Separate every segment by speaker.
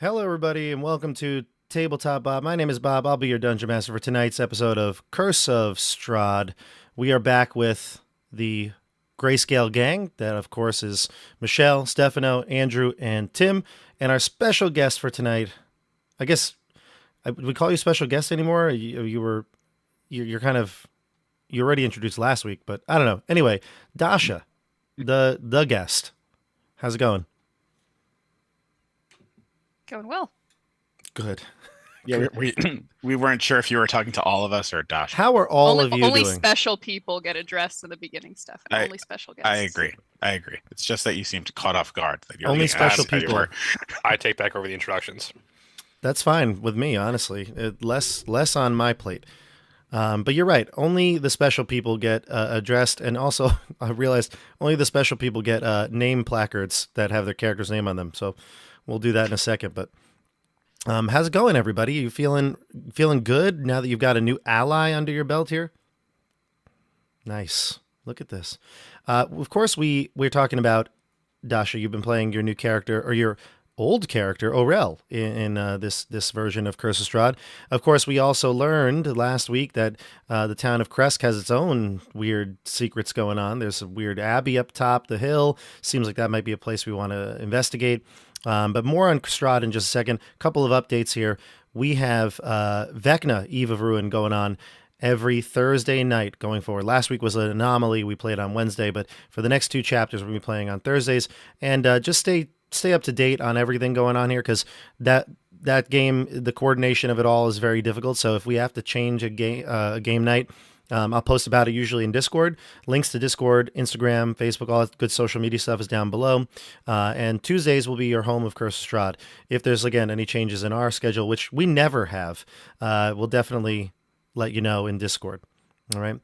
Speaker 1: Hello, everybody, and welcome to Tabletop Bob. My name is Bob. I'll be your dungeon master for tonight's episode of Curse of Strahd. We are back with the Grayscale gang. That, of course, is Michelle, Stefano, Andrew, and Tim. And our special guest for tonight, I guess, we call you special guest anymore? You're kind of, you already introduced last week, but I don't know. Anyway, Dasha, the guest. How's it going?
Speaker 2: Going well.
Speaker 1: Good.
Speaker 3: Yeah, we weren't sure if you were talking to all of us or Dasha.
Speaker 1: How are all
Speaker 2: only
Speaker 1: of you
Speaker 2: only
Speaker 1: doing?
Speaker 2: special people get addressed in the beginning stuff, and only special guests.
Speaker 3: I agree. I agree. It's just that you seemed caught off guard. That you're
Speaker 1: Only
Speaker 3: being
Speaker 1: special
Speaker 3: asked how you
Speaker 1: people.
Speaker 3: were.
Speaker 4: I take back over the introductions.
Speaker 1: That's fine with me, honestly. Less on my plate. But you're right. Only the special people get addressed, and also I realized only the special people get name placards that have their character's name on them. So we'll do that in a second. But how's it going, everybody? You feeling good now that you've got a new ally under your belt here? Nice. Look at this. Of course, we're talking about Dasha. You've been playing your new character, or your old character, Orel, in this version of Curse of Strahd. Of course, we also learned last week that the town of Krezk has its own weird secrets going on. There's a weird abbey up top the hill. Seems like that might be a place we want to investigate. But more on Strahd in just a second. A couple of updates here. We have Vecna, Eve of Ruin, going on every Thursday night going forward. Last week was an anomaly. We played on Wednesday, but for the next two chapters, we'll be playing on Thursdays. And just stay up to date on everything going on here, because that game, the coordination of it all is very difficult. So if we have to change a game night, I'll post about it usually in Discord. Links to Discord, Instagram, Facebook, all that good social media stuff is down below. And Tuesdays will be your home of Curse of Strahd. If there's, again, any changes in our schedule, which we never have, we'll definitely let you know in Discord. All right.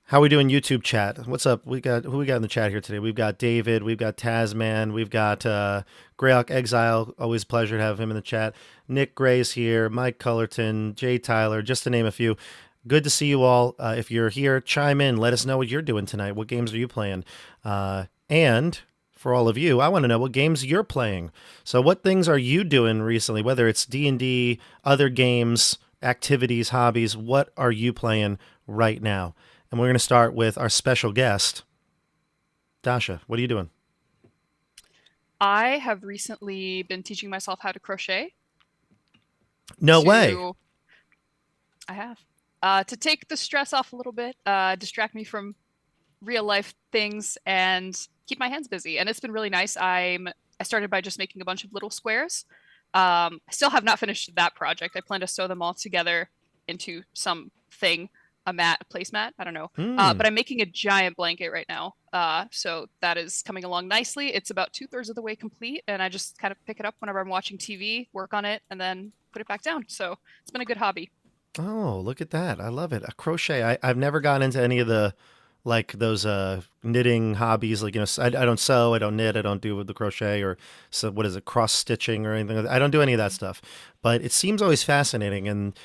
Speaker 1: How we doing YouTube chat? What's up? Who we got in the chat here today? We've got David, we've got Tasman, we've got Greyhawk Exile. Always a pleasure to have him in the chat. Nick Gray's here, Mike Cullerton, Jay Tyler, just to name a few. Good to see you all. If you're here, chime in. Let us know what you're doing tonight. What games are you playing? And for all of you, I want to know what games you're playing. So what things are you doing recently? Whether it's D&D, other games, activities, hobbies, what are you playing right now? And we're going to start with our special guest, Dasha. What are you doing?
Speaker 2: I have recently been teaching myself how to crochet.
Speaker 1: No way.
Speaker 2: I have. To take the stress off a little bit, distract me from real life things, and keep my hands busy. And it's been really nice. I started by just making a bunch of little squares. I still have not finished that project. I plan to sew them all together into something. A placemat. I don't know. But I'm making a giant blanket right now. So that is coming along nicely. It's about 2/3 of the way complete, and I just kind of pick it up whenever I'm watching TV, work on it, and then put it back down. So it's been a good hobby.
Speaker 1: Oh, look at that. I love it. A crochet. I've never gotten into any of the, like, those knitting hobbies. Like, I don't sew, I don't knit, I don't do the crochet, or so what is it, cross stitching or anything like that. I don't do any of that stuff. But it seems always fascinating, and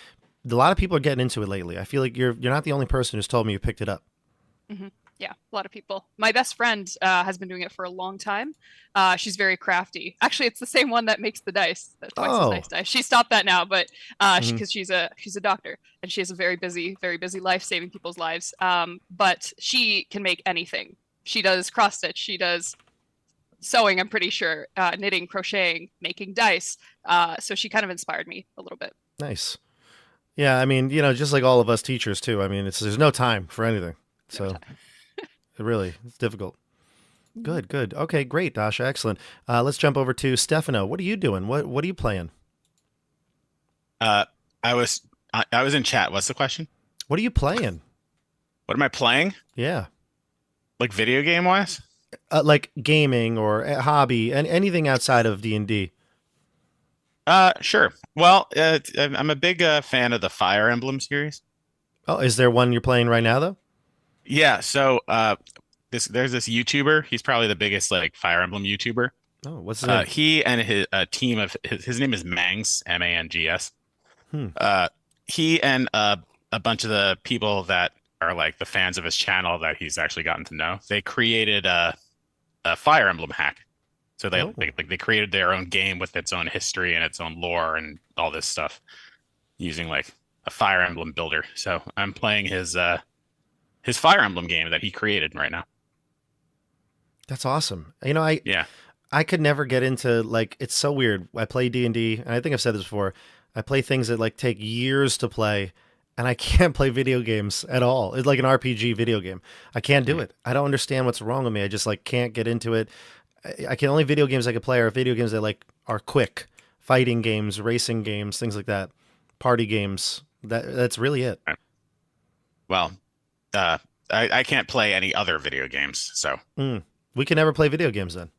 Speaker 1: a lot of people are getting into it lately. I feel like you're not the only person who's told me you picked it up.
Speaker 2: Mm-hmm. Yeah, a lot of people. My best friend has been doing it for a long time. She's very crafty. Actually, it's the same one that makes the dice, the twice as nice dice. She stopped that now, but because she's a doctor, and she has a very busy life, saving people's lives. But she can make anything. She does cross stitch. She does sewing. I'm pretty sure knitting, crocheting, making dice. So she kind of inspired me a little bit.
Speaker 1: Nice. Yeah, I mean, just like all of us teachers too. I mean, there's no time for anything. So it's difficult. Good. Okay, great, Dasha. Excellent. Let's jump over to Stefano. What are you doing? What are you playing?
Speaker 3: I was in chat. What's the question?
Speaker 1: What are you playing?
Speaker 3: What am I playing?
Speaker 1: Yeah. Like
Speaker 3: video game wise?
Speaker 1: Like gaming or a hobby, and anything outside of D&D.
Speaker 3: Sure. Well, I'm a big fan of the Fire Emblem series.
Speaker 1: Oh, is there one you're playing right now though?
Speaker 3: Yeah. So there's this YouTuber. He's probably the biggest like Fire Emblem YouTuber.
Speaker 1: Oh, what's his name?
Speaker 3: He and his team of his name is Mangs, Mangs. He and a bunch of the people that are like the fans of his channel that he's actually gotten to know. They created a Fire Emblem hack. So
Speaker 1: Oh.
Speaker 3: they created their own game with its own history and its own lore and all this stuff using like a Fire Emblem builder. So I'm playing his Fire Emblem game that he created right now.
Speaker 1: That's awesome. You know, I
Speaker 3: Yeah.
Speaker 1: I could never get into like it's so weird. I play D&D, and I think I've said this before. I play things that like take years to play, and I can't play video games at all. It's like an RPG video game. I can't do it. I don't understand what's wrong with me. I just like can't get into it. I can only video games I could play are video games that like are quick, fighting games, racing games, things like that, party games. That's really it.
Speaker 3: Well, uh, I can't play any other video games. So,
Speaker 1: We can never play video games then.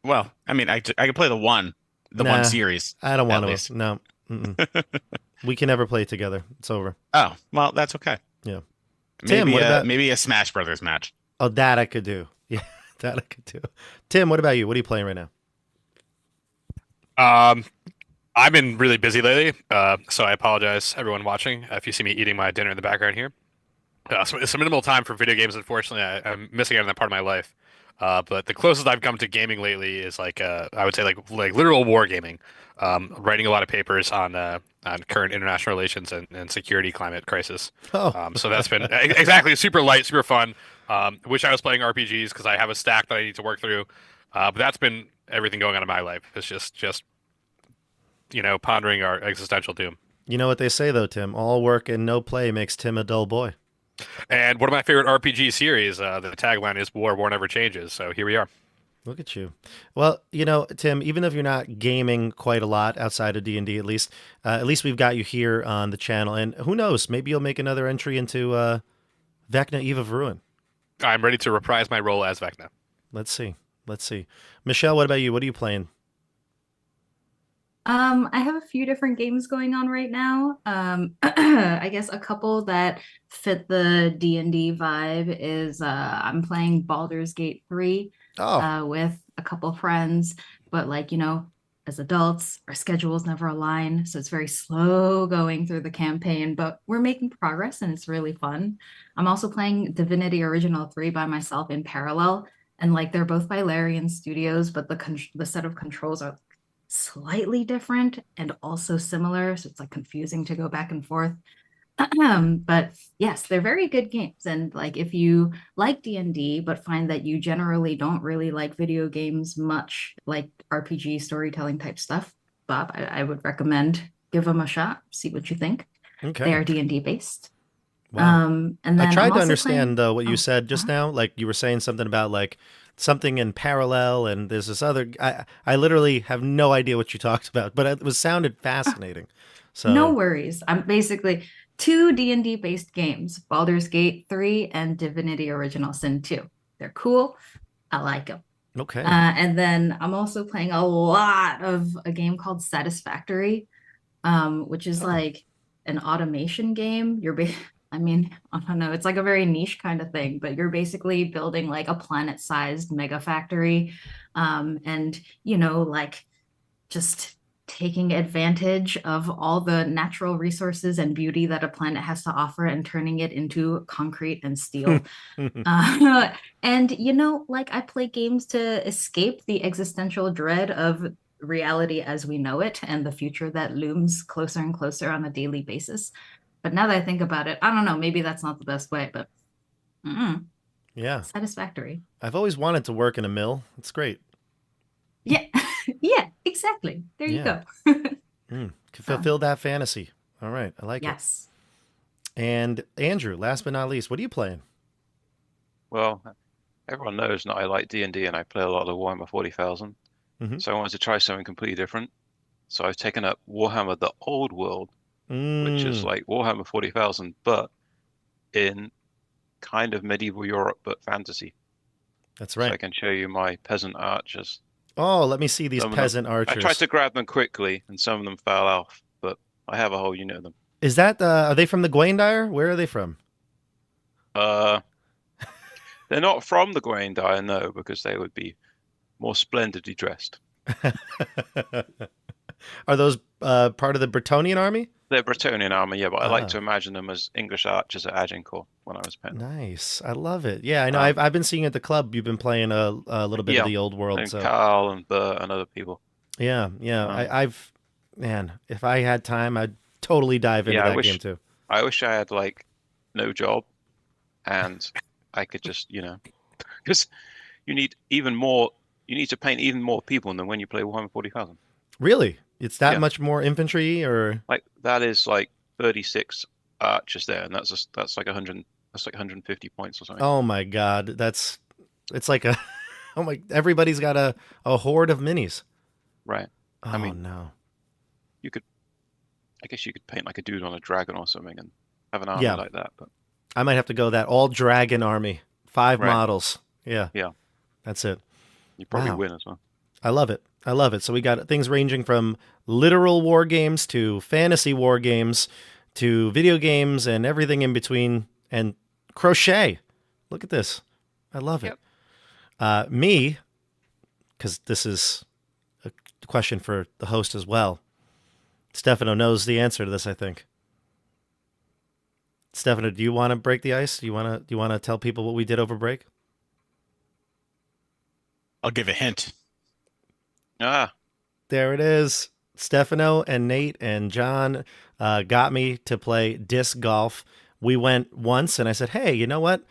Speaker 3: well, I mean, I can play the one
Speaker 1: Nah,
Speaker 3: series.
Speaker 1: I don't want
Speaker 3: at
Speaker 1: to.
Speaker 3: least.
Speaker 1: No. We can never play together. It's over.
Speaker 3: Oh, well, that's okay.
Speaker 1: Yeah.
Speaker 3: Maybe
Speaker 1: Tim, what about
Speaker 3: maybe a Smash Brothers match.
Speaker 1: Oh, that I could do. Yeah, that I could do. Tim, what about you? What are you playing right now?
Speaker 4: I've been really busy lately, so I apologize, everyone watching, if you see me eating my dinner in the background here. So it's a minimal time for video games, unfortunately. I'm missing out on that part of my life. But the closest I've come to gaming lately is like I would say like literal war gaming. Writing a lot of papers on current international relations and security climate crisis.
Speaker 1: Oh,
Speaker 4: So that's been exactly super light, super fun. Wish I was playing RPGs because I have a stack that I need to work through. But that's been everything going on in my life. It's just pondering our existential doom.
Speaker 1: you know what they say though, Tim? All work and no play makes Tim a dull boy.
Speaker 4: And one of my favorite RPG series, the tagline is "War never changes." So here we are.
Speaker 1: Look at you. Well, you know, Tim, even if you're not gaming quite a lot outside of D&D, at least we've got you here on the channel. And who knows, maybe you'll make another entry into Vecna Eve of Ruin.
Speaker 4: I'm ready to reprise my role as Vecna.
Speaker 1: Let's see. Michelle, what about you? What are you playing?
Speaker 5: I have a few different games going on right now. I guess a couple that fit the D&D vibe is I'm playing Baldur's Gate 3
Speaker 1: Oh,
Speaker 5: with a couple friends, but like, as adults, our schedules never align, so it's very slow going through the campaign, but we're making progress and it's really fun. I'm also playing Divinity Original 3 by myself in parallel, and like they're both by Larian Studios, but the set of controls are slightly different and also similar, so it's like confusing to go back and forth. But yes, they're very good games, and like if you like D&D but find that you generally don't really like video games much, like RPG storytelling type stuff, Bob, I would recommend give them a shot, see what you think.
Speaker 1: okay.
Speaker 5: They are D&D based.
Speaker 1: Wow.
Speaker 5: And then
Speaker 1: I tried
Speaker 5: I'm
Speaker 1: to
Speaker 5: also
Speaker 1: understand
Speaker 5: playing-
Speaker 1: though what you
Speaker 5: Oh,
Speaker 1: said just now. Like you were saying something about like something in parallel, and there's this other. I literally have no idea what you talked about, but it was sounded fascinating. So
Speaker 5: No worries. I'm basically two D&D based games, Baldur's Gate 3 and Divinity Original Sin 2. They're cool. I like them.
Speaker 1: okay.
Speaker 5: And then I'm also playing a lot of a game called Satisfactory, which is like an automation game. I don't know, it's like a very niche kind of thing, but you're basically building like a planet-sized mega factory, and like just taking advantage of all the natural resources and beauty that a planet has to offer and turning it into concrete and steel. And like I play games to escape the existential dread of reality as we know it and the future that looms closer and closer on a daily basis. But now that I think about it, I don't know, maybe that's not the best way, but
Speaker 1: Yeah.
Speaker 5: satisfactory.
Speaker 1: I've always wanted to work in a mill. It's great.
Speaker 5: Yeah. Yeah, exactly. There you
Speaker 1: Yeah.
Speaker 5: go.
Speaker 1: Fulfill that fantasy. All right. I like
Speaker 5: Yes.
Speaker 1: it. And Andrew, last but not least, what are you playing?
Speaker 6: Well, everyone knows that I like D&D and I play a lot of Warhammer 40,000.
Speaker 1: Mhm.
Speaker 6: So I wanted to try something completely different. So I've taken up Warhammer the Old World, which is like Warhammer 40,000, but in kind of medieval Europe, but fantasy.
Speaker 1: That's
Speaker 6: So I
Speaker 1: right.
Speaker 6: can show you my peasant archers.
Speaker 1: Oh, let me see these
Speaker 6: Some of them-
Speaker 1: peasant
Speaker 6: I
Speaker 1: archers.
Speaker 6: tried to grab them quickly, and some of them fell off, but I have a whole, them.
Speaker 1: Is that are they from the Gwaindire? Where are they from?
Speaker 6: They're not from the Gwaindire, no, because they would be more splendidly dressed.
Speaker 1: Are those part of the Bretonian army?
Speaker 6: They're Bretonian army, yeah, but I
Speaker 1: Ah.
Speaker 6: like to imagine them as English archers at Agincourt when I was playing them.
Speaker 1: Nice. I love it. Yeah, I know.
Speaker 6: Um,
Speaker 1: I've been seeing at the club. You've been playing a little bit
Speaker 6: Yeah,
Speaker 1: of the old world.
Speaker 6: and
Speaker 1: So
Speaker 6: Carl and Bert and other people.
Speaker 1: yeah, yeah.
Speaker 6: Um,
Speaker 1: I've man, if I had time, I'd totally dive into
Speaker 6: Yeah, I
Speaker 1: that
Speaker 6: wish-
Speaker 1: game too.
Speaker 6: I wish I had like no job and I could just, because you need even more. You need to paint even more people than when you play Warhammer 40,000.
Speaker 1: Really? It's that
Speaker 6: Yeah.
Speaker 1: much more infantry, or
Speaker 6: Like that is like 36 archers there, and that's like 100. That's like 150 points or something.
Speaker 1: oh my god, it's like a oh my, everybody's got a horde of minis.
Speaker 6: Right.
Speaker 1: Oh
Speaker 6: mean-
Speaker 1: no.
Speaker 6: I guess you could paint like a dude on a dragon or something and have an army
Speaker 1: Yeah.
Speaker 6: like that. But
Speaker 1: I might have to go that all dragon army, 5
Speaker 6: Right.
Speaker 1: models. Yeah.
Speaker 6: Yeah.
Speaker 1: That's it.
Speaker 6: you probably
Speaker 1: Wow.
Speaker 6: win as well.
Speaker 1: I love it. I love it. So we got things ranging from literal war games to fantasy war games to video games and everything in between, and crochet. Look at this. I love it. Me, because this is a question for the host as well. Stefano knows the answer to this, I think. Stefano, do you want to break the ice? Do you want to tell people what we did over break?
Speaker 3: I'll give a hint.
Speaker 6: Ah,
Speaker 1: There it is. Stefano and Nate and John got me to play disc golf. We went once and I said, hey, you know what?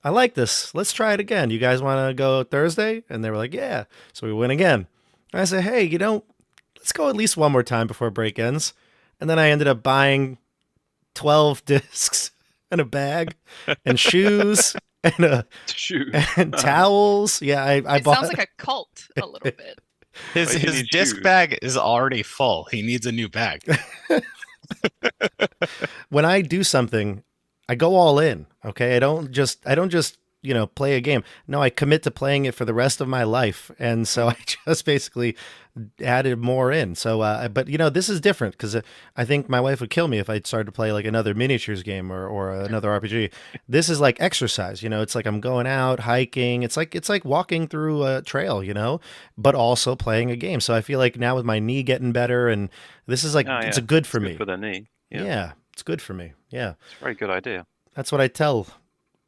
Speaker 1: I like this. Let's try it again. You guys want to go Thursday? And they were like, yeah. So we went again. And I said, hey, let's go at least one more time before break ends. And then I ended up buying 12 discs and a bag and shoes
Speaker 6: shoot.
Speaker 1: and towels. Yeah, I
Speaker 2: It
Speaker 1: bought.
Speaker 2: sounds like a cult a little bit.
Speaker 3: His
Speaker 6: Wait, you
Speaker 3: his
Speaker 6: need
Speaker 3: disc
Speaker 6: shoes.
Speaker 3: bag is already full. He needs a new bag.
Speaker 1: When I do something, I go all in. Okay. I don't just, play a game. No, I commit to playing it for the rest of my life. And so I just basically added more in. So, but this is different because I think my wife would kill me if I started to play like another miniatures game or another RPG. This is like exercise, it's like I'm going out hiking. It's like walking through a trail, but also playing a game. So I feel like now with my knee getting better, and this is like,
Speaker 6: Oh,
Speaker 1: it's
Speaker 6: yeah.
Speaker 1: a good for
Speaker 6: It's
Speaker 1: me.
Speaker 6: good for the knee. Yeah.
Speaker 1: Yeah, it's good for me. Yeah.
Speaker 6: It's a very good idea.
Speaker 1: That's what I tell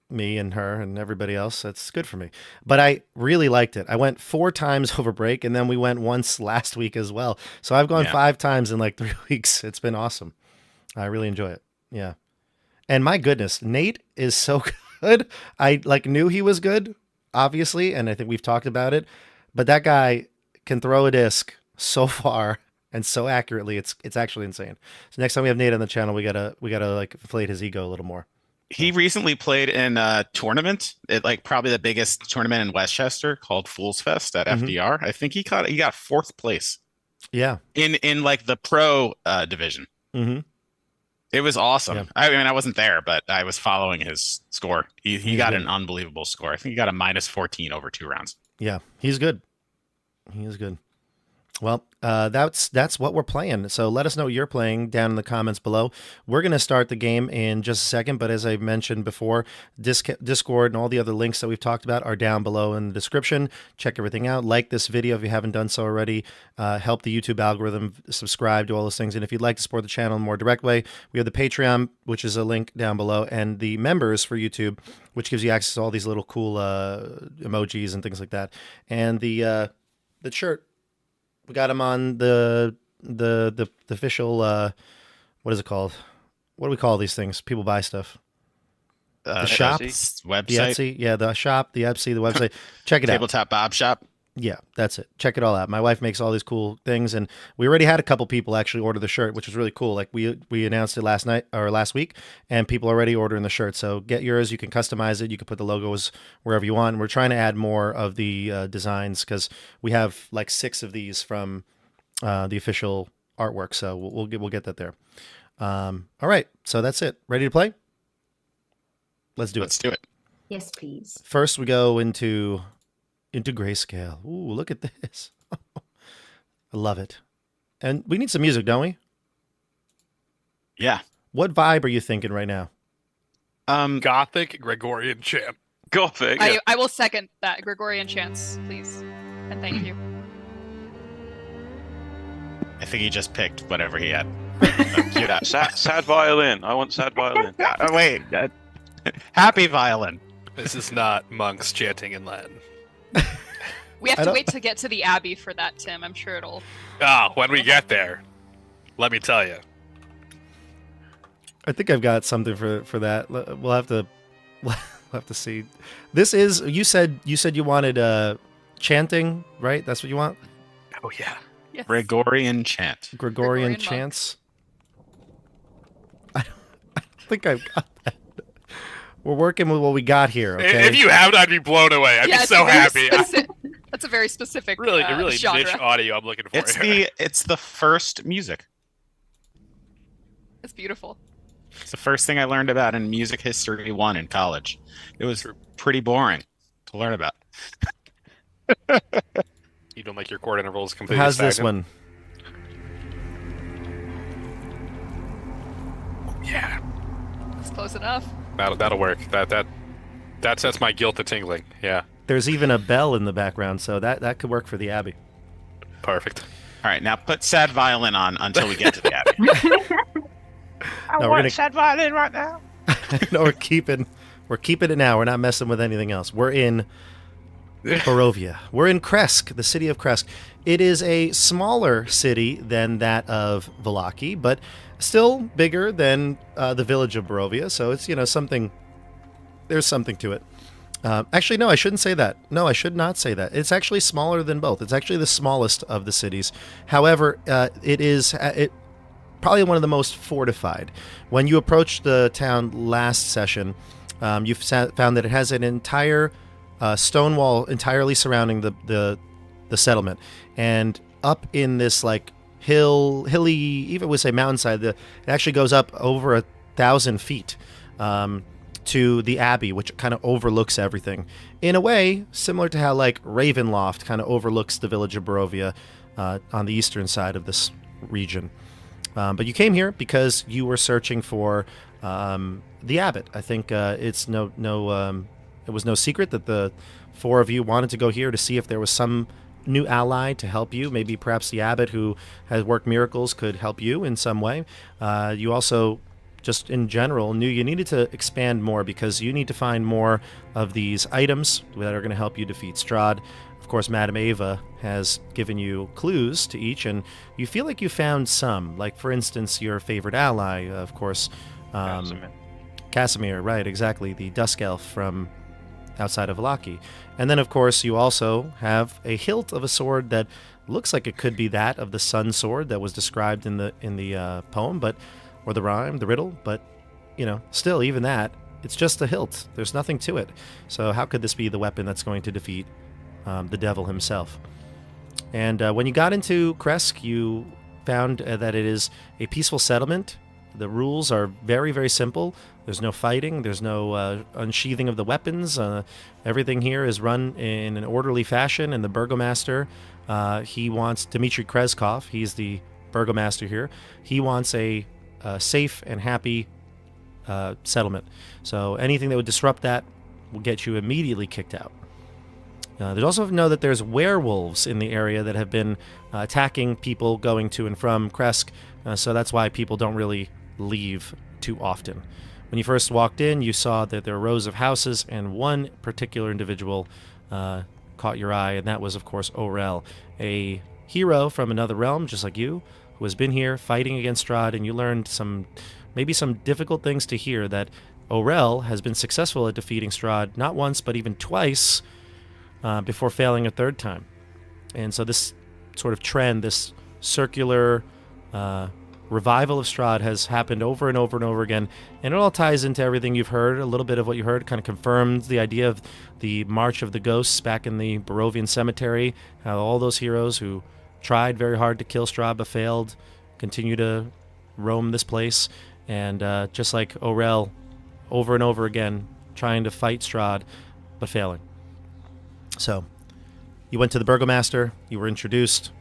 Speaker 1: me and her and everybody else. That's good for me. But I really liked it. I went 4 times over break, and then we went once last week as well. So I've gone
Speaker 3: Yeah.
Speaker 1: 5 times in like 3 weeks. It's been awesome. I really enjoy it. Yeah. And my goodness, Nate is so good. I knew he was good, obviously, and I think we've talked about it. But that guy can throw a disc so far and so accurately. It's actually insane. So next time we have Nate on the channel, we gotta like inflate his ego a little more.
Speaker 3: He recently played in a tournament, probably the biggest tournament in Westchester called Fools Fest at
Speaker 1: Mhm.
Speaker 3: FDR. I think he got 4th place
Speaker 1: Yeah.
Speaker 3: in like the pro division.
Speaker 1: Mm-hmm.
Speaker 3: It was awesome.
Speaker 1: Yeah.
Speaker 3: I mean, I wasn't there, but I was following his score. He
Speaker 1: He's
Speaker 3: got
Speaker 1: good.
Speaker 3: an unbelievable score. I think he got a -14 over 2 rounds.
Speaker 1: Yeah, he's good. He is good. Well, that's what we're playing. So let us know what you're playing down in the comments below. We're going to start the game in just a second, but as I mentioned before, Discord and all the other links that we've talked about are down below in the description. Check everything out. Like this video if you haven't done so already. Help the YouTube algorithm. Subscribe to all those things. And if you'd like to support the channel in a more direct way, we have the Patreon, which is a link down below, and the members for YouTube, which gives you access to all these little cool emojis and things like that. And the shirt. We got them on the official, what is it called? What do we call these things? People buy stuff. The shop?
Speaker 3: website,
Speaker 1: The Etsy? Yeah, the shop, the Etsy, the website. Check it out.
Speaker 3: Tabletop Bob Shop.
Speaker 1: Yeah, that's it. Check it all out. My wife makes all these cool things, and we already had a couple people actually order the shirt, which was really cool. Like we announced it last week, and people already ordering the shirt. So get yours. You can customize it. You can put the logos wherever you want. We're trying to add more of the designs because we have like 6 of these from the official artwork. So we'll get that there. All right. So that's it. Ready to play? Let's do it.
Speaker 5: Yes, please.
Speaker 1: First, we go into grayscale. Ooh, look at this. I love it. And we need some music, don't we?
Speaker 3: Yeah.
Speaker 1: What vibe are you thinking right now?
Speaker 4: Gothic Gregorian chant.
Speaker 6: Gothic. Yeah.
Speaker 2: I will second that. Gregorian chants, please. And thank you.
Speaker 3: I think he just picked whatever he had. Queued up.
Speaker 6: Sad violin. I want sad violin.
Speaker 3: Oh, wait. Happy violin.
Speaker 4: This is not monks chanting in Latin.
Speaker 2: We have to wait to get to the Abbey for that, Tim. I'm sure it'll.
Speaker 4: When we get there, let me tell you.
Speaker 1: I think I've got something for that. We'll have to see. This is you said you wanted chanting, right? That's what you want?
Speaker 4: Oh yeah.
Speaker 2: Yes.
Speaker 1: Gregorian
Speaker 3: Gregorian
Speaker 2: Gregorian
Speaker 1: chants. I think I've got that. We're working with what we got here. Okay.
Speaker 4: If you have, I'd be blown away. I'd be
Speaker 2: it's
Speaker 4: so
Speaker 2: very
Speaker 4: happy.
Speaker 2: That's a very specific
Speaker 4: Really
Speaker 2: genre.
Speaker 4: niche audio I'm looking for.
Speaker 3: It's the first music.
Speaker 2: It's beautiful.
Speaker 3: It's the first thing I learned about in Music History 1 in college. It was pretty boring to learn about.
Speaker 4: You don't like your chord intervals completely.
Speaker 1: How's this
Speaker 4: stagnant?
Speaker 1: one?
Speaker 4: Yeah,
Speaker 2: It's close enough.
Speaker 4: that'll work. That sets my guilt to tingling. Yeah,
Speaker 1: There's even a bell in the background, so that could work for the Abbey.
Speaker 4: perfect.
Speaker 3: All right, now put sad violin on until we get to the Abbey.
Speaker 1: No, we're gonna
Speaker 3: sad violin right now.
Speaker 1: no, we're keeping it now. We're not messing with anything else. We're in Barovia. We're in Krezk, the city of Krezk. It is a smaller city than that of Vallaki, but still bigger than the village of Barovia. So it's something. There's something to it. Actually, no, I shouldn't say that. No, I should not say that. It's actually smaller than both. It's actually the smallest of the cities. However, it is probably one of the most fortified. When you approached the town last session, you found that it has an entire stone wall entirely surrounding the settlement, and up in this like hilly, even would say mountainside, it actually goes up over 1,000 feet to the Abbey, which kind of overlooks everything in a way similar to how like Ravenloft kind of overlooks the village of Barovia on the eastern side of this region. But you came here because you were searching for the abbot. I think it was no secret that the four of you wanted to go here to see if there was some new ally to help you. Maybe perhaps the abbot who has worked miracles could help you in some way. You also, just in general, knew you needed to expand more because you need to find more of these items that are going to help you defeat Strahd. Of course, Madame Ava has given you clues to each, and you feel like you found some. Like, for instance, your favorite ally, of course, Casimir, right, exactly, the Dusk Elf from outside of Vallaki. And then, of course, you also have a hilt of a sword that looks like it could be that of the Sun Sword that was described in the poem, or the rhyme, the riddle, but, still, even that, it's just a hilt. There's nothing to it. So how could this be the weapon that's going to defeat the devil himself? And when you got into Krezk, you found that it is a peaceful settlement. The rules are very, very simple. There's no fighting. There's no unsheathing of the weapons. Everything here is run in an orderly fashion. And the burgomaster, he wants Dmitry Krezkov. He's the burgomaster here. He wants a safe and happy settlement. So anything that would disrupt that will get you immediately kicked out. There's also know that there's werewolves in the area that have been attacking people going to and from Krezk, so that's why people don't really leave too often. When you first walked in, you saw that there were rows of houses, and one particular individual caught your eye, and that was, of course, Orel, a hero from another realm, just like you, who has been here fighting against Strahd, and you learned maybe some difficult things to hear, that Orel has been successful at defeating Strahd not once, but even twice, before failing a third time. And so this sort of trend, this circular revival of Strahd has happened over and over and over again, and it all ties into everything you've heard. A little bit of what you heard kind of confirms the idea of the March of the Ghosts back in the Barovian Cemetery, how all those heroes who tried very hard to kill Strahd but failed continue to roam this place, and just like Orel, over and over again, trying to fight Strahd but failing. So you went to the burgomaster, you were introduced,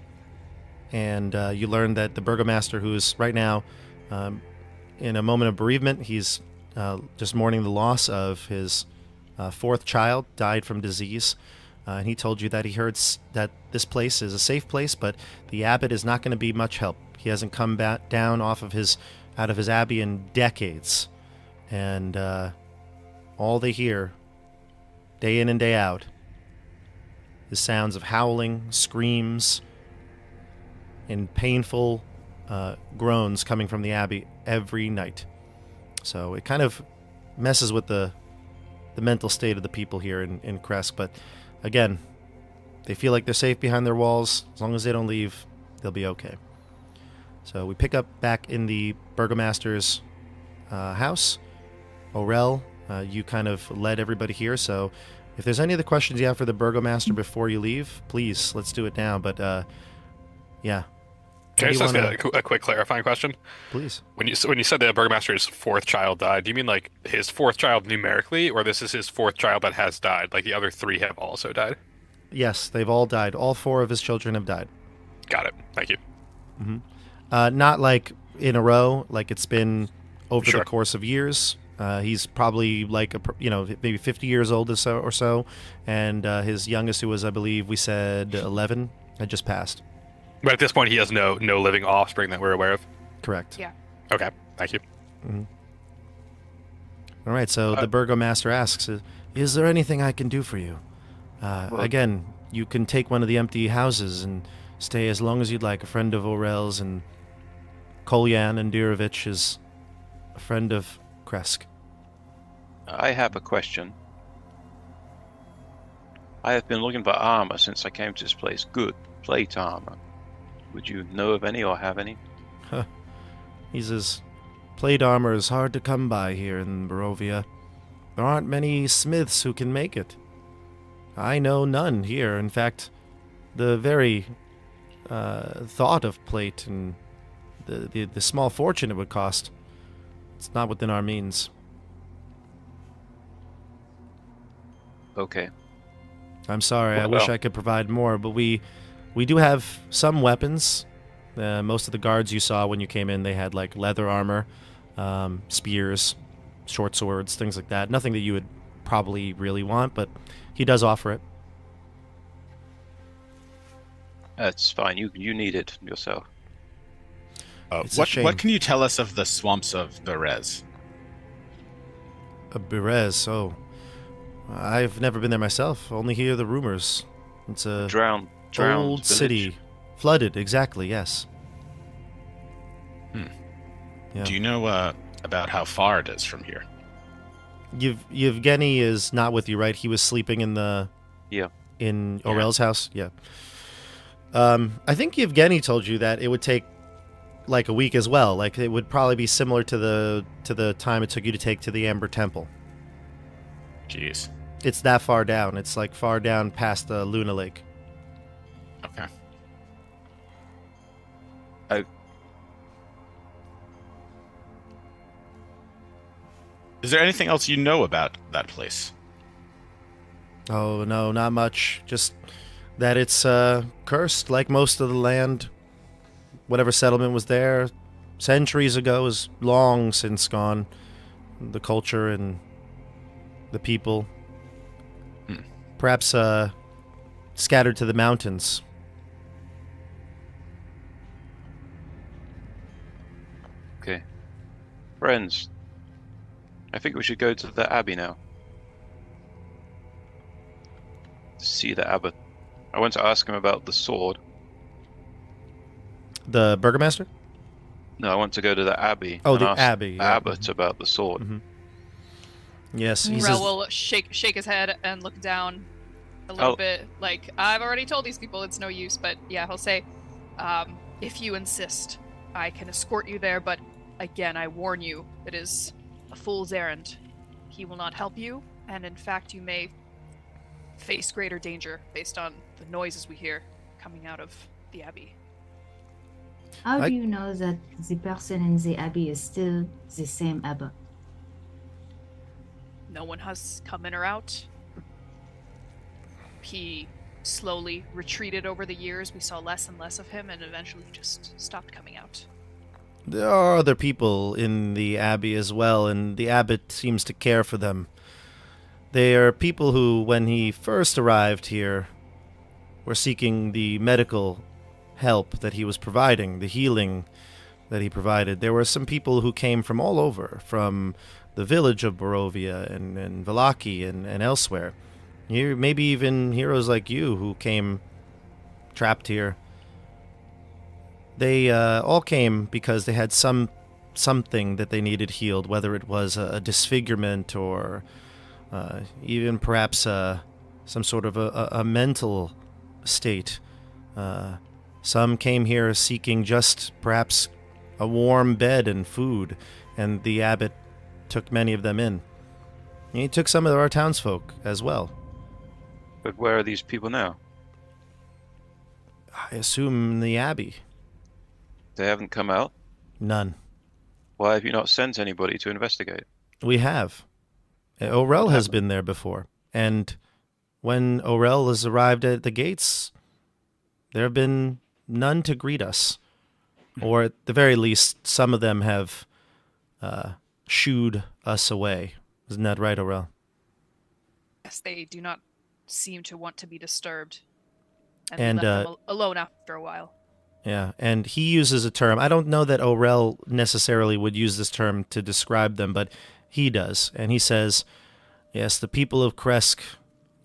Speaker 1: and you learned that the burgomaster, who is right now in a moment of bereavement, he's just mourning the loss of his fourth child, died from disease. And he told you that he heard that this place is a safe place, but the abbot is not going to be much help. He hasn't come back down out of his abbey in decades, and all they hear, day in and day out, is sounds of howling, screams, and painful groans coming from the abbey every night. So it kind of messes with the mental state of the people here in Krezk, but again, they feel like they're safe behind their walls. As long as they don't leave, they'll be okay. So we pick up back in the burgomaster's house. Orel, you kind of led everybody here, so if there's any other questions you have for the burgomaster before you leave, please, let's do it now. But yeah.
Speaker 4: Can I just ask a quick clarifying question?
Speaker 1: Please. When
Speaker 4: you said the burgomaster's fourth child died, do you mean like his fourth child numerically, or this is his fourth child that has died, like the other three have also died?
Speaker 1: Yes, they've all died. All 4 of his children have died.
Speaker 4: Got it. Thank you.
Speaker 1: Mm-hmm. Not like in a row, like it's been over the course of years. He's probably like maybe 50 years old or so, and his youngest, who was, I believe, we said 11, had just passed.
Speaker 4: But at this point, he has no living offspring that we're aware of?
Speaker 1: Correct.
Speaker 2: Yeah.
Speaker 4: Okay, thank you.
Speaker 1: Mm-hmm. All right, so the burgomaster asks, is there anything I can do for you? Again, you can take one of the empty houses and stay as long as you'd like. A friend of Orel's, and Kolyan and Dirovich is a friend of Krezk.
Speaker 6: I have a question. I have been looking for armor since I came to this place. Good plate armor. Would you know of any or have any?
Speaker 1: He says, plate armor is hard to come by here in Markovia. There aren't many smiths who can make it. I know none here. In fact, the very thought of plate and the small fortune it would cost, it's not within our means.
Speaker 6: Okay.
Speaker 1: I'm sorry. I wish I could provide more, but we do have some weapons. Most of the guards you saw when you came in, they had like leather armor, spears, short swords, things like that. Nothing that you would probably really want, but he does offer it.
Speaker 6: That's fine. You need it yourself.
Speaker 3: What can you tell us of the swamps of Berez?
Speaker 1: Berez, oh. I've never been there myself. Only hear the rumors. It's a
Speaker 6: drowned
Speaker 1: old
Speaker 6: village.
Speaker 1: City. Flooded, exactly, yes. Yeah.
Speaker 3: Do you know about how far it is from here?
Speaker 1: Yevgeny is not with you, right? He was sleeping in Orel's house? Yeah. I think Yevgeny told you that it would take like a week as well. Like it would probably be similar to the time it took you to take to the Amber Temple.
Speaker 3: Jeez.
Speaker 1: It's that far down. It's like far down past the Luna Lake.
Speaker 3: Okay. Is there anything else you know about that place?
Speaker 1: Oh, no, not much. Just that it's cursed, like most of the land. Whatever settlement was there centuries ago is long since gone. The culture and the people. Perhaps scattered to the mountains.
Speaker 6: Okay. Friends, I think we should go to the Abbey now. To see the abbot. I want to ask him about the sword.
Speaker 1: The burgomaster?
Speaker 6: No, I want to go to the Abbey.
Speaker 1: Oh,
Speaker 6: and
Speaker 1: the
Speaker 6: ask
Speaker 1: Abbey.
Speaker 6: the abbot about the sword.
Speaker 1: Mm-hmm. Yes, he
Speaker 2: Orel will shake his head and look down a little bit. Like, I've already told these people it's no use, but yeah, he'll say, if you insist, I can escort you there, but again, I warn you, it is a fool's errand. He will not help you, and in fact, you may face greater danger based on the noises we hear coming out of the Abbey.
Speaker 5: How do you know that the person in the Abbey is still the same abbot?
Speaker 2: No one has come in or out. He slowly retreated over the years. We saw less and less of him, and eventually just stopped coming out.
Speaker 1: There are other people in the Abbey as well, and the abbot seems to care for them. They are people who, when he first arrived here, were seeking the medical help that he was providing, the healing that he provided. There were some people who came from all over, from the village of Barovia and Vallaki and elsewhere. Here, maybe even heroes like you who came trapped here. They all came because they had something that they needed healed, whether it was a disfigurement or even perhaps some sort of a mental state. Some came here seeking just perhaps a warm bed and food, and the abbot took many of them in. He took some of our townsfolk as well.
Speaker 6: But where are these people now?
Speaker 1: I assume in the abbey.
Speaker 6: They haven't come out?
Speaker 1: None.
Speaker 6: Why have you not sent anybody to investigate?
Speaker 1: We have. Orel has been there before, and when Orel has arrived at the gates, there have been none to greet us. Or at the very least, some of them have shooed us away. Isn't that right, Orel?
Speaker 2: Yes, they do not seem to want to be disturbed.
Speaker 1: And
Speaker 2: we left them alone after a while.
Speaker 1: Yeah, and he uses a term. I don't know that Orel necessarily would use this term to describe them, but he does. And he says, yes, the people of Krezk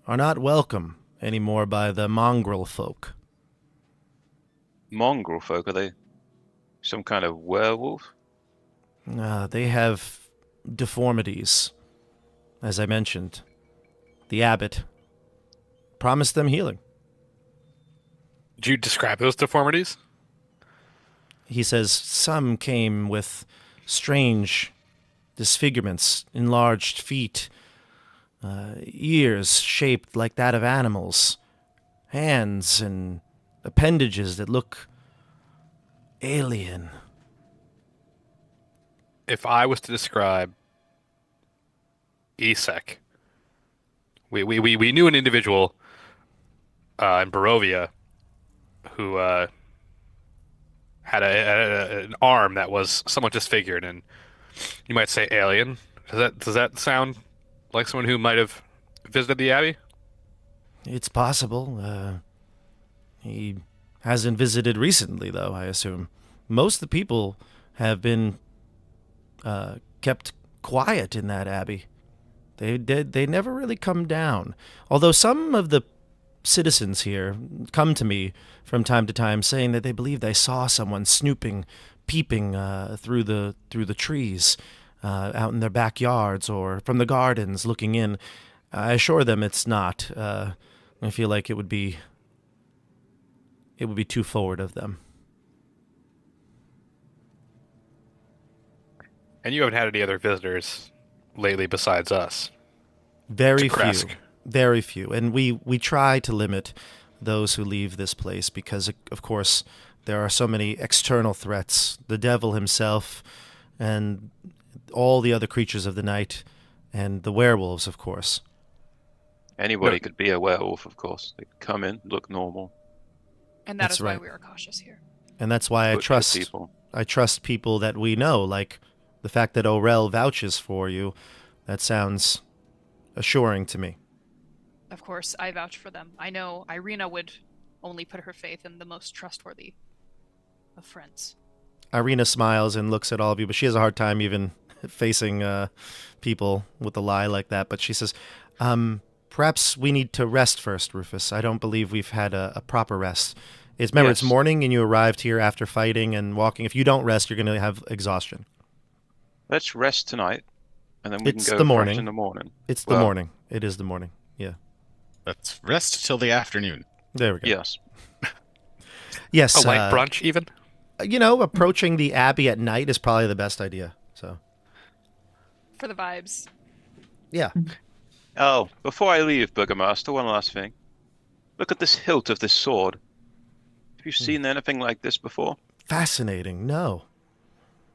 Speaker 1: are not welcome anymore by the mongrel folk.
Speaker 6: Mongrel folk, are they some kind of werewolf?
Speaker 1: They have deformities, as I mentioned. The abbot promised them healing.
Speaker 4: Did you describe those deformities?
Speaker 1: He says some came with strange disfigurements, enlarged feet, ears shaped like that of animals, hands and appendages that look alien.
Speaker 4: If I was to describe Isek, we knew an individual in Barovia who had an arm that was somewhat disfigured, and you might say alien. Does that sound like someone who might have visited the Abbey?
Speaker 1: It's possible. He hasn't visited recently, though, I assume. Most of the people have been kept quiet in that abbey. They never really come down. Although some of the citizens here come to me from time to time saying that they believe they saw someone snooping, peeping through the trees out in their backyards or from the gardens looking in. I assure them it's not. I feel like it would be too forward of them.
Speaker 4: And you haven't had any other visitors lately besides us?
Speaker 1: Very
Speaker 4: to
Speaker 1: few.
Speaker 4: Krezk.
Speaker 1: Very few. And we try to limit those who leave this place because, of course, there are so many external threats. The devil himself and all the other creatures of the night and the werewolves, of course.
Speaker 6: Anybody could be a werewolf, of course. They could come in, look normal.
Speaker 2: And that is why
Speaker 1: right.
Speaker 2: we are cautious here.
Speaker 1: And that's why
Speaker 6: Look good people.
Speaker 1: I trust people that we know, like the fact that Orel vouches for you. That sounds assuring to me.
Speaker 2: Of course, I vouch for them. I know Irina would only put her faith in the most trustworthy of friends.
Speaker 1: Irina smiles and looks at all of you, but she has a hard time even facing people with a lie like that. But she says, perhaps we need to rest first, Rufus. I don't believe we've had a proper rest. Remember, It's morning and you arrived here after fighting and walking. If you don't rest, you're going to have exhaustion.
Speaker 6: Let's rest tonight, and then we
Speaker 1: It's
Speaker 6: can go
Speaker 1: the
Speaker 6: fresh
Speaker 1: morning.
Speaker 6: in the morning.
Speaker 1: It's the morning. It is the morning. Yeah.
Speaker 3: Let's rest till the afternoon.
Speaker 1: There we go.
Speaker 6: Yes.
Speaker 1: Yes.
Speaker 4: A light brunch, even?
Speaker 1: Approaching the Abbey at night is probably the best idea. So.
Speaker 2: For the vibes.
Speaker 1: Yeah.
Speaker 6: Oh, before I leave, Burgomaster, one last thing. Look at this hilt of this sword. Have you seen anything like this before?
Speaker 1: Fascinating. No.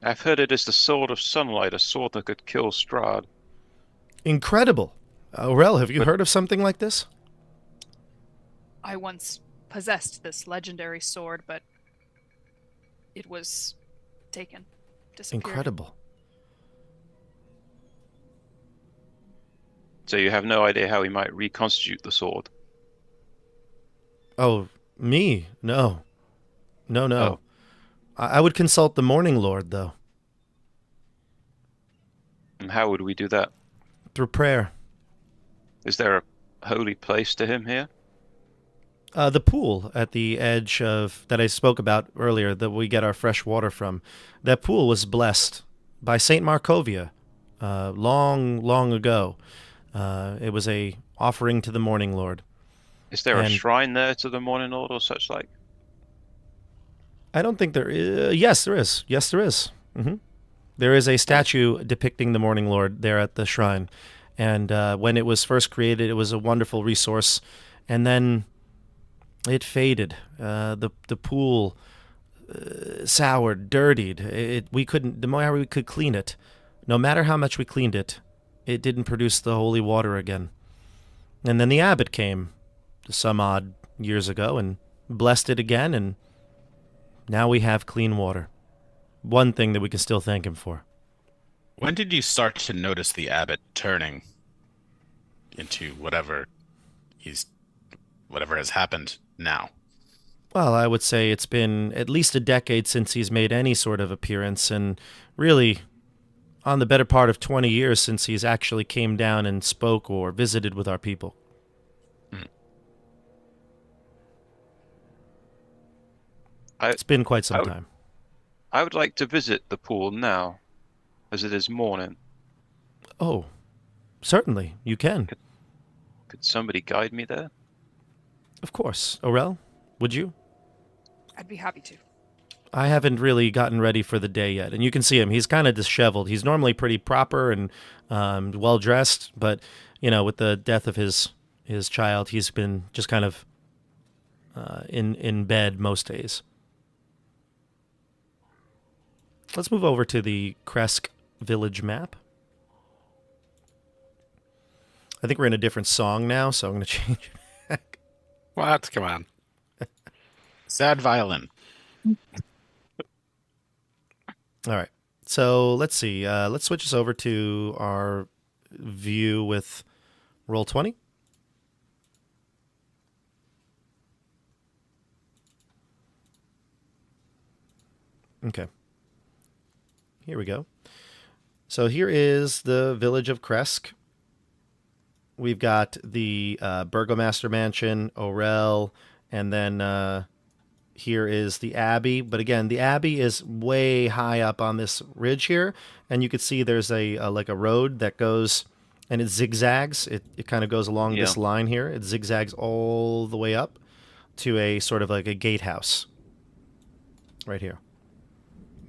Speaker 6: I've heard it is the sword of sunlight, a sword that could kill Strahd.
Speaker 1: Incredible. Orel, have you heard of something like this?
Speaker 2: I once possessed this legendary sword, but it was taken. Disappeared.
Speaker 1: Incredible.
Speaker 6: So you have no idea how he might reconstitute the sword.
Speaker 1: Oh, me? No. No, no.
Speaker 6: Oh,
Speaker 1: I would consult the Morning Lord, though,
Speaker 6: and how would we do that?
Speaker 1: through prayer.
Speaker 6: Is there a holy place to him here?
Speaker 1: The pool at the edge of that I spoke about earlier that we get our fresh water from. That pool was blessed by Saint Markovia long, long ago. It was a offering to the Morning Lord.
Speaker 6: Is there a
Speaker 1: And-
Speaker 6: shrine there to the Morning Lord or such like?
Speaker 1: I don't think there is. Yes, there is. Yes, there is. There is a statue depicting the Morning Lord there at the shrine. And when it was first created, it was a wonderful resource. And then it faded. The pool soured, dirtied. We couldn't. The more we could clean it, no matter how much we cleaned it, it didn't produce the holy water again. And then the abbot came some odd years ago and blessed it again, and now we have clean water. One thing that we can still thank him for.
Speaker 3: When did you start to notice the abbot turning into whatever has happened now?
Speaker 1: Well, I would say it's been at least a decade since he's made any sort of appearance, and really on the better part of 20 years since he's actually came down and spoke or visited with our people. It's been quite some time.
Speaker 6: I would like to visit the pool now, as it is morning.
Speaker 1: Oh, certainly, you can.
Speaker 6: Could somebody guide me there?
Speaker 1: Of course. Orel, would you?
Speaker 2: I'd be happy to.
Speaker 1: I haven't really gotten ready for the day yet, and you can see him. He's kind of disheveled. He's normally pretty proper and well dressed, but with the death of his child, he's been just kind of in bed most days. Let's move over to the Krezk village map. I think we're in a different song now, so I'm going to change it back.
Speaker 4: What? Come on.
Speaker 3: Sad violin.
Speaker 1: All right. So let's see. Let's switch us over to our view with Roll20. Okay. Here we go. So here is the village of Krezk. We've got the Burgomaster Mansion, Orel, and then here is the Abbey. But again, the Abbey is way high up on this ridge here, and you can see there's a road that goes, and it zigzags. It kind of goes along this line here. It zigzags all the way up to a sort of like a gatehouse right here.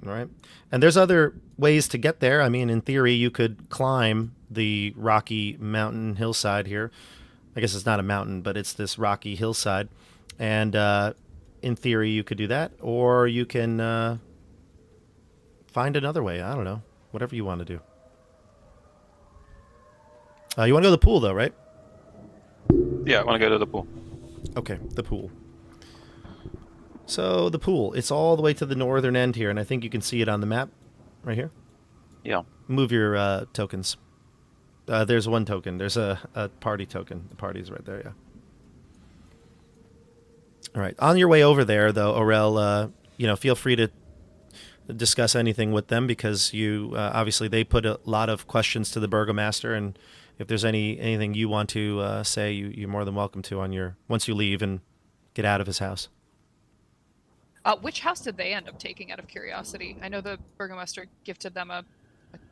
Speaker 1: All right. And there's other ways to get there. I mean, in theory, you could climb the rocky mountain hillside here. I guess it's not a mountain, but it's this rocky hillside. And in theory, you could do that. Or you can find another way. I don't know. Whatever you want to do. You want to go to the pool, though, right?
Speaker 6: Yeah, I want to go to the pool.
Speaker 1: Okay, the pool. So the pool, it's all the way to the northern end here, and I think you can see it on the map right here.
Speaker 6: Yeah.
Speaker 1: Move your tokens. There's one token. There's a party token. The party's right there, yeah. All right. On your way over there, though, Orel, feel free to discuss anything with them because you obviously they put a lot of questions to the Burgomaster, and if there's anything you want to say, you're more than welcome to once you leave and get out of his house.
Speaker 2: Which house did they end up taking out of curiosity? I know the Burgomaster gifted them a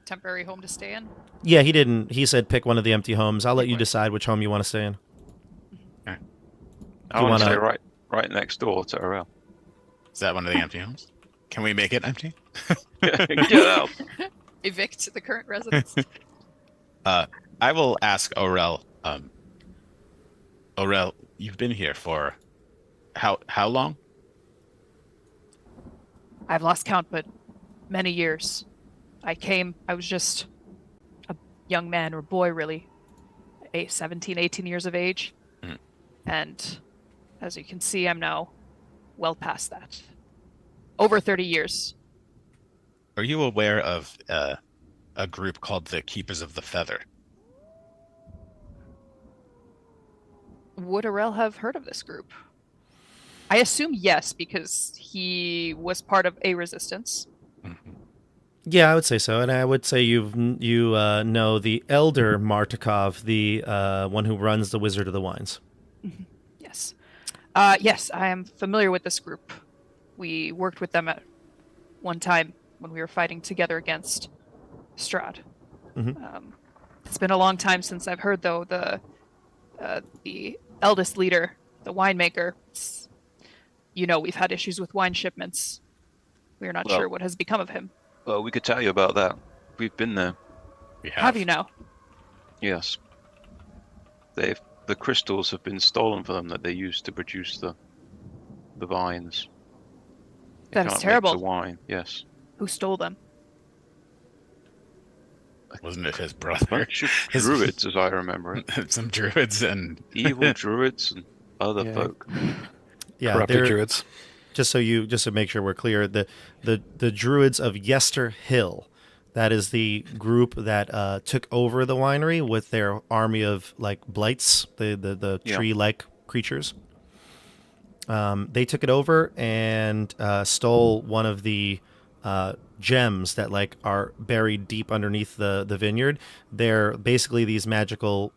Speaker 2: temporary home to stay in.
Speaker 1: Yeah, he didn't. He said pick one of the empty homes. I'll let you decide which home you want to stay in.
Speaker 3: Okay.
Speaker 6: I want to stay right next door to Orel.
Speaker 3: Is that one of the empty homes? Can we make it empty?
Speaker 6: Get out.
Speaker 2: Evict the current residents.
Speaker 3: I will ask Orel. Orel, you've been here for how long?
Speaker 2: I've lost count, but many years. I was just a young man or boy, really, 17, 18 years of age.
Speaker 3: Mm.
Speaker 2: And as you can see, I'm now well past that. Over 30 years.
Speaker 3: Are you aware of a group called the Keepers of the Feather?
Speaker 2: Would Orel have heard of this group? I assume yes, because he was part of a resistance.
Speaker 1: Yeah, I would say so, and I would say you know the elder Martikov, the one who runs the Wizard of the Wines.
Speaker 2: Yes. Yes, I am familiar with this group. We worked with them at one time when we were fighting together against Strahd. It's been a long time since I've heard, though, the eldest leader, the winemaker. We've had issues with wine shipments. We are not sure what has become of him.
Speaker 6: Well, we could tell you about that. We've been there.
Speaker 3: We
Speaker 2: Have you now?
Speaker 6: Yes. The crystals have been stolen from them that they used to produce the vines. They
Speaker 2: That is
Speaker 6: can't make
Speaker 2: terrible.
Speaker 6: the wine. Yes.
Speaker 2: Who stole them?
Speaker 3: Wasn't it his brother?
Speaker 6: Bunch of druids, as I remember it.
Speaker 3: Some druids and
Speaker 6: Evil druids and other folk.
Speaker 1: Yeah,
Speaker 4: Corrupted druids.
Speaker 1: Just to make sure we're clear, the druids of Yester Hill, that is the group that took over the winery with their army of like blights, the tree-like creatures. They took it over and stole one of the gems that like are buried deep underneath the vineyard. They're basically these magical.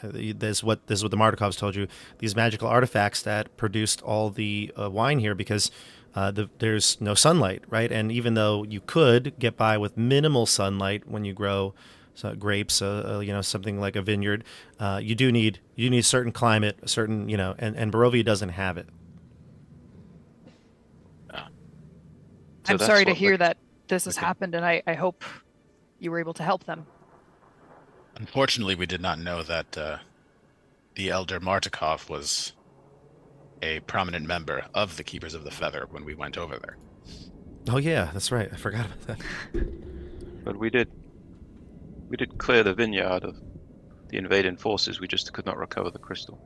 Speaker 1: This is what the Martikovs told you. These magical artifacts that produced all the wine here, because there's no sunlight, right? And even though you could get by with minimal sunlight when you grow grapes, something like a vineyard, you need a certain climate, a certain and Barovia doesn't have it.
Speaker 6: So
Speaker 2: I'm
Speaker 6: that's
Speaker 2: sorry to
Speaker 6: what
Speaker 2: hear
Speaker 6: the-
Speaker 2: that this has happened, and I hope you were able to help them.
Speaker 3: unfortunately, we did not know that the elder Martikov was a prominent member of the Keepers of the Feather when we went over there.
Speaker 1: Oh yeah, that's right. I forgot about that.
Speaker 6: But we did clear the vineyard of the invading forces. We just could not recover the crystal.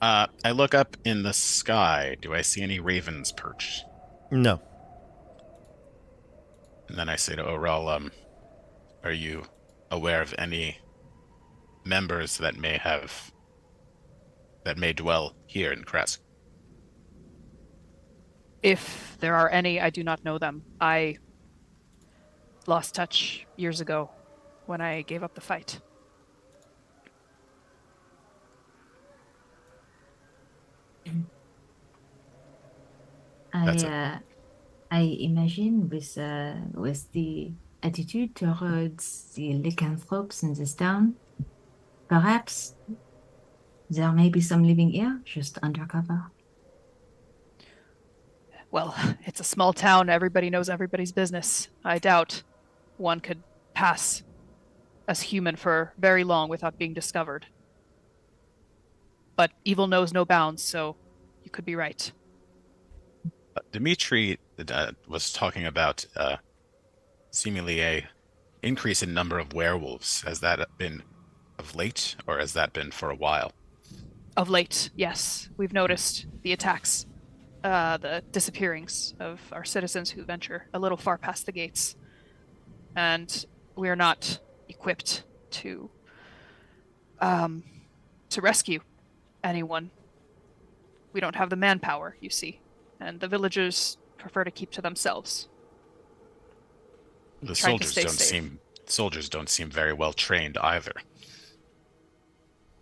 Speaker 3: I look up in the sky. Do I see any ravens perched?
Speaker 1: No.
Speaker 3: And then I say to Orel, are you aware of any members that may dwell here in Krezk?
Speaker 2: If there are any, I do not know them. I lost touch years ago when I gave up the fight.
Speaker 3: That's it.
Speaker 5: I imagine with the attitude towards the lycanthropes in this town, perhaps there may be some living here, just undercover.
Speaker 2: Well, it's a small town. Everybody knows everybody's business. I doubt one could pass as human for very long without being discovered. But evil knows no bounds, so you could be right.
Speaker 3: Dmitri was talking about seemingly a increase in number of werewolves. Has that been of late, or has that been for a while?
Speaker 2: Of late, yes. We've noticed the attacks, the disappearings of our citizens who venture a little far past the gates. And we are not equipped to rescue anyone. We don't have the manpower, you see. And the villagers prefer to keep to themselves.
Speaker 3: The
Speaker 2: Trying to
Speaker 3: soldiers
Speaker 2: stay
Speaker 3: don't
Speaker 2: safe.
Speaker 3: soldiers don't seem very well trained either.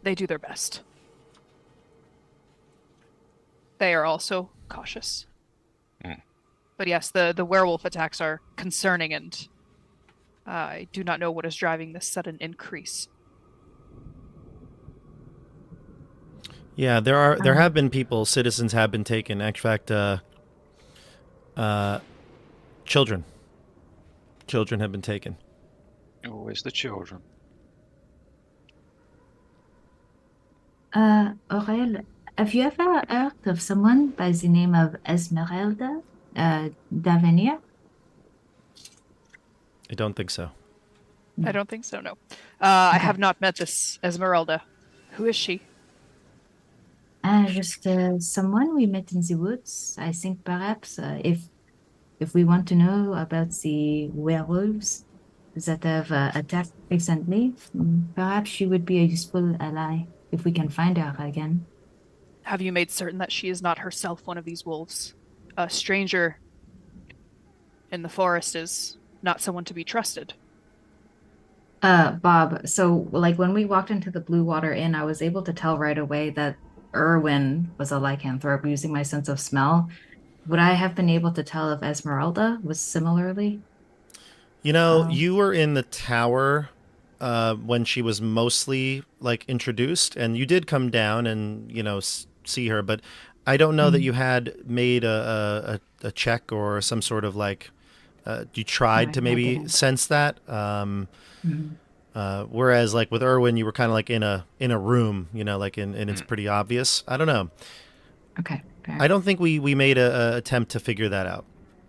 Speaker 2: They do their best. They are also cautious. But yes, the werewolf attacks are concerning, and I do not know what is driving this sudden increase.
Speaker 1: Yeah, there have been citizens have been taken. In fact, children have been taken.
Speaker 6: Always the children.
Speaker 5: Orel, have you ever heard of someone by the name of Esmeralda d'Avenir?
Speaker 1: I don't think so.
Speaker 2: I don't think so, no. I have not met this Esmeralda. Who is she?
Speaker 5: Just someone we met in the woods. I think perhaps if we want to know about the werewolves that have attacked recently, perhaps she would be a useful ally if we can find her again.
Speaker 2: Have you made certain that she is not herself one of these wolves? A stranger in the forest is not someone to be trusted.
Speaker 5: Bob, so like when we walked into the Blue Water Inn, I was able to tell right away that Erwin was a lycanthrope using my sense of smell. Would I have been able to tell if Esmeralda was similarly?
Speaker 1: You were in the tower when she was mostly like introduced, and you did come down and see her, but I don't know that you had made a check or some sort of like you tried to
Speaker 5: I
Speaker 1: maybe
Speaker 5: didn't.
Speaker 1: sense that. Whereas like with Irwin, you were kind of like in a room, like and it's pretty obvious. I don't know.
Speaker 5: Okay, fair.
Speaker 1: I don't think we made a attempt to figure that out.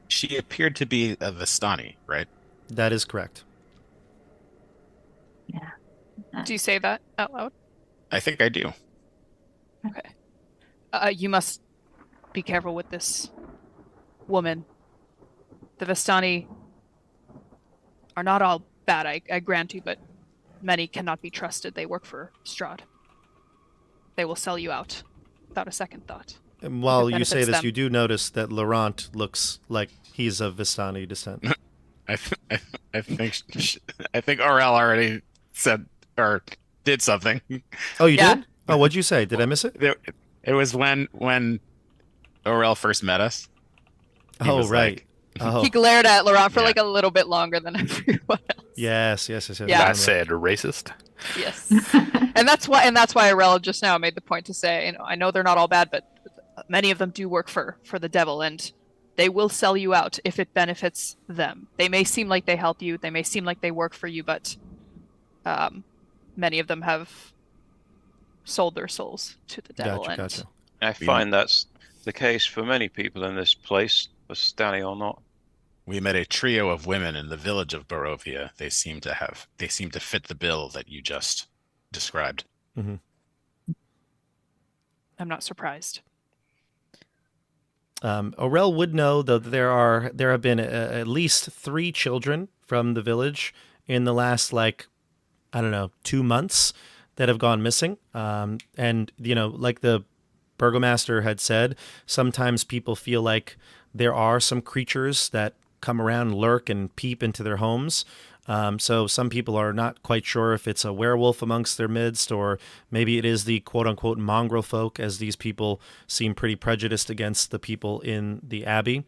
Speaker 3: She appeared to be a Vistani, right?
Speaker 1: That is correct.
Speaker 5: Yeah.
Speaker 2: Do you say that out loud?
Speaker 3: I think I do.
Speaker 2: Okay. You must be careful with this woman. The Vistani are not all bad, I grant you, but many cannot be trusted. They work for Strahd. They will sell you out without a second thought.
Speaker 1: And while
Speaker 2: If it
Speaker 1: you say
Speaker 2: benefits
Speaker 1: this,
Speaker 2: them.
Speaker 1: you do notice that Laurent looks like he's of Vistani descent.
Speaker 3: I think Orel already said or did something.
Speaker 1: Oh, you
Speaker 2: Yeah.
Speaker 1: did? Oh, what'd you say? Did I miss it?
Speaker 3: It was when Orel first met us. He
Speaker 1: Oh,
Speaker 3: was
Speaker 1: right.
Speaker 3: like-
Speaker 1: Oh,
Speaker 2: He glared at Laurent for
Speaker 3: Yeah.
Speaker 2: like a little bit longer than everyone else.
Speaker 1: yes.
Speaker 2: Yeah.
Speaker 1: I
Speaker 4: I
Speaker 1: remember.
Speaker 4: said racist.
Speaker 2: Yes. And that's why Irel just now made the point to say, I know they're not all bad, but many of them do work for the devil, and they will sell you out if it benefits them. They may seem like they help you, they may seem like they work for you, but many of them have sold their souls to the devil.
Speaker 1: Gotcha.
Speaker 6: I find that's the case for many people in this place, Vistani or not.
Speaker 3: We met a trio of women in the village of Barovia. They seem to fit the bill that you just described.
Speaker 1: Mm-hmm.
Speaker 2: I'm not surprised.
Speaker 1: Orel would know, though, that there have been at least 3 children from the village in the last, 2 months that have gone missing. And, like the burgomaster had said, sometimes people feel like there are some creatures that come around, lurk, and peep into their homes. So some people are not quite sure if it's a werewolf amongst their midst, or maybe it is the quote-unquote mongrel folk, as these people seem pretty prejudiced against the people in the Abbey.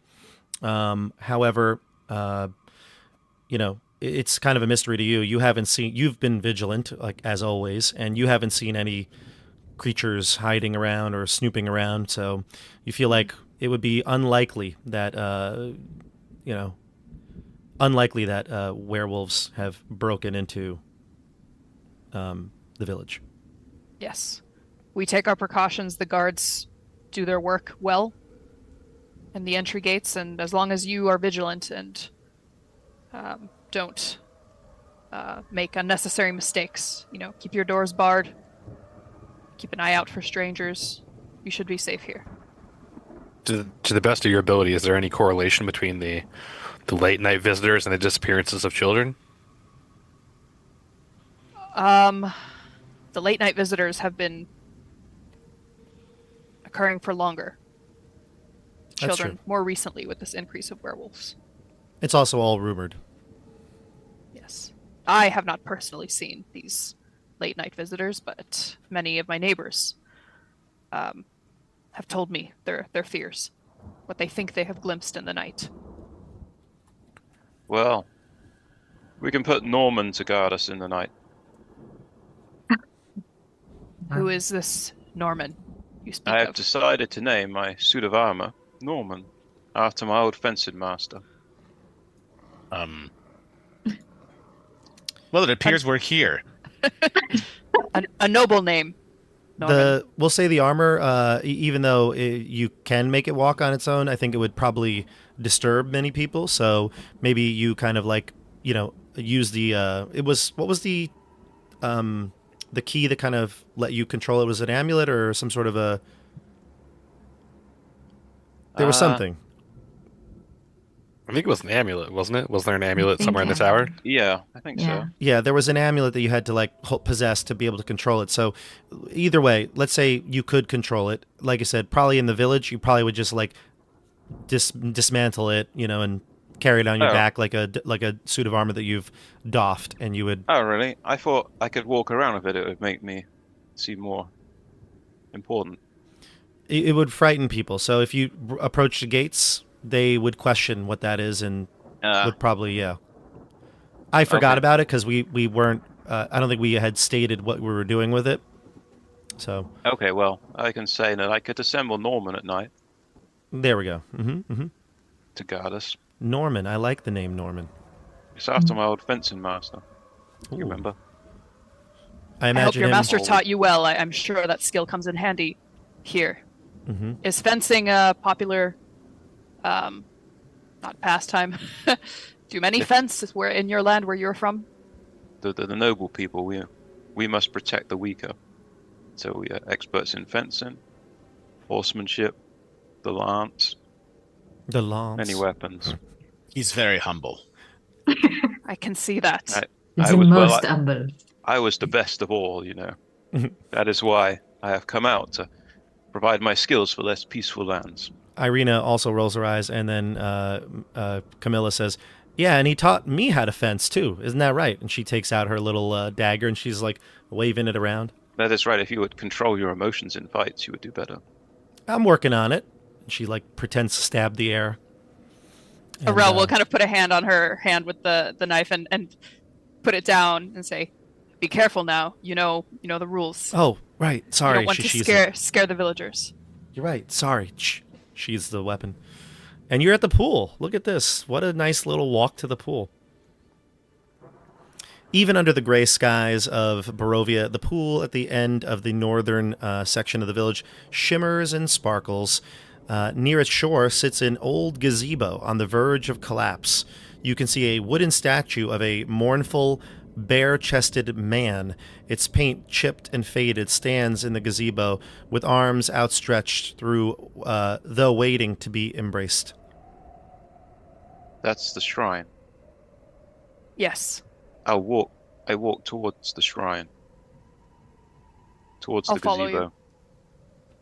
Speaker 1: However, it's kind of a mystery to you. You've been vigilant, like as always, and you haven't seen any creatures hiding around or snooping around. So you feel like it would be unlikely that, werewolves have broken into the village.
Speaker 2: Yes. We take our precautions. The guards do their work well in the entry gates, and as long as you are vigilant and don't make unnecessary mistakes, keep your doors barred, keep an eye out for strangers, you should be safe here.
Speaker 4: To the best of your ability, is there any correlation between the late night visitors and the disappearances of children?
Speaker 2: The late night visitors have been occurring for longer.
Speaker 1: That's
Speaker 2: Children
Speaker 1: true.
Speaker 2: more recently with this increase of werewolves.
Speaker 1: It's also all rumored.
Speaker 2: Yes. I have not personally seen these late night visitors, but many of my neighbors have told me their fears, what they think they have glimpsed in the night.
Speaker 6: Well, we can put Norman to guard us in the night.
Speaker 2: Who is this Norman you speak
Speaker 6: I have
Speaker 2: of?
Speaker 6: decided to name my suit of armor Norman, after my old fencing master.
Speaker 3: Well, it appears we're here.
Speaker 2: A noble name, Norman.
Speaker 1: We'll say the armor, even though you can make it walk on its own, I think it would probably disturb many people. So maybe you kind of use the what was the key that kind of let you control it? Was it an amulet or some sort of a? There was something.
Speaker 4: I think it was an amulet, wasn't it? Was there an amulet
Speaker 5: think
Speaker 4: somewhere in the
Speaker 5: I-
Speaker 4: tower?
Speaker 6: Yeah, I think
Speaker 5: Yeah.
Speaker 6: so.
Speaker 1: Yeah, there was an amulet that you had to like possess to be able to control it. So either way, let's say you could control it. Like I said, probably in the village, you probably would just like dismantle it, and carry it on your
Speaker 6: Oh.
Speaker 1: back like a suit of armor that you've doffed, and you would.
Speaker 6: Oh, really? I thought I could walk around with it. It would make me seem more important.
Speaker 1: It would frighten people. So if you approach the gates, they would question what that is and would probably, yeah. I forgot
Speaker 6: Okay.
Speaker 1: about it because we weren't. I don't think we had stated what we were doing with it. So
Speaker 6: Okay, well, I can say that I could assemble Norman at night
Speaker 1: there we go.
Speaker 6: to guard us.
Speaker 1: Norman, I like the name Norman.
Speaker 6: It's after my old fencing master.
Speaker 1: Ooh.
Speaker 6: You remember?
Speaker 1: I
Speaker 2: I hope
Speaker 1: imagine
Speaker 2: your
Speaker 1: him.
Speaker 2: master taught you well. I'm sure that skill comes in handy here. Is fencing a popular, not pastime? Do many fence where in your land where you're from?
Speaker 6: The noble people, we must protect the weaker. So we are experts in fencing, horsemanship, the lance,
Speaker 1: The lance.
Speaker 6: many weapons.
Speaker 3: He's very humble.
Speaker 2: I can see that.
Speaker 5: It's
Speaker 6: I was
Speaker 5: most humble.
Speaker 6: I was the best of all, That is why I have come out to provide my skills for less peaceful lands.
Speaker 1: Irina also rolls her eyes, and then Camilla says, "Yeah, and he taught me how to fence too. Isn't that right?" And she takes out her little dagger, and she's like waving it around.
Speaker 6: That is right. If you would control your emotions in fights, you would do better.
Speaker 1: I'm working on it. She like pretends to stab the air. And,
Speaker 2: Orel will kind of put a hand on her hand with the knife and put it down and say, "Be careful now. You know the rules.
Speaker 1: Oh, right.
Speaker 2: You
Speaker 1: Sorry.
Speaker 2: don't want to scare the villagers."
Speaker 1: You're right. Sorry. She's the weapon. And you're at the pool. Look at this. What a nice little walk to the pool. Even under the gray skies of Barovia, the pool at the end of the northern section of the village shimmers and sparkles. Near its shore sits an old gazebo on the verge of collapse. You can see a wooden statue of a mournful, bare-chested man. Its paint chipped and faded stands in the gazebo with arms outstretched through, though waiting to be embraced.
Speaker 6: That's the shrine.
Speaker 2: Yes.
Speaker 6: I walk towards the shrine. Towards
Speaker 2: I'll
Speaker 6: the
Speaker 2: follow
Speaker 6: gazebo.
Speaker 2: you.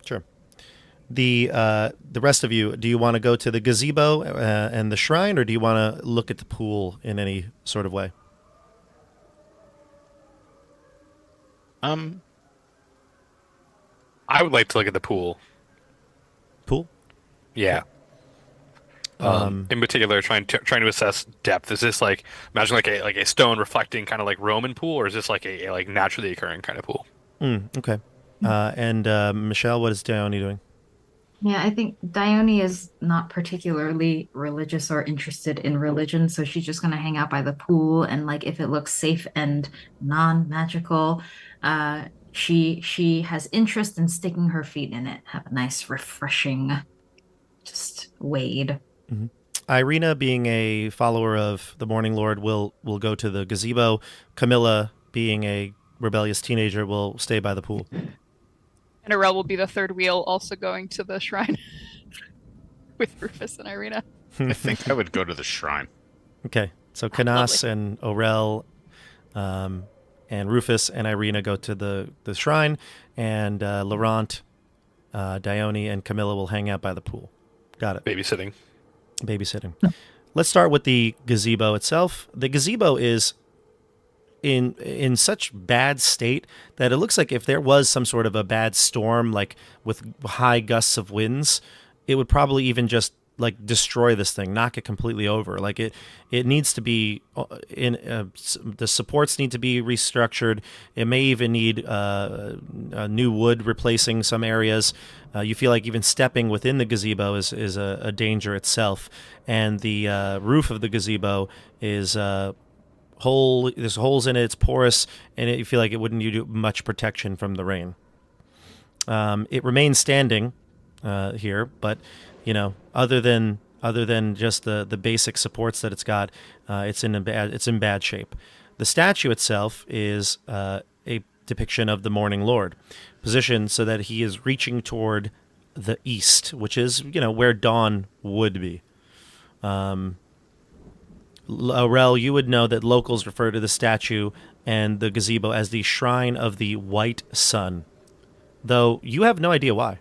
Speaker 1: Sure. The rest of you, do you want to go to the gazebo and the shrine, or do you want to look at the pool in any sort of way?
Speaker 4: I would like to look at the pool.
Speaker 1: Pool?
Speaker 4: Yeah. In particular, trying to assess depth. Is this like imagine like a stone reflecting kind of like Roman pool, or is this like a like naturally occurring kind of pool?
Speaker 1: Okay. And Michelle, what is Dione doing?
Speaker 5: Yeah, I think Dione is not particularly religious or interested in religion, so she's just gonna hang out by the pool and like if it looks safe and non-magical, she has interest in sticking her feet in it. Have a nice, refreshing, just wade.
Speaker 1: Irina, being a follower of the Morning Lord, will go to the gazebo. Camilla, being a rebellious teenager, will stay by the pool.
Speaker 2: And Orel will be the third wheel, also going to the shrine with Rufus and Irina.
Speaker 3: I think I would go to the shrine.
Speaker 1: Okay, so Canas
Speaker 2: Lovely.
Speaker 1: and Orel and Rufus and Irina go to the shrine, and Laurent, Dione, and Camilla will hang out by the pool. Got it.
Speaker 4: Babysitting.
Speaker 1: Babysitting. Let's start with the gazebo itself. The gazebo is in such bad state that it looks like if there was some sort of a bad storm, like with high gusts of winds, it would probably even just like destroy this thing, knock it completely over. Like it needs to be the supports need to be restructured. It may even need new wood replacing some areas. You feel like even stepping within the gazebo is a danger itself, and the roof of the gazebo is there's holes in it, it's porous, and you feel like it wouldn't do much protection from the rain. It remains standing here, but other than just the basic supports that it's got, it's in bad shape. The statue itself is a depiction of the Morning Lord, positioned so that he is reaching toward the east, which is where dawn would be. Orel, you would know that locals refer to the statue and the gazebo as the Shrine of the White Sun, though you have no idea why.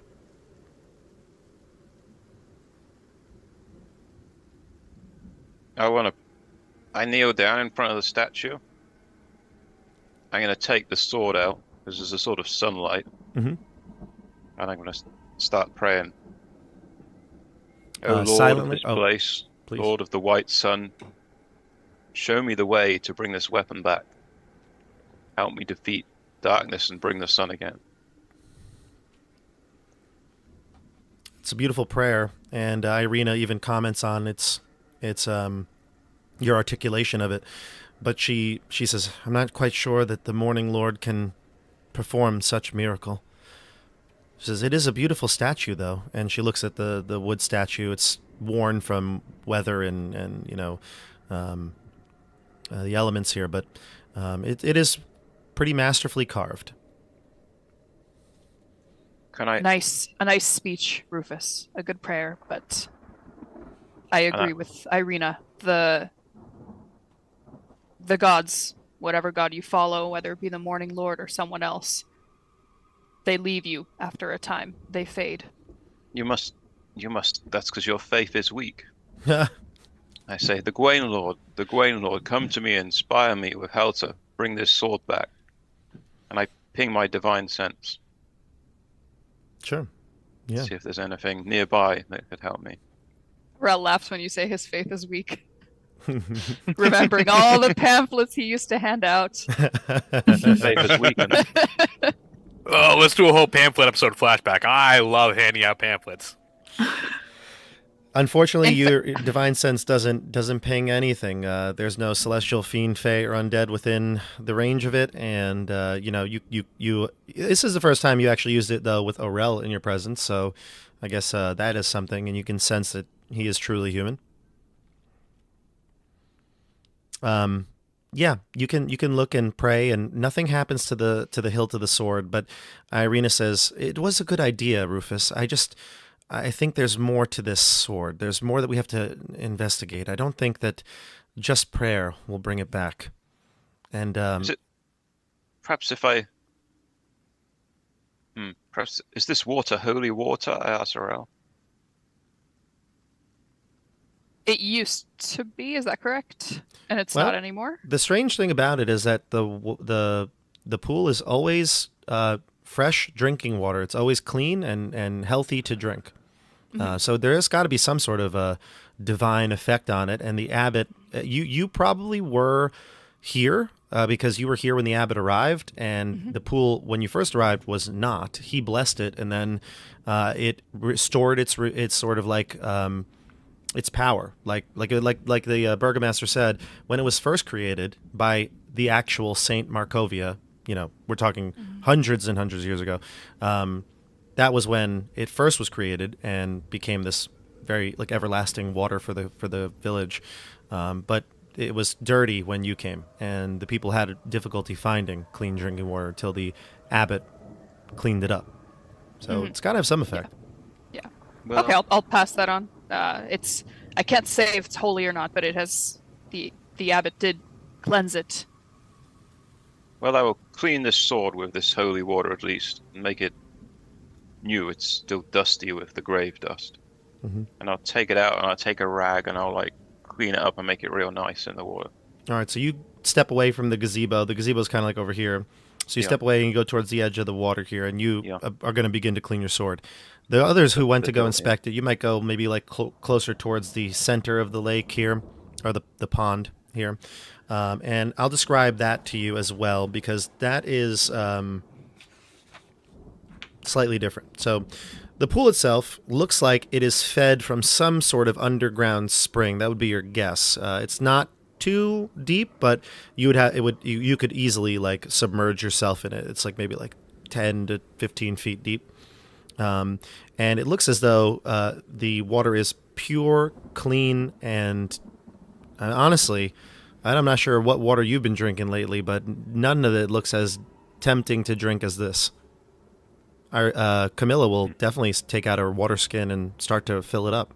Speaker 6: I kneel down in front of the statue. I'm going to take the sword out, because there's a sort of sunlight.
Speaker 1: Mm-hmm.
Speaker 6: And I'm going to start praying. O Lord
Speaker 1: silently?
Speaker 6: of this place,
Speaker 1: please.
Speaker 6: Lord of the White Sun, show me the way to bring this weapon back. Help me defeat darkness and bring the sun again.
Speaker 1: It's a beautiful prayer, and Irina even comments on its your articulation of it. But she says, I'm not quite sure that the Morning Lord can perform such miracle. She says, it is a beautiful statue, though. And she looks at the wood statue. It's worn from weather and the elements here, but it is pretty masterfully carved.
Speaker 2: A nice speech, Rufus. A good prayer, but I agree with Irina. The gods, whatever god you follow, whether it be the Morning Lord or someone else, they leave you after a time. They fade.
Speaker 6: You must, that's because your faith is weak. I say, the Gwain Lord, come to me and inspire me with how to bring this sword back. And I ping my divine sense.
Speaker 1: Sure. Yeah.
Speaker 6: See if there's anything nearby that could help me.
Speaker 2: Orel laughs when you say his faith is weak. Remembering all the pamphlets he used to hand out.
Speaker 6: Faith is weakened.
Speaker 4: Oh, let's do a whole pamphlet episode flashback. I love handing out pamphlets.
Speaker 1: Unfortunately, your divine sense doesn't ping anything. There's no celestial fiend, fae, or undead within the range of it, and you. This is the first time you actually used it though with Orel in your presence, so I guess that is something, and you can sense that he is truly human. Yeah, you can look and pray, and nothing happens to the hilt of the sword. But Irina says it was a good idea, Rufus. I think there's more to this sword. There's more that we have to investigate. I don't think that just prayer will bring it back. And
Speaker 6: perhaps is this water holy water? I asked Orel.
Speaker 2: It used to be, is that correct? And it's not anymore?
Speaker 1: The strange thing about it is that the pool is always fresh drinking water. It's always clean and healthy to drink. Mm-hmm. So there has got to be some sort of a divine effect on it. And the abbot, you probably were here because you were here when the abbot arrived, and mm-hmm. the pool when you first arrived was not. He blessed it, and then it restored its sort of like its power, like the Burgomaster said, when it was first created by the actual Saint Markovia. We're talking mm-hmm. hundreds and hundreds of years ago. That was when it first was created and became this very like everlasting water for the village. But it was dirty when you came, and the people had difficulty finding clean drinking water until the abbot cleaned it up. So mm-hmm. it's got to have some effect.
Speaker 2: Yeah. Well, okay, I'll pass that on. I can't say if it's holy or not, but it has the abbot did cleanse it.
Speaker 6: Well, I will clean this sword with this holy water at least, and make it new. It's still dusty with the grave dust. Mm-hmm. And I'll take it out, and I'll take a rag, and I'll like clean it up and make it real nice in the water.
Speaker 1: All right, so you step away from the gazebo. The gazebo is kind of like over here. So you step away and you go towards the edge of the water here, and you are going to begin to clean your sword. The others who went to go inspect it, you might go maybe like closer towards the center of the lake here, or the pond here. And I'll describe that to you as well, because that is slightly different. So the pool itself looks like it is fed from some sort of underground spring. That would be your guess. It's not too deep, but you could easily like submerge yourself in it. It's like maybe like 10 to 15 feet deep. And it looks as though the water is pure, clean, and honestly, I'm not sure what water you've been drinking lately, but none of it looks as tempting to drink as this. Camilla will definitely take out her water skin and start to fill it up.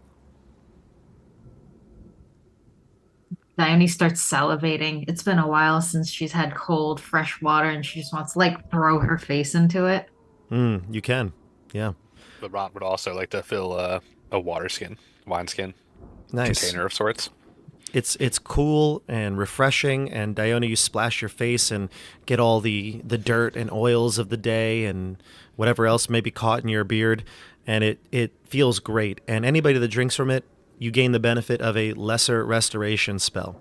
Speaker 5: Dione starts salivating. It's been a while since she's had cold, fresh water, and she just wants to like throw her face into it.
Speaker 1: You can. Yeah.
Speaker 4: Laurent would also like to fill a wine skin
Speaker 1: Nice.
Speaker 4: container of sorts.
Speaker 1: It's cool and refreshing, and Dione, you splash your face and get all the dirt and oils of the day and whatever else may be caught in your beard, and it feels great. And anybody that drinks from it, you gain the benefit of a lesser restoration spell.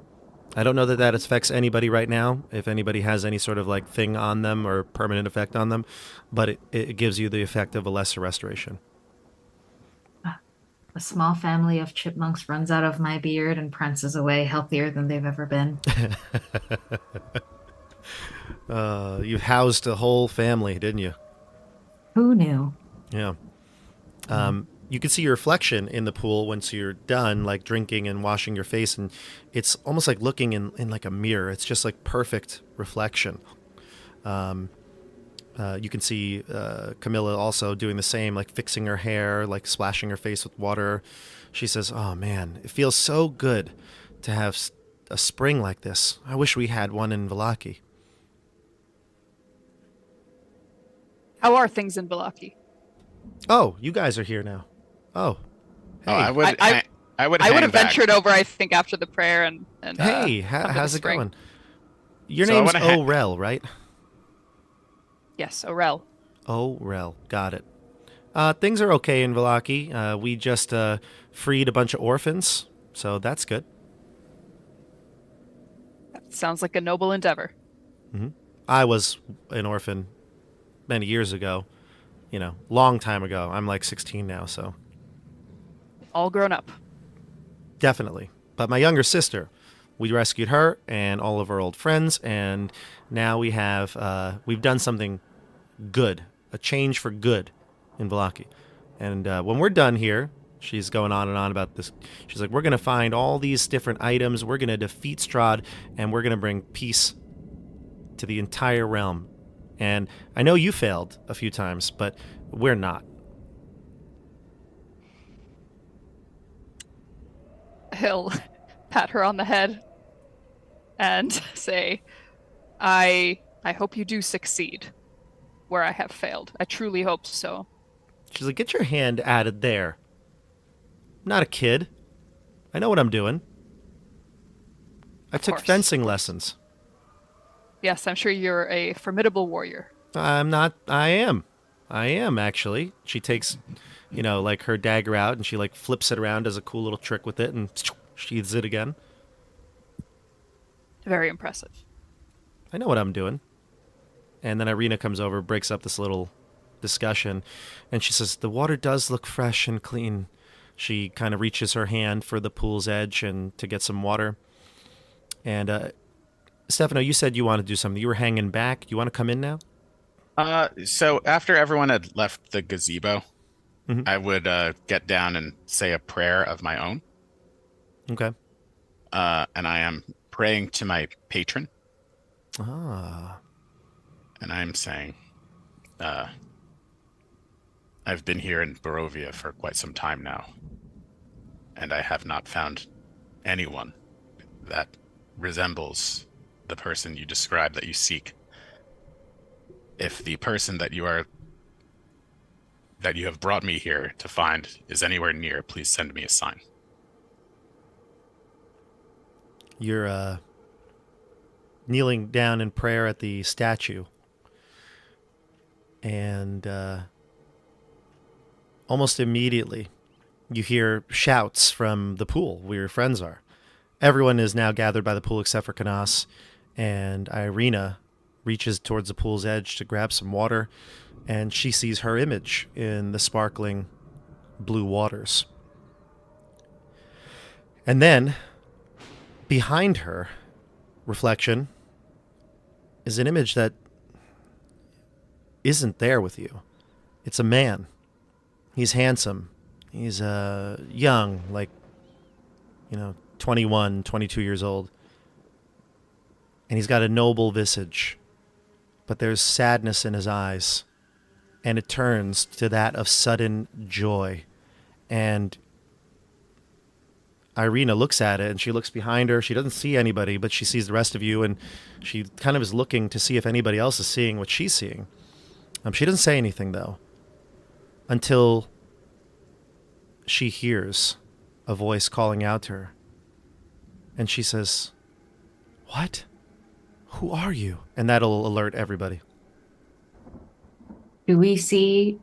Speaker 1: I don't know that affects anybody right now, if anybody has any sort of like thing on them or permanent effect on them, but it gives you the effect of a lesser restoration.
Speaker 5: A small family of chipmunks runs out of my beard and prances away healthier than they've ever been.
Speaker 1: You housed a whole family, didn't you?
Speaker 5: Who knew?
Speaker 1: Yeah. You can see your reflection in the pool once you're done, like drinking and washing your face, and it's almost like looking in like a mirror. It's just like perfect reflection. You can see Camilla also doing the same, like fixing her hair, like splashing her face with water. She says, "Oh man, it feels so good to have a spring like this. I wish we had one in Vallaki."
Speaker 2: How are things in Vallaki?
Speaker 1: Oh, you guys are here now. Oh, hey.
Speaker 3: Oh, I would
Speaker 2: I would
Speaker 3: hang
Speaker 2: have
Speaker 3: back.
Speaker 2: ventured over, I think, after the prayer and
Speaker 1: Hey,
Speaker 2: under the
Speaker 1: how's it
Speaker 2: spring.
Speaker 1: going? Your
Speaker 3: So I
Speaker 1: name's
Speaker 3: wanna ha-
Speaker 1: Orel, right?
Speaker 2: Yes, Orel.
Speaker 1: Orel, got it. Things are okay in Vallaki. We just freed a bunch of orphans, so that's good.
Speaker 2: That sounds like a noble endeavor.
Speaker 1: I was an orphan many years ago, long time ago. I'm like 16 now, so
Speaker 2: All grown up.
Speaker 1: definitely. But my younger sister, we rescued her and all of our old friends, and now we've done something good, a change for good in Vallaki. And when we're done here, she's going on and on about this. She's like, we're going to find all these different items. We're going to defeat Strahd, and we're going to bring peace to the entire realm. And I know you failed a few times, but we're not.
Speaker 2: He'll pat her on the head and say, I hope you do succeed where I have failed. I truly hope so.
Speaker 1: She's like, get your hand added there. I'm not a kid. I know what I'm doing. I took
Speaker 2: course,
Speaker 1: fencing
Speaker 2: of course.
Speaker 1: lessons.
Speaker 2: Yes, I'm sure you're a formidable warrior.
Speaker 1: I'm not. I am, actually. She takes, like her dagger out and she like flips it around, does a cool little trick with it, and sheathes it again.
Speaker 2: Very impressive.
Speaker 1: I know what I'm doing. And then Irina comes over, breaks up this little discussion, and she says, the water does look fresh and clean. She kind of reaches her hand for the pool's edge and to get some water. And Stefano, you said you want to do something. You were hanging back. You want to come in now?
Speaker 3: So after everyone had left the gazebo,
Speaker 1: Mhm.
Speaker 3: I would get down and say a prayer of my own.
Speaker 1: Okay.
Speaker 3: And I am praying to my patron,
Speaker 1: Ah.
Speaker 3: and I'm saying, I've been here in Barovia for quite some time now, and I have not found anyone that resembles the person you describe that you seek. If the person that you have brought me here to find is anywhere near, please send me a sign.
Speaker 1: You're kneeling down in prayer at the statue. And almost immediately, you hear shouts from the pool where your friends are. Everyone is now gathered by the pool except for Canas, and Irina reaches towards the pool's edge to grab some water, and she sees her image in the sparkling blue waters. And then, behind her, reflection, is an image that isn't there with you. It's a man. He's handsome. He's young, like, 21, 22 years old. And he's got a noble visage. But there's sadness in his eyes. And it turns to that of sudden joy. And Irina looks at it, and she looks behind her. She doesn't see anybody, but she sees the rest of you, and she kind of is looking to see if anybody else is seeing what she's seeing. She doesn't say anything, though, until she hears a voice calling out to her. And she says, "What? Who are you?" And that'll alert everybody.
Speaker 5: Do we see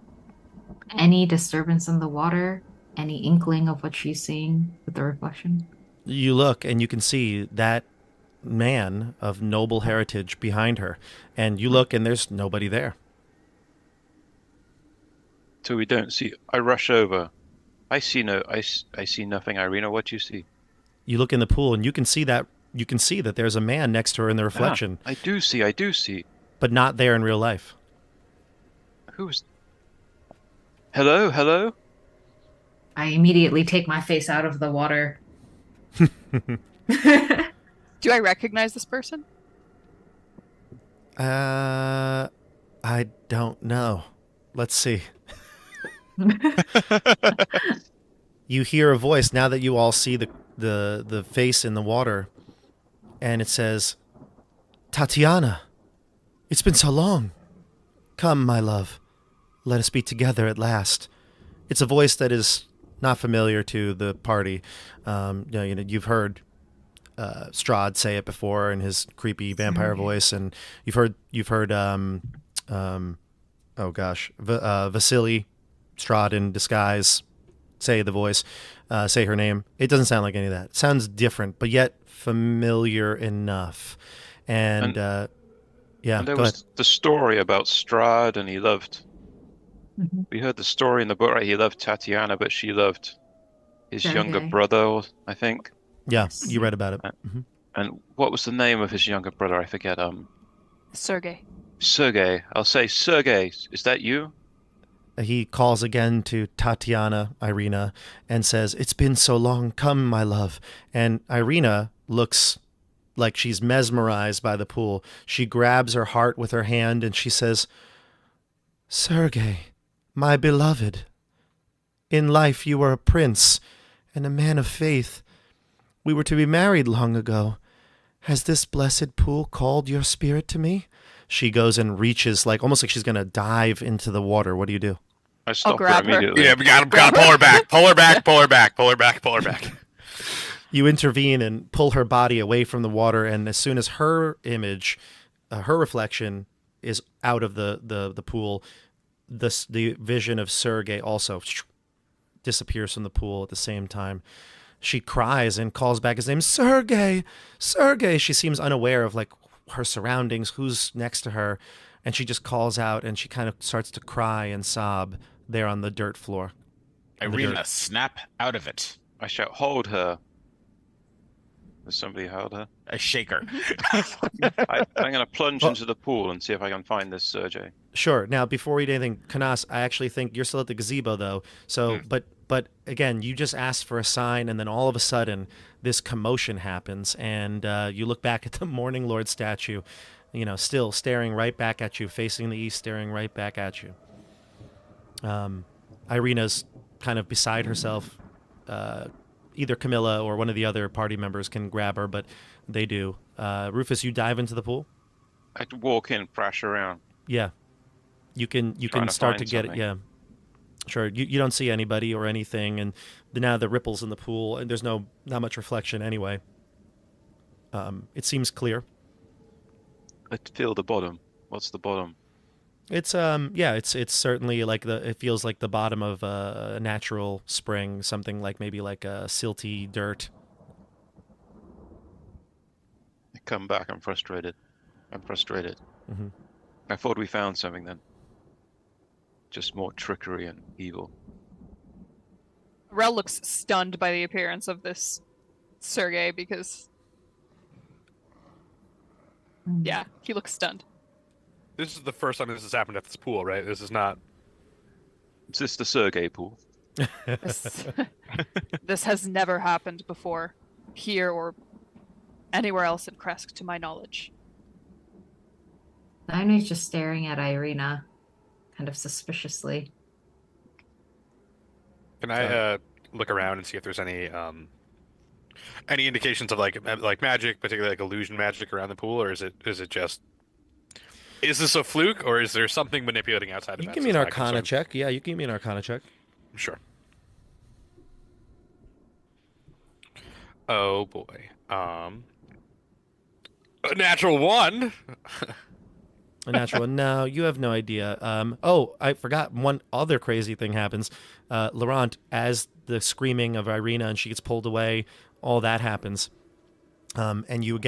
Speaker 5: any disturbance in the water? Any inkling of what she's seeing with the reflection?
Speaker 1: You look, and you can see that man of noble heritage behind her. And you look, and there's nobody there.
Speaker 6: So we don't see. I rush over. I see nothing. Irina, what do you see?
Speaker 1: You look in the pool, and you can see that there's a man next to her in the reflection.
Speaker 6: I do see.
Speaker 1: But not there in real life.
Speaker 6: Who's? Hello?
Speaker 5: I immediately take my face out of the water.
Speaker 2: Do I recognize this person?
Speaker 1: I don't know. Let's see. You hear a voice now that you all see the face in the water, and it says, "Tatiana, it's been so long. Come, my love. Let us be together at last." It's a voice that is not familiar to the party. You've heard Strahd say it before in his creepy vampire voice, and you've heard Vasily, Strahd in disguise, say the voice, say her name. It doesn't sound like any of that. It sounds different, but yet familiar enough. And there
Speaker 6: was the story about Strahd, and he loved.
Speaker 5: Mm-hmm.
Speaker 6: We heard the story in the book, right? He loved Tatiana, but she loved his younger
Speaker 5: Okay.
Speaker 6: brother, I think.
Speaker 1: Yeah, you read about it.
Speaker 6: And what was the name of his younger brother? I forget.
Speaker 2: Sergey.
Speaker 6: Sergey. I'll say Sergey. Is that you?
Speaker 1: He calls again to Tatiana, Irina, and says, "It's been so long. Come, my love." And Irina looks like she's mesmerized by the pool. She grabs her heart with her hand, and she says, "Sergey, my beloved, in life you were a prince and a man of faith. We were to be married long ago. Has this blessed pool called your spirit to me?" She goes and reaches, almost like she's going to dive into the water. What do you do?
Speaker 6: I stop her
Speaker 2: grab her.
Speaker 6: immediately.
Speaker 4: Yeah, we gotta pull her back. Pull her back.
Speaker 1: You intervene and pull her body away from the water, and as soon as her image, her reflection is out of the pool, the vision of Sergey also disappears from the pool at the same time. She cries and calls back his name, "Sergey, Sergey." She seems unaware of her surroundings, who's next to her, and she just calls out, and she kind of starts to cry and sob there on the dirt floor.
Speaker 3: Irina, snap out of it.
Speaker 6: I shout, "Hold her." Does somebody hold her?
Speaker 3: I shake her.
Speaker 6: I'm going to plunge into the pool and see if I can find this Sergey.
Speaker 1: Sure. Now, before we do anything, Canas, I actually think you're still at the gazebo, though. So, but again, you just asked for a sign, and then all of a sudden, this commotion happens, and you look back at the Morning Lord statue, still staring right back at you, facing the east, staring right back at you. Irina's kind of beside herself. Either Camilla or one of the other party members can grab her, but they do. Rufus, you dive into the pool?
Speaker 6: I walk in, crash around.
Speaker 1: Yeah. You can
Speaker 6: Trying to
Speaker 1: start to
Speaker 6: find
Speaker 1: get
Speaker 6: something.
Speaker 1: it. Yeah. Sure. You don't see anybody or anything, and now the ripples in the pool, and there's not much reflection anyway. It seems clear.
Speaker 6: I feel the bottom. What's the bottom?
Speaker 1: It's it's certainly it feels like the bottom of a natural spring, something maybe like a silty dirt.
Speaker 6: I come back. I'm frustrated.
Speaker 1: Mhm.
Speaker 6: I thought we found something then. Just more trickery and evil.
Speaker 2: Orel looks stunned by the appearance of this Sergey because, yeah, he looks stunned.
Speaker 4: This is the first time this has happened at this pool, right? This is not.
Speaker 6: Is this the Sergey pool?
Speaker 2: This has never happened before, here or anywhere else in Krezk, to my knowledge.
Speaker 5: Dione's just staring at Irina, kind of suspiciously.
Speaker 4: Can I look around and see if there's any Any indications of like magic, particularly like illusion magic around the pool, or is it just is this a fluke, or is there something manipulating outside
Speaker 1: You can
Speaker 4: events?
Speaker 1: give me an
Speaker 4: That's my
Speaker 1: Arcana
Speaker 4: concern.
Speaker 1: check. Yeah, you can give me an Arcana check.
Speaker 4: Sure. Oh boy. A natural one.
Speaker 1: A natural one. No, you have no idea. Oh, I forgot. One other crazy thing happens. Laurent, as the screaming of Irina and she gets pulled away, all that happens. And you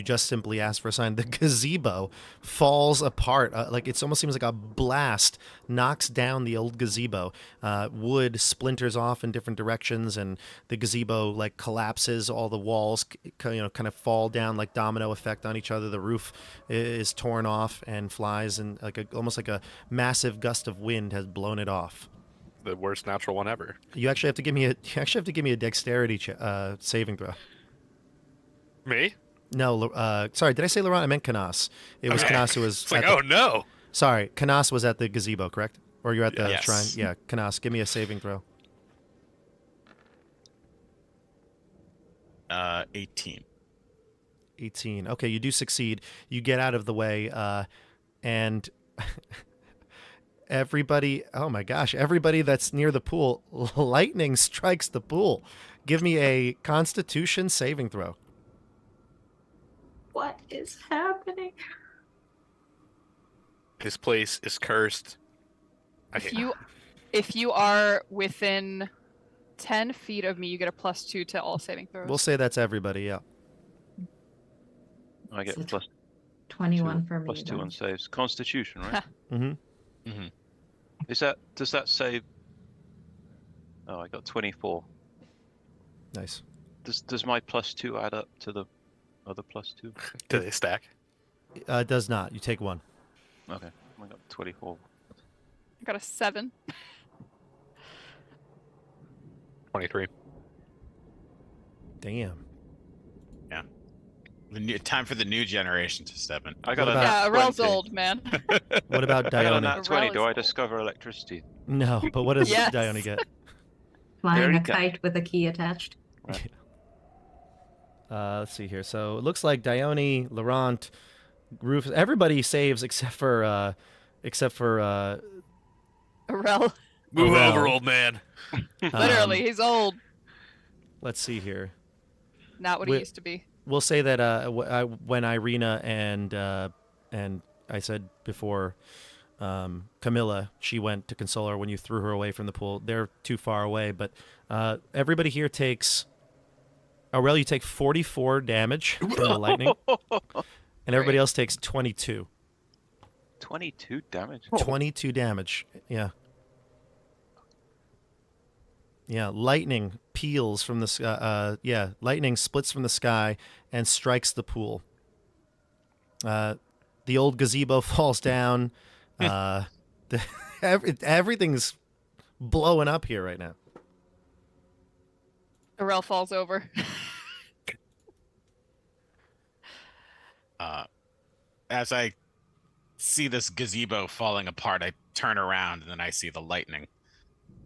Speaker 1: just simply ask for a sign. The gazebo falls apart. Like it almost seems like a blast knocks down the old gazebo. Wood splinters off in different directions, and the gazebo like collapses. All the walls, kind of fall down like domino effect on each other. The roof is torn off and flies, and almost like a massive gust of wind has blown it off.
Speaker 4: The worst natural one ever.
Speaker 1: You actually have to give me a dexterity saving throw.
Speaker 4: Me?
Speaker 1: No, sorry, did I say Laurent? I meant Canas. It was
Speaker 4: Okay.
Speaker 1: Canas who was.
Speaker 4: It's like, oh no.
Speaker 1: Sorry, Canas was at the gazebo, correct? Or you're at the
Speaker 3: Yes.
Speaker 1: shrine? Yeah, Canas, give me a saving throw.
Speaker 3: 18.
Speaker 1: 18. Okay, you do succeed. You get out of the way, and everybody, oh my gosh, everybody that's near the pool, lightning strikes the pool. Give me a Constitution saving throw.
Speaker 5: What is happening?
Speaker 4: This place is cursed.
Speaker 2: If you are within 10 feet of me, you get a +2 to all saving throws.
Speaker 1: We'll say that's everybody, yeah.
Speaker 6: I get
Speaker 5: So
Speaker 6: plus
Speaker 5: 21
Speaker 6: two,
Speaker 5: for me.
Speaker 6: plus 2
Speaker 5: then.
Speaker 6: on saves. Constitution, right?
Speaker 1: Mm-hmm.
Speaker 6: Does that save? Oh, I got 24.
Speaker 1: Nice.
Speaker 6: Does my +2 add up to the other +2?
Speaker 4: Do they stack?
Speaker 1: It does not. You take one.
Speaker 6: Okay, I got 24.
Speaker 2: I got a 7.
Speaker 4: 23.
Speaker 1: Damn.
Speaker 3: Yeah. Time for the new generation to step in.
Speaker 6: I got
Speaker 1: What
Speaker 6: a
Speaker 1: about-
Speaker 2: Yeah,
Speaker 6: nat
Speaker 2: Arel's
Speaker 6: 20.
Speaker 2: old, man.
Speaker 1: What about
Speaker 6: I got a
Speaker 1: Dione?
Speaker 6: nat 20.
Speaker 2: Orel
Speaker 6: Do
Speaker 2: is
Speaker 6: I
Speaker 2: old.
Speaker 6: discover electricity?
Speaker 1: No, but what does
Speaker 2: Yes.
Speaker 1: Dione get?
Speaker 5: Flying
Speaker 6: Very
Speaker 5: a
Speaker 6: good.
Speaker 5: kite with a key attached.
Speaker 1: Let's see here. So it looks like Dione, Laurent, Rufus, everybody saves except for
Speaker 2: Arel,
Speaker 4: Move
Speaker 1: Orel.
Speaker 4: over, old man.
Speaker 2: literally, he's old.
Speaker 1: Let's see here.
Speaker 2: Not what he used to be.
Speaker 1: We'll say that when Irina and I said before, Camilla, she went to console her when you threw her away from the pool. They're too far away, but everybody here takes. Orel, you take 44 damage from the lightning, and everybody
Speaker 2: Great.
Speaker 1: else takes 22.
Speaker 6: 22 damage.
Speaker 1: 22 damage. Yeah. Yeah, lightning peels from the sky. Lightning splits from the sky and strikes the pool. The old gazebo falls down. Everything's blowing up here right now.
Speaker 2: Arel falls over.
Speaker 3: As I see this gazebo falling apart, I turn around and then I see the lightning.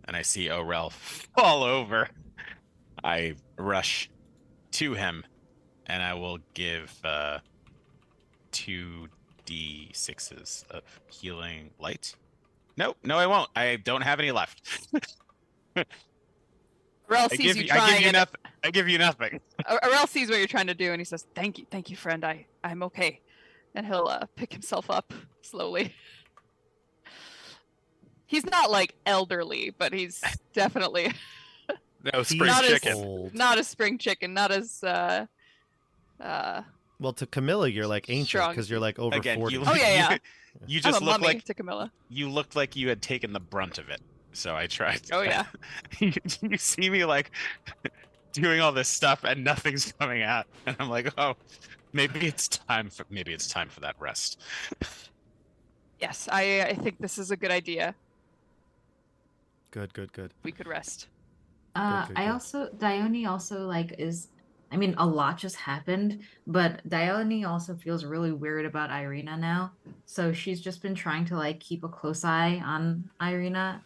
Speaker 3: And I see Orel fall over. I rush to him, and I will give 2d6s of healing light. No, I won't. I don't have any left.
Speaker 2: Arel
Speaker 3: I
Speaker 2: sees
Speaker 3: give
Speaker 2: you
Speaker 3: you
Speaker 2: trying. and-
Speaker 3: nothing. I give you nothing.
Speaker 2: Arel sees what you're trying to do, and he says, "Thank you, friend. I'm okay." And he'll pick himself up slowly. He's not like elderly, but he's definitely
Speaker 4: No, spring
Speaker 2: Not as-
Speaker 4: chicken.
Speaker 1: Old.
Speaker 2: not a spring chicken, not as
Speaker 1: Well, to Camilla, you're like ancient
Speaker 2: Strong.
Speaker 1: because you're like over
Speaker 3: Again,
Speaker 1: 40.
Speaker 3: you,
Speaker 2: Oh, yeah, yeah.
Speaker 3: you
Speaker 2: I'm
Speaker 3: just
Speaker 2: a
Speaker 3: look
Speaker 2: mummy
Speaker 3: like
Speaker 2: to Camilla.
Speaker 3: you looked like you had taken the brunt of it. So I tried.
Speaker 2: Oh yeah.
Speaker 3: You see me like doing all this stuff and nothing's coming out, and I'm like, oh, maybe it's time for that rest.
Speaker 2: Yes, I think this is a good idea.
Speaker 1: Good.
Speaker 2: We could rest.
Speaker 1: Good.
Speaker 5: Dione also like is, I mean, a lot just happened, but Dione also feels really weird about Irina now. So she's just been trying to like keep a close eye on Irina.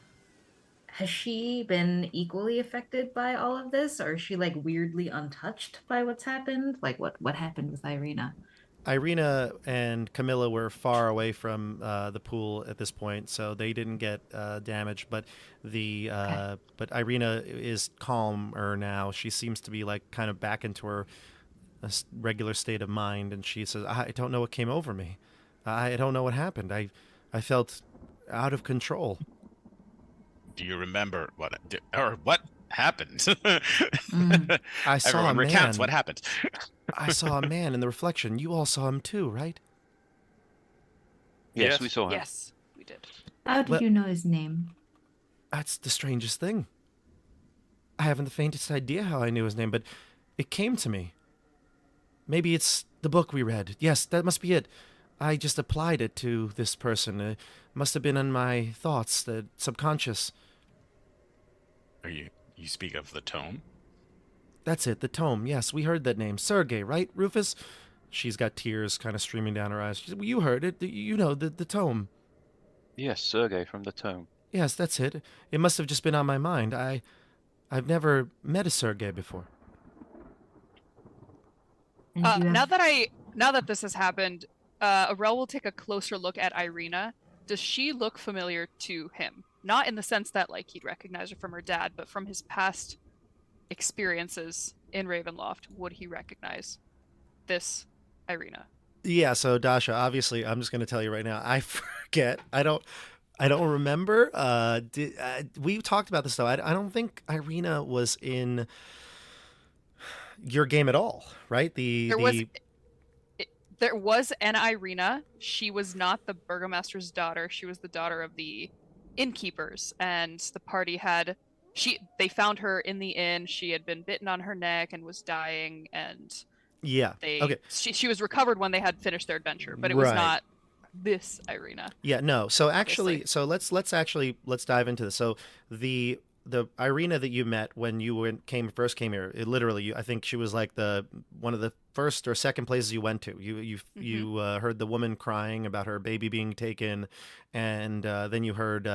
Speaker 5: has she been equally affected by all of this, or is she like weirdly untouched by what's happened? Like what happened with Irina?
Speaker 1: Irina and Camilla were far away from the pool at this point, so they didn't get damaged. But
Speaker 5: Okay.
Speaker 1: but Irina is calmer now. She seems to be like kind of back into her regular state of mind, and she says, "I don't know what came over me. I don't know what happened. I felt out of control."
Speaker 3: Do you remember what happened?
Speaker 5: Mm.
Speaker 1: I saw
Speaker 3: Everyone
Speaker 1: a
Speaker 3: recounts
Speaker 1: man.
Speaker 3: what happened.
Speaker 1: I saw a man in the reflection. You all saw him too, right?
Speaker 6: Yes,
Speaker 4: Yes.
Speaker 6: we saw him.
Speaker 2: Yes, we did.
Speaker 5: How did
Speaker 1: Well-
Speaker 5: you know his name?
Speaker 1: That's the strangest thing. I haven't the faintest idea how I knew his name, but it came to me. Maybe it's the book we read. Yes, that must be it. I just applied it to this person. It must have been in my thoughts, the subconscious.
Speaker 3: You speak of the tome?
Speaker 1: That's it, the tome. Yes, we heard that name. Sergei, right, Rufus? She's got tears kind of streaming down her eyes. She said, well, you heard it. You know, the tome.
Speaker 6: Yes, Sergei from the tome.
Speaker 1: Yes, that's it. It must have just been on my mind. I've never met a Sergei before.
Speaker 5: And you
Speaker 2: Now
Speaker 5: have
Speaker 2: that this has happened, Orel will take a closer look at Irina. Does she look familiar to him? Not in the sense that like he'd recognize her from her dad, but from his past experiences in Ravenloft, would he recognize this Irina?
Speaker 1: Yeah, so Dasha, obviously, I'm just going to tell you right now, I forget. I don't remember. We talked about this though. I don't think Irina was in your game at all, right?
Speaker 2: There was an Irina. She was not the burgomaster's daughter. She was the daughter of the innkeepers, and the party had they found her in the inn. She had been bitten on her neck and was dying, and
Speaker 1: Yeah. Okay.
Speaker 2: she was recovered when they had finished their adventure, but it was
Speaker 1: Right.
Speaker 2: not this Irina.
Speaker 1: Yeah, no. So actually,
Speaker 2: Obviously.
Speaker 1: let's dive into this. So the Irina that you met when you first came here, it literally, I think she was like one of the first or second places you went to. You heard the woman crying about her baby being taken, and then you heard you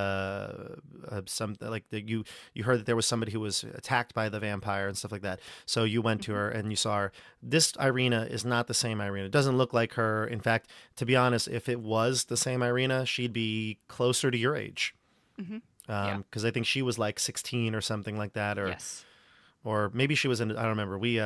Speaker 1: heard that there was somebody who was attacked by the vampire and stuff like that. So you went to her and you saw her. This Irina is not the same Irina. It doesn't look like her. In fact, to be honest, if it was the same Irina, she'd be closer to your age.
Speaker 2: Mm-hmm.
Speaker 1: Yeah. Because I think she was like 16 or something like that,
Speaker 2: Yes.
Speaker 1: or maybe she was in. I don't remember. We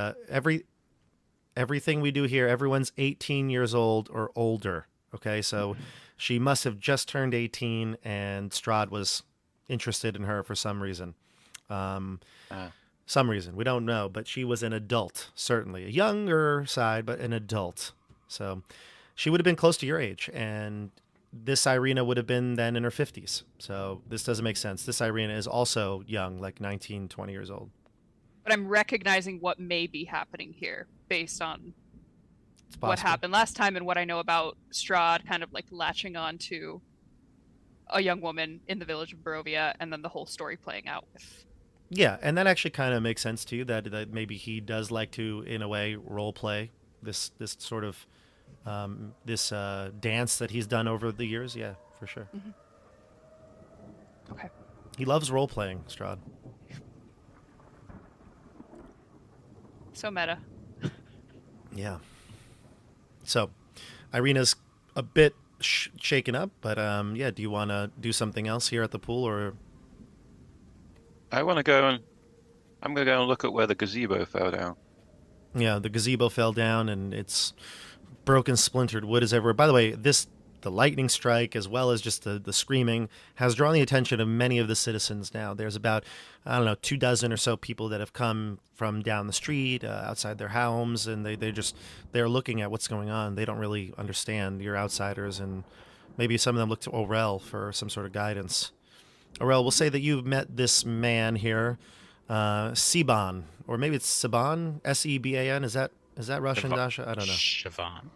Speaker 1: everything we do here, everyone's 18 years old or older. Okay, so she must have just turned 18, and Strahd was interested in her for some reason. Some reason we don't know, but she was an adult, certainly a younger side, but an adult. So she would have been close to your age, and this Irina would have been then in her 50s. So this doesn't make sense. This Irina is also young, like 19, 20 years old.
Speaker 2: But I'm recognizing what may be happening here based on
Speaker 1: It's
Speaker 2: what
Speaker 1: possible.
Speaker 2: happened last time and what I know about Strahd kind of like latching on to a young woman in the village of Barovia, and then the whole story playing out with.
Speaker 1: Yeah, and that actually kind of makes sense to you that maybe he does like to, in a way, role play this sort of this dance that he's done over the years. Yeah, for sure.
Speaker 2: Mm-hmm. Okay.
Speaker 1: He loves role playing, Strahd.
Speaker 2: So meta.
Speaker 1: Yeah. So, Irina's a bit shaken up, but yeah. Do you want to do something else here at the pool, or?
Speaker 6: I'm gonna go and look at where the gazebo fell down.
Speaker 1: Yeah, the gazebo fell down, and it's broken, splintered wood is everywhere. By the way, the lightning strike, as well as just the screaming, has drawn the attention of many of the citizens now. There's about, I don't know, 24 or so people that have come from down the street, outside their homes, and they're looking at what's going on. They don't really understand. You're outsiders, and maybe some of them look to Orel for some sort of guidance. Orel, we'll say that you've met this man here, Siban, or maybe it's Saban, Seban. Is that Russian, Dasha? I don't know.
Speaker 3: Siobhan.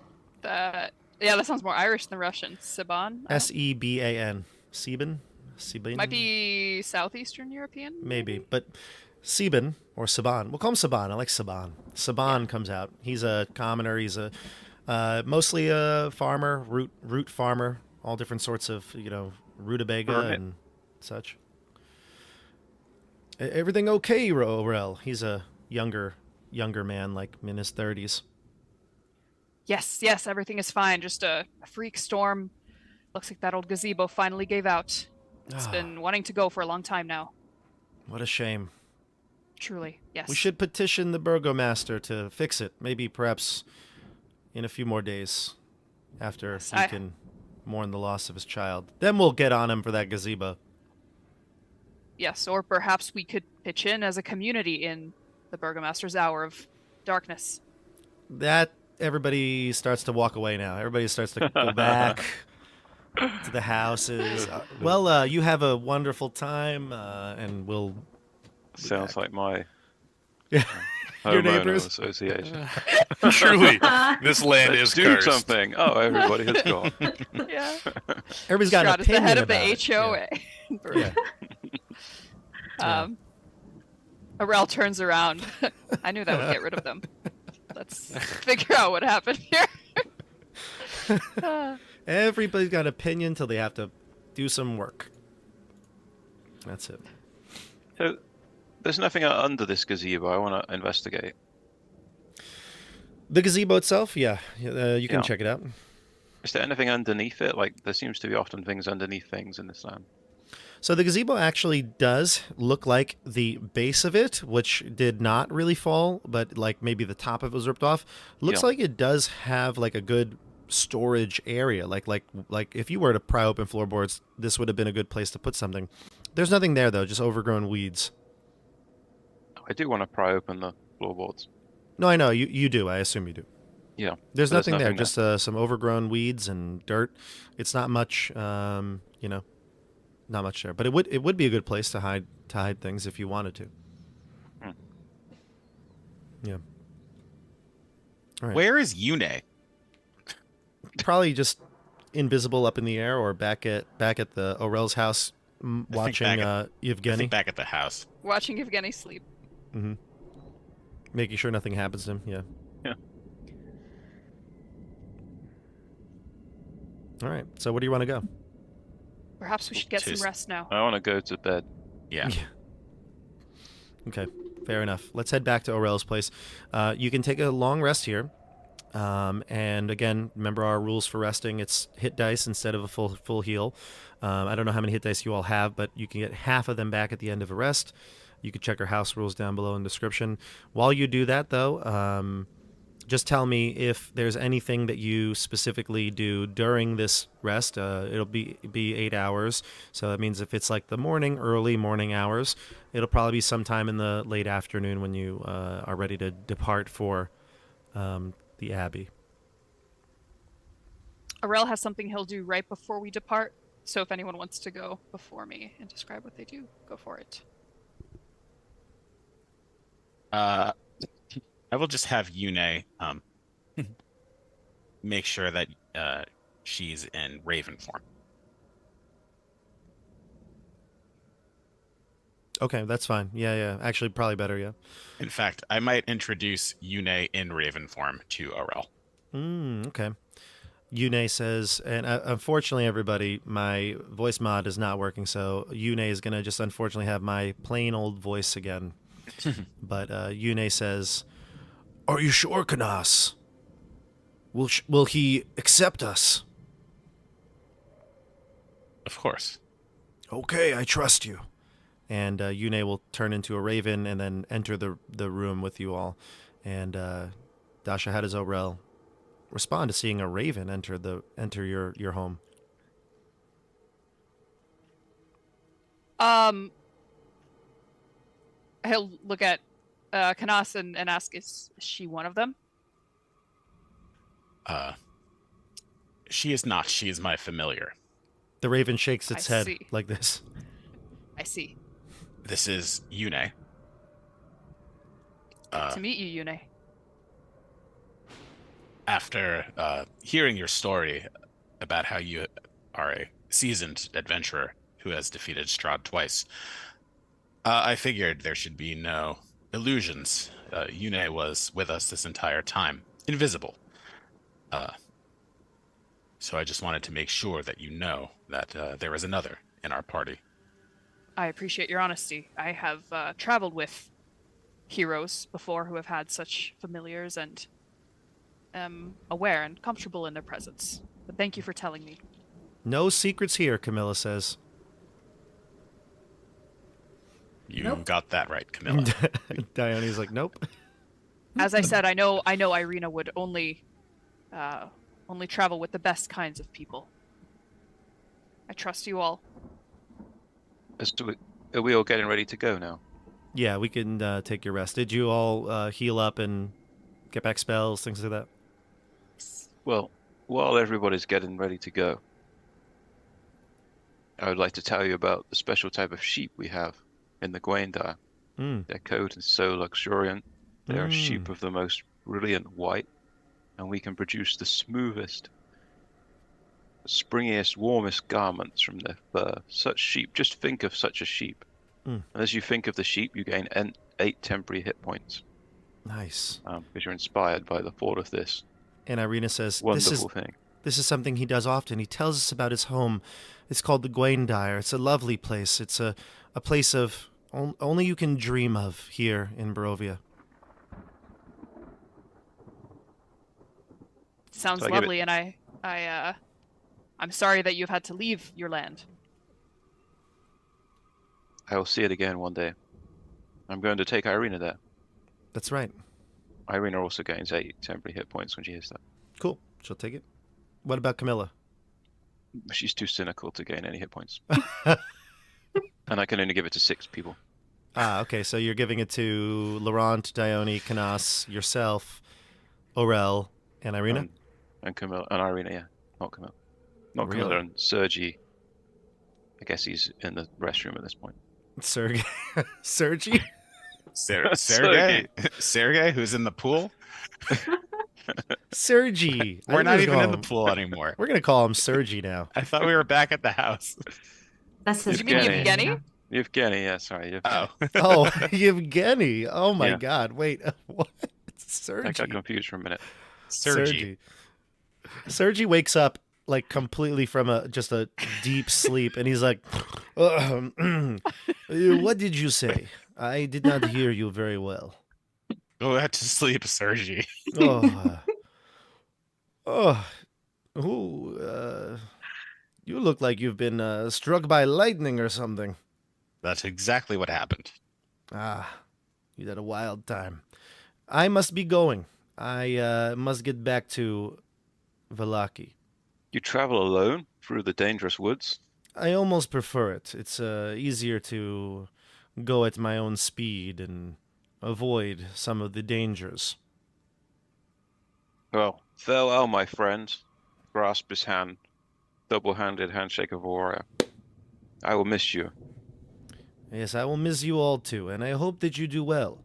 Speaker 2: Yeah, that sounds more Irish than Russian. Siban?
Speaker 1: Seban. Siban?
Speaker 2: Might be Southeastern European?
Speaker 1: Maybe. But Siban, or Saban. We'll call him Saban. I like Saban. Saban comes out. He's a commoner. He's mostly a farmer, root farmer, all different sorts of, rutabaga and such. Everything okay, Orel? He's a younger man, like in his 30s.
Speaker 2: Yes, everything is fine. Just a freak storm. Looks like that old gazebo finally gave out. It's been wanting to go for a long time now.
Speaker 1: What a shame.
Speaker 2: Truly, yes.
Speaker 1: We should petition the burgomaster to fix it. Maybe perhaps in a few more days after he can mourn the loss of his child. Then we'll get on him for that gazebo.
Speaker 2: Yes, or perhaps we could pitch in as a community in the burgomaster's hour of darkness.
Speaker 1: That everybody starts to walk away now. Everybody starts to go back to the houses. You have a wonderful time, and we'll...
Speaker 6: Sounds like my
Speaker 1: your
Speaker 6: homeowner
Speaker 1: neighbors
Speaker 6: association.
Speaker 4: Truly, this land
Speaker 6: Let's
Speaker 4: is
Speaker 6: do
Speaker 4: cursed.
Speaker 6: something. Oh, everybody has gone.
Speaker 2: Yeah.
Speaker 1: Everybody's got an
Speaker 2: Strahd is the
Speaker 1: opinion
Speaker 2: head of
Speaker 1: about
Speaker 2: the
Speaker 1: it.
Speaker 2: HOA.
Speaker 1: Yeah.
Speaker 2: Orel turns around. I knew that would get rid of them. Let's figure out what happened here.
Speaker 1: Everybody's got an opinion till they have to do some work. That's it.
Speaker 6: So, there's nothing under this gazebo I want to investigate.
Speaker 1: The gazebo itself, you can
Speaker 6: Yeah.
Speaker 1: check it out.
Speaker 6: Is there anything underneath it? Like, there seems to be often things underneath things in this land.
Speaker 1: So the gazebo actually does look like the base of it, which did not really fall, but like maybe the top of it was ripped off. Looks
Speaker 6: Yeah.
Speaker 1: like it does have like a good storage area. Like if you were to pry open floorboards, this would have been a good place to put something. There's nothing there though, just overgrown weeds.
Speaker 6: I do want to pry open the floorboards.
Speaker 1: No, I know you do. I assume you do.
Speaker 6: Yeah.
Speaker 1: There's
Speaker 6: But
Speaker 1: nothing there, just some overgrown weeds and dirt. It's not much, not much there. But it would be a good place to hide things if you wanted to.
Speaker 6: Hmm.
Speaker 1: Yeah. All right.
Speaker 3: Where is Yune?
Speaker 1: Probably just invisible up in the air, or back at the Orel's house, watching
Speaker 3: I
Speaker 1: Yevgeny,
Speaker 3: think back at the house.
Speaker 2: Watching Yevgeny sleep.
Speaker 1: making sure nothing happens to him. Yeah.
Speaker 6: Yeah.
Speaker 1: All right. So where do you want to go?
Speaker 2: Perhaps we should get some
Speaker 3: Tis-
Speaker 2: rest now.
Speaker 6: I want to go to bed.
Speaker 3: Yeah.
Speaker 1: Okay, fair enough. Let's head back to Orel's place. You can take a long rest here. And again, remember our rules for resting. It's hit dice instead of a full heal. I don't know how many hit dice you all have, but you can get half of them back at the end of a rest. You can check our house rules down below in the description. While you do that, though, just tell me if there's anything that you specifically do during this rest. It'll be 8 hours. So that means if it's like the early morning hours, it'll probably be sometime in the late afternoon when you are ready to depart for the Abbey.
Speaker 2: Orel has something he'll do right before we depart. So if anyone wants to go before me and describe what they do, go for it.
Speaker 3: I will just have Yune make sure that she's in Raven form.
Speaker 1: Okay, that's fine. Yeah. Actually, probably better, yeah.
Speaker 3: In fact, I might introduce Yune in Raven form to Orel.
Speaker 1: Okay. Yune says, and unfortunately, everybody, my voice mod is not working, so Yune is going to just unfortunately have my plain old voice again. But Yune says, "Are you sure, Canas? Will he accept us?"
Speaker 3: Of course.
Speaker 1: Okay, I trust you. And Yune will turn into a raven and then enter the room with you all. And Dasha, how does Orel respond to seeing a raven enter your home?
Speaker 2: He'll look at Canas and ask, is she one of them?
Speaker 3: She is not. She is my familiar.
Speaker 1: The raven shakes its
Speaker 2: I
Speaker 1: head
Speaker 2: see.
Speaker 1: like this.
Speaker 2: I see.
Speaker 3: This is Yune.
Speaker 2: To meet you, Yune.
Speaker 3: After hearing your story about how you are a seasoned adventurer who has defeated Strahd twice, I figured there should be no illusions. Yune was with us this entire time, invisible. So I just wanted to make sure that you know that there is another in our party.
Speaker 2: I appreciate your honesty. I have traveled with heroes before who have had such familiars and am aware and comfortable in their presence. But thank you for telling me.
Speaker 1: No secrets here, Camilla says.
Speaker 3: You
Speaker 5: Nope.
Speaker 3: got that right, Camilla.
Speaker 1: Dione's like, nope.
Speaker 2: As I said, I know Irina would only travel with the best kinds of people. I trust you all.
Speaker 6: Are we all getting ready to go now?
Speaker 1: Yeah, we can take your rest. Did you all heal up and get back spells, things like that?
Speaker 6: Well, while everybody's getting ready to go, I would like to tell you about the special type of sheep we have in the Gwaindire. Their coat is so luxuriant. They are sheep of the most brilliant white, and we can produce the smoothest, springiest, warmest garments from their fur. Such sheep, just think of such a sheep. And as you think of the sheep, you gain 8 temporary hit points.
Speaker 1: Nice.
Speaker 6: Because you're inspired by the thought of this
Speaker 1: And Irina says,
Speaker 6: wonderful thing.
Speaker 1: This is something he does often. He tells us about his home. It's called the Gwaindire. It's a lovely place. It's a place of only you can dream of here in Barovia.
Speaker 2: Sounds
Speaker 6: So I give
Speaker 2: lovely, and I'm sorry that you've had to leave your land.
Speaker 6: I will see it again one day. I'm going to take Irina there.
Speaker 1: That's right.
Speaker 6: Irina also gains 8 temporary hit points when she hears that.
Speaker 1: Cool. She'll take it. What about Camilla?
Speaker 6: She's too cynical to gain any hit points. And I can only give it to 6 people.
Speaker 1: Okay. So you're giving it to Laurent, Dione, Canas, yourself, Orel, and Irina?
Speaker 6: And Camilla, and Irina, yeah. Not Camilla. Not
Speaker 1: Really?
Speaker 6: Camilla, and Sergi. I guess he's in the restroom at this point.
Speaker 1: Sergey? Sergi?
Speaker 3: Sergey, who's in the pool?
Speaker 1: Sergi.
Speaker 3: We're not even in the pool anymore.
Speaker 1: We're going to call him Sergi now.
Speaker 3: I thought we were back at the house.
Speaker 5: That's his
Speaker 2: You mean
Speaker 6: Yevgeny.
Speaker 2: Yevgeny?
Speaker 6: Yevgeny, yeah, sorry. Yevgeny.
Speaker 3: Oh.
Speaker 1: Oh, Yevgeny. Oh, my
Speaker 6: Yeah.
Speaker 1: God. Wait. What?
Speaker 6: I
Speaker 1: Sergi.
Speaker 6: got confused for a minute.
Speaker 3: Sergi.
Speaker 1: Sergi wakes up like completely from just a deep sleep, and he's like, "What did you say? I did not hear you very well."
Speaker 3: Go back to sleep, Sergi.
Speaker 1: You look like you've been struck by lightning or something.
Speaker 3: That's exactly what happened.
Speaker 1: You had a wild time. I must be going. I must get back to Valaki.
Speaker 6: You travel alone through the dangerous woods?
Speaker 1: I almost prefer it. It's easier to go at my own speed and avoid some of the dangers.
Speaker 6: Well, farewell, my friend. Grasp his hand. Double-handed handshake of warrior. I will miss you.
Speaker 1: Yes, I will miss you all too, and I hope that you do well.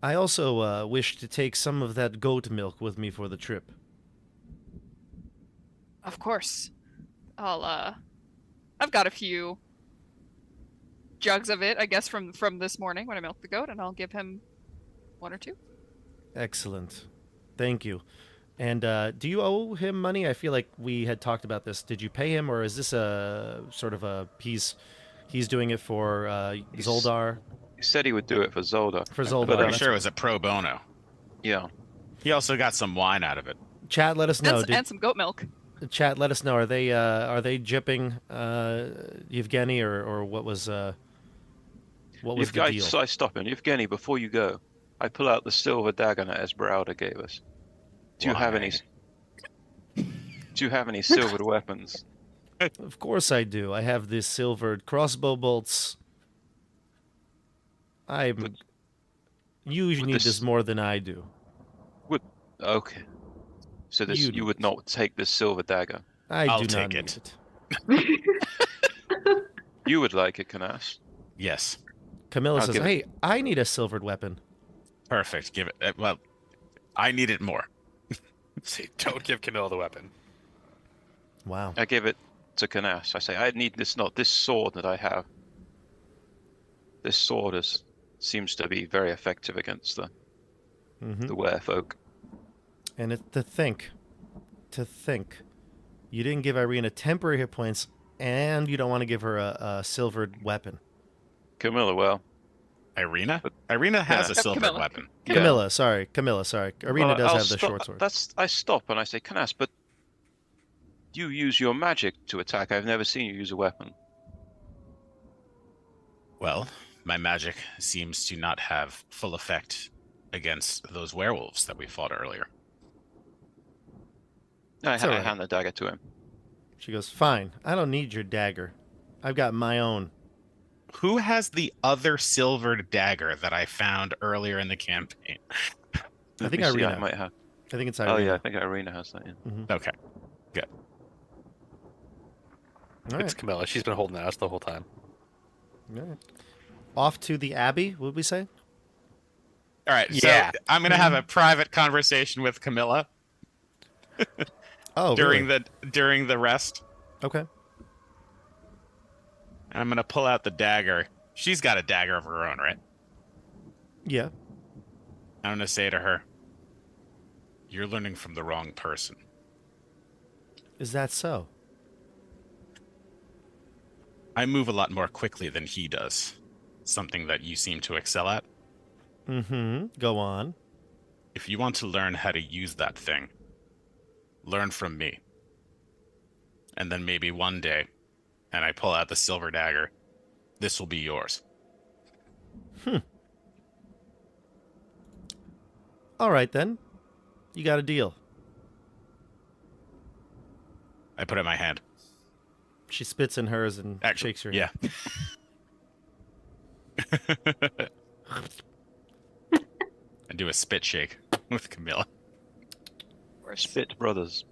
Speaker 1: I also wish to take some of that goat milk with me for the trip.
Speaker 2: Of course. I've got a few jugs of it, I guess, from this morning when I milked the goat, and I'll give him 1 or 2.
Speaker 1: Excellent. Thank you. And do you owe him money? I feel like we had talked about this. Did you pay him, or is this a sort of a he's doing it for Zoldar?
Speaker 6: He said he would do it for Zolda.
Speaker 1: For Zoldar.
Speaker 3: But I'm
Speaker 1: that's-
Speaker 3: sure it was a pro bono.
Speaker 6: Yeah.
Speaker 3: He also got some wine out of it.
Speaker 1: Chat, let us know.
Speaker 2: And some goat milk.
Speaker 1: Chat, let us know. Are they jipping Yevgeny, or what was the deal?
Speaker 6: So I stop him. Yevgeny, before you go, I pull out the silver dagger that Esmeralda gave us. Do you have any silvered weapons?
Speaker 1: Of course I do. I have these silvered crossbow bolts. You need this more than I do.
Speaker 6: Okay. So you would not take this silver dagger.
Speaker 3: I'll
Speaker 1: do not
Speaker 3: take
Speaker 1: need
Speaker 3: it.
Speaker 6: You would like it, Canas.
Speaker 3: Yes.
Speaker 1: Camilla
Speaker 6: I'll
Speaker 1: says,
Speaker 6: give it.
Speaker 1: "Hey, I need a silvered weapon."
Speaker 3: Perfect. Give it. Well, I need it more.
Speaker 4: See, don't give Camilla the weapon.
Speaker 1: Wow.
Speaker 6: I give it to Canas. I say, I need this sword that I have. This sword seems to be very effective against the werefolk.
Speaker 1: And to think, you didn't give Irina temporary hit points, and you don't want to give her a silvered weapon.
Speaker 6: Camilla, well,
Speaker 3: Irina? Irina has
Speaker 6: Yeah.
Speaker 3: a silver
Speaker 2: Camilla.
Speaker 3: weapon.
Speaker 6: Yeah.
Speaker 1: Camilla, sorry. Arena
Speaker 6: well,
Speaker 1: does
Speaker 6: I'll
Speaker 1: have the
Speaker 6: stop-
Speaker 1: short sword.
Speaker 6: I stop and I say, Canas, but you use your magic to attack. I've never seen you use a weapon.
Speaker 3: Well, my magic seems to not have full effect against those werewolves that we fought earlier.
Speaker 6: I
Speaker 1: all right.
Speaker 6: hand the dagger to him.
Speaker 1: She goes, fine. I don't need your dagger. I've got my own.
Speaker 3: Who has the other silvered dagger that I found earlier in the campaign?
Speaker 1: I think
Speaker 6: Let me see,
Speaker 1: Irina.
Speaker 6: I might have.
Speaker 1: I think it's Irina.
Speaker 6: Oh yeah, I think Irina has that. Yeah.
Speaker 3: Okay. Good.
Speaker 1: All
Speaker 4: It's
Speaker 1: right.
Speaker 4: Camilla. She's been holding us the whole time.
Speaker 1: All right. Off to the Abbey, would we say?
Speaker 3: All right.
Speaker 4: Yeah.
Speaker 3: So I'm going to have a private conversation with Camilla
Speaker 1: Oh,
Speaker 3: during
Speaker 1: really?
Speaker 3: the rest.
Speaker 1: Okay.
Speaker 3: And I'm going to pull out the dagger. She's got a dagger of her own, right?
Speaker 1: Yeah.
Speaker 3: I'm going to say to her, "You're learning from the wrong person."
Speaker 1: Is that so?
Speaker 3: I move a lot more quickly than he does. Something that you seem to excel at.
Speaker 1: Mm-hmm. Go on.
Speaker 3: If you want to learn how to use that thing, learn from me. And then maybe one day, and I pull out the silver dagger, this will be yours.
Speaker 1: All right, then. You got a deal.
Speaker 3: I put it in my hand.
Speaker 1: She spits in hers and
Speaker 3: Actually,
Speaker 1: shakes her
Speaker 3: yeah. I do a spit shake with Camilla.
Speaker 6: Spit brothers.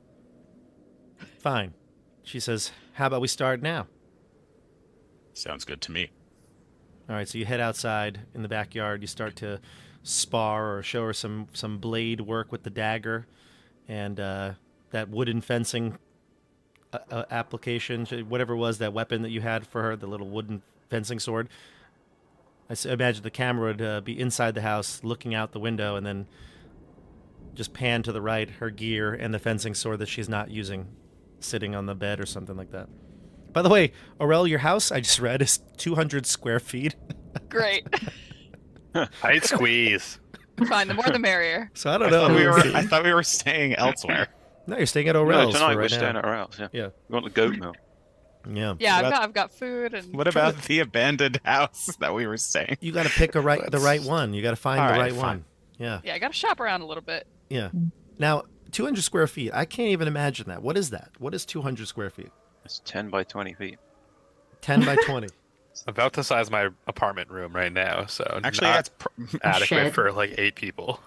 Speaker 1: Fine. She says, how about we start now?
Speaker 3: Sounds good to me.
Speaker 1: All right, so you head outside in the backyard. You start to spar or show her some blade work with the dagger and that wooden fencing application, whatever it was, that weapon that you had for her, the little wooden fencing sword. I imagine the camera would be inside the house looking out the window and then just pan to the right, her gear and the fencing sword that she's not using sitting on the bed or something like that. By the way, Orel, your house, I just read, is 200 square feet.
Speaker 2: Great.
Speaker 4: Tight squeeze.
Speaker 2: Fine. The more the merrier.
Speaker 1: So I don't know.
Speaker 3: I thought we were staying elsewhere.
Speaker 1: No, you're staying at
Speaker 6: No,
Speaker 1: Orel's
Speaker 6: tonight
Speaker 1: for
Speaker 6: we're
Speaker 1: right
Speaker 6: staying
Speaker 1: now.
Speaker 6: at Orel's. Yeah.
Speaker 1: Yeah.
Speaker 6: You want the goat milk?
Speaker 1: Yeah.
Speaker 2: Yeah,
Speaker 3: What about-
Speaker 2: I've got food and
Speaker 3: What about the abandoned house that we were staying?
Speaker 1: You got to pick the right one. You got to find
Speaker 3: All
Speaker 1: the
Speaker 3: right,
Speaker 1: right
Speaker 3: fine.
Speaker 1: one. Yeah.
Speaker 2: yeah, I got to shop around a little bit.
Speaker 1: Yeah. Now, 200 square feet. I can't even imagine that. What is that? What is 200 square feet?
Speaker 6: It's 10 by 20 feet.
Speaker 1: 10 by 20.
Speaker 4: About the size of my apartment room right now, so
Speaker 3: Actually,
Speaker 4: not
Speaker 3: that's
Speaker 4: adequate
Speaker 5: Shed.
Speaker 4: for like 8 people.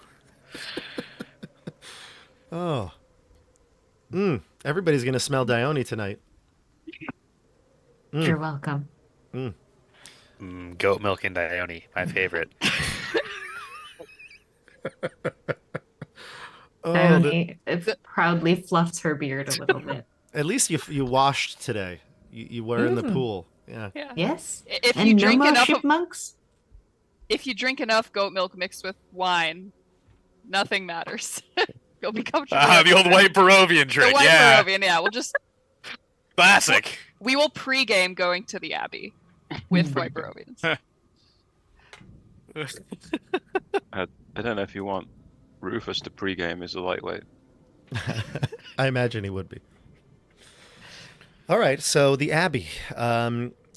Speaker 1: Oh. Everybody's going to smell Dione tonight.
Speaker 5: You're welcome.
Speaker 4: Goat milk and Dione, my favorite.
Speaker 1: Oh,
Speaker 5: Dione proudly fluffs her beard a little bit.
Speaker 1: at least you washed today. You were in the pool. Yeah.
Speaker 2: Yeah.
Speaker 5: Yes.
Speaker 2: If
Speaker 5: And
Speaker 2: you
Speaker 5: no
Speaker 2: drink
Speaker 5: more
Speaker 2: enough,
Speaker 5: chipmunks?
Speaker 2: if you drink enough goat milk mixed with wine, nothing matters. You'll become
Speaker 4: The old white Barovian
Speaker 2: the
Speaker 4: trick,
Speaker 2: white
Speaker 4: yeah.
Speaker 2: Barovian. Yeah,
Speaker 4: Classic.
Speaker 2: we will pregame going to the Abbey with white Barovians.
Speaker 6: I don't know if you want Rufus to pregame as a lightweight.
Speaker 1: I imagine he would be. All right. So the Abbey.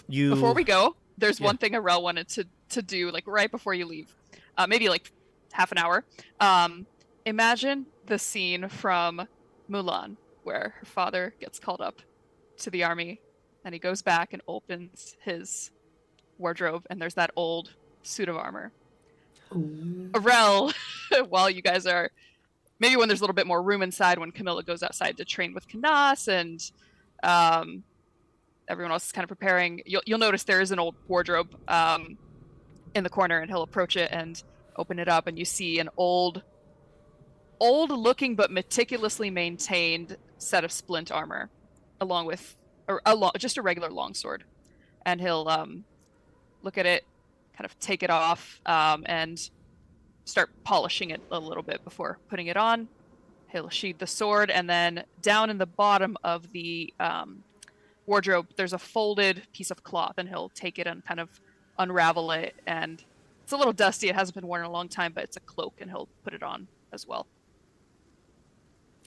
Speaker 1: You.
Speaker 2: Before we go, there's
Speaker 1: Yeah.
Speaker 2: one thing Orel wanted to do, like right before you leave, maybe like half an hour. Imagine the scene from Mulan where her father gets called up to the army, and he goes back and opens his wardrobe, and there's that old suit of armor.
Speaker 5: Ooh.
Speaker 2: Orel, while you guys are maybe when there's a little bit more room inside, when Camilla goes outside to train with Canas and everyone else is kind of preparing, you'll notice there is an old wardrobe in the corner, and he'll approach it and open it up, and you see an old looking but meticulously maintained set of splint armor, along with just a regular longsword. And he'll look at it, kind of take it off, and start polishing it a little bit before putting it on. He'll sheathe the sword, and then down in the bottom of the wardrobe, there's a folded piece of cloth, and he'll take it and kind of unravel it, and it's a little dusty. It hasn't been worn in a long time, but it's a cloak, and he'll put it on as well.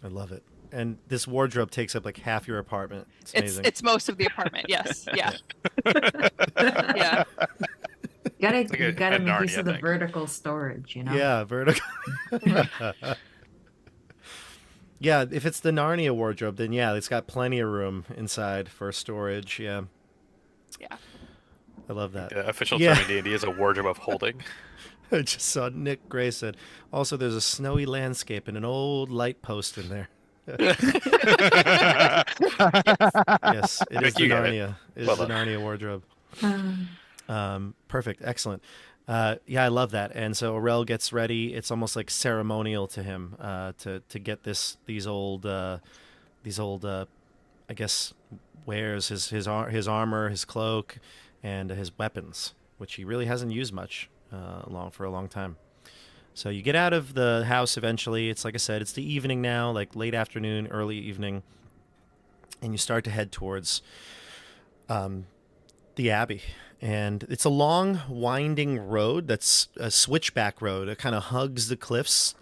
Speaker 1: I love it. And this wardrobe takes up like half your apartment. It's amazing.
Speaker 2: It's most of the apartment. Yes. Yeah. Yeah.
Speaker 5: You gotta
Speaker 4: a
Speaker 5: make use
Speaker 4: Narnia
Speaker 5: of the
Speaker 4: thing.
Speaker 5: vertical storage, you know?
Speaker 1: Yeah, vertical. Yeah, if it's the Narnia wardrobe, then yeah, it's got plenty of room inside for storage. Yeah,
Speaker 2: Yeah.
Speaker 1: I love that.
Speaker 4: The official
Speaker 1: Yeah.
Speaker 4: term in D&D is a wardrobe of holding.
Speaker 1: I just saw Nick Gray said, also there's a snowy landscape and an old light post in there. Yes, it is
Speaker 4: Nick,
Speaker 1: the
Speaker 4: you get it.
Speaker 1: Narnia. It is
Speaker 4: Well
Speaker 1: the
Speaker 4: done.
Speaker 1: Narnia wardrobe.
Speaker 5: Um,
Speaker 1: Perfect, excellent. Yeah, I love that. And so Orel gets ready. It's almost like ceremonial to him to get these old I guess wares, his armor, his cloak, and his weapons, which he really hasn't used much for a long time. So you get out of the house eventually. It's like I said, it's the evening now, like late afternoon, early evening, and you start to head towards the Abbey. And it's a long, winding road that's a switchback road. It kind of hugs the cliffs.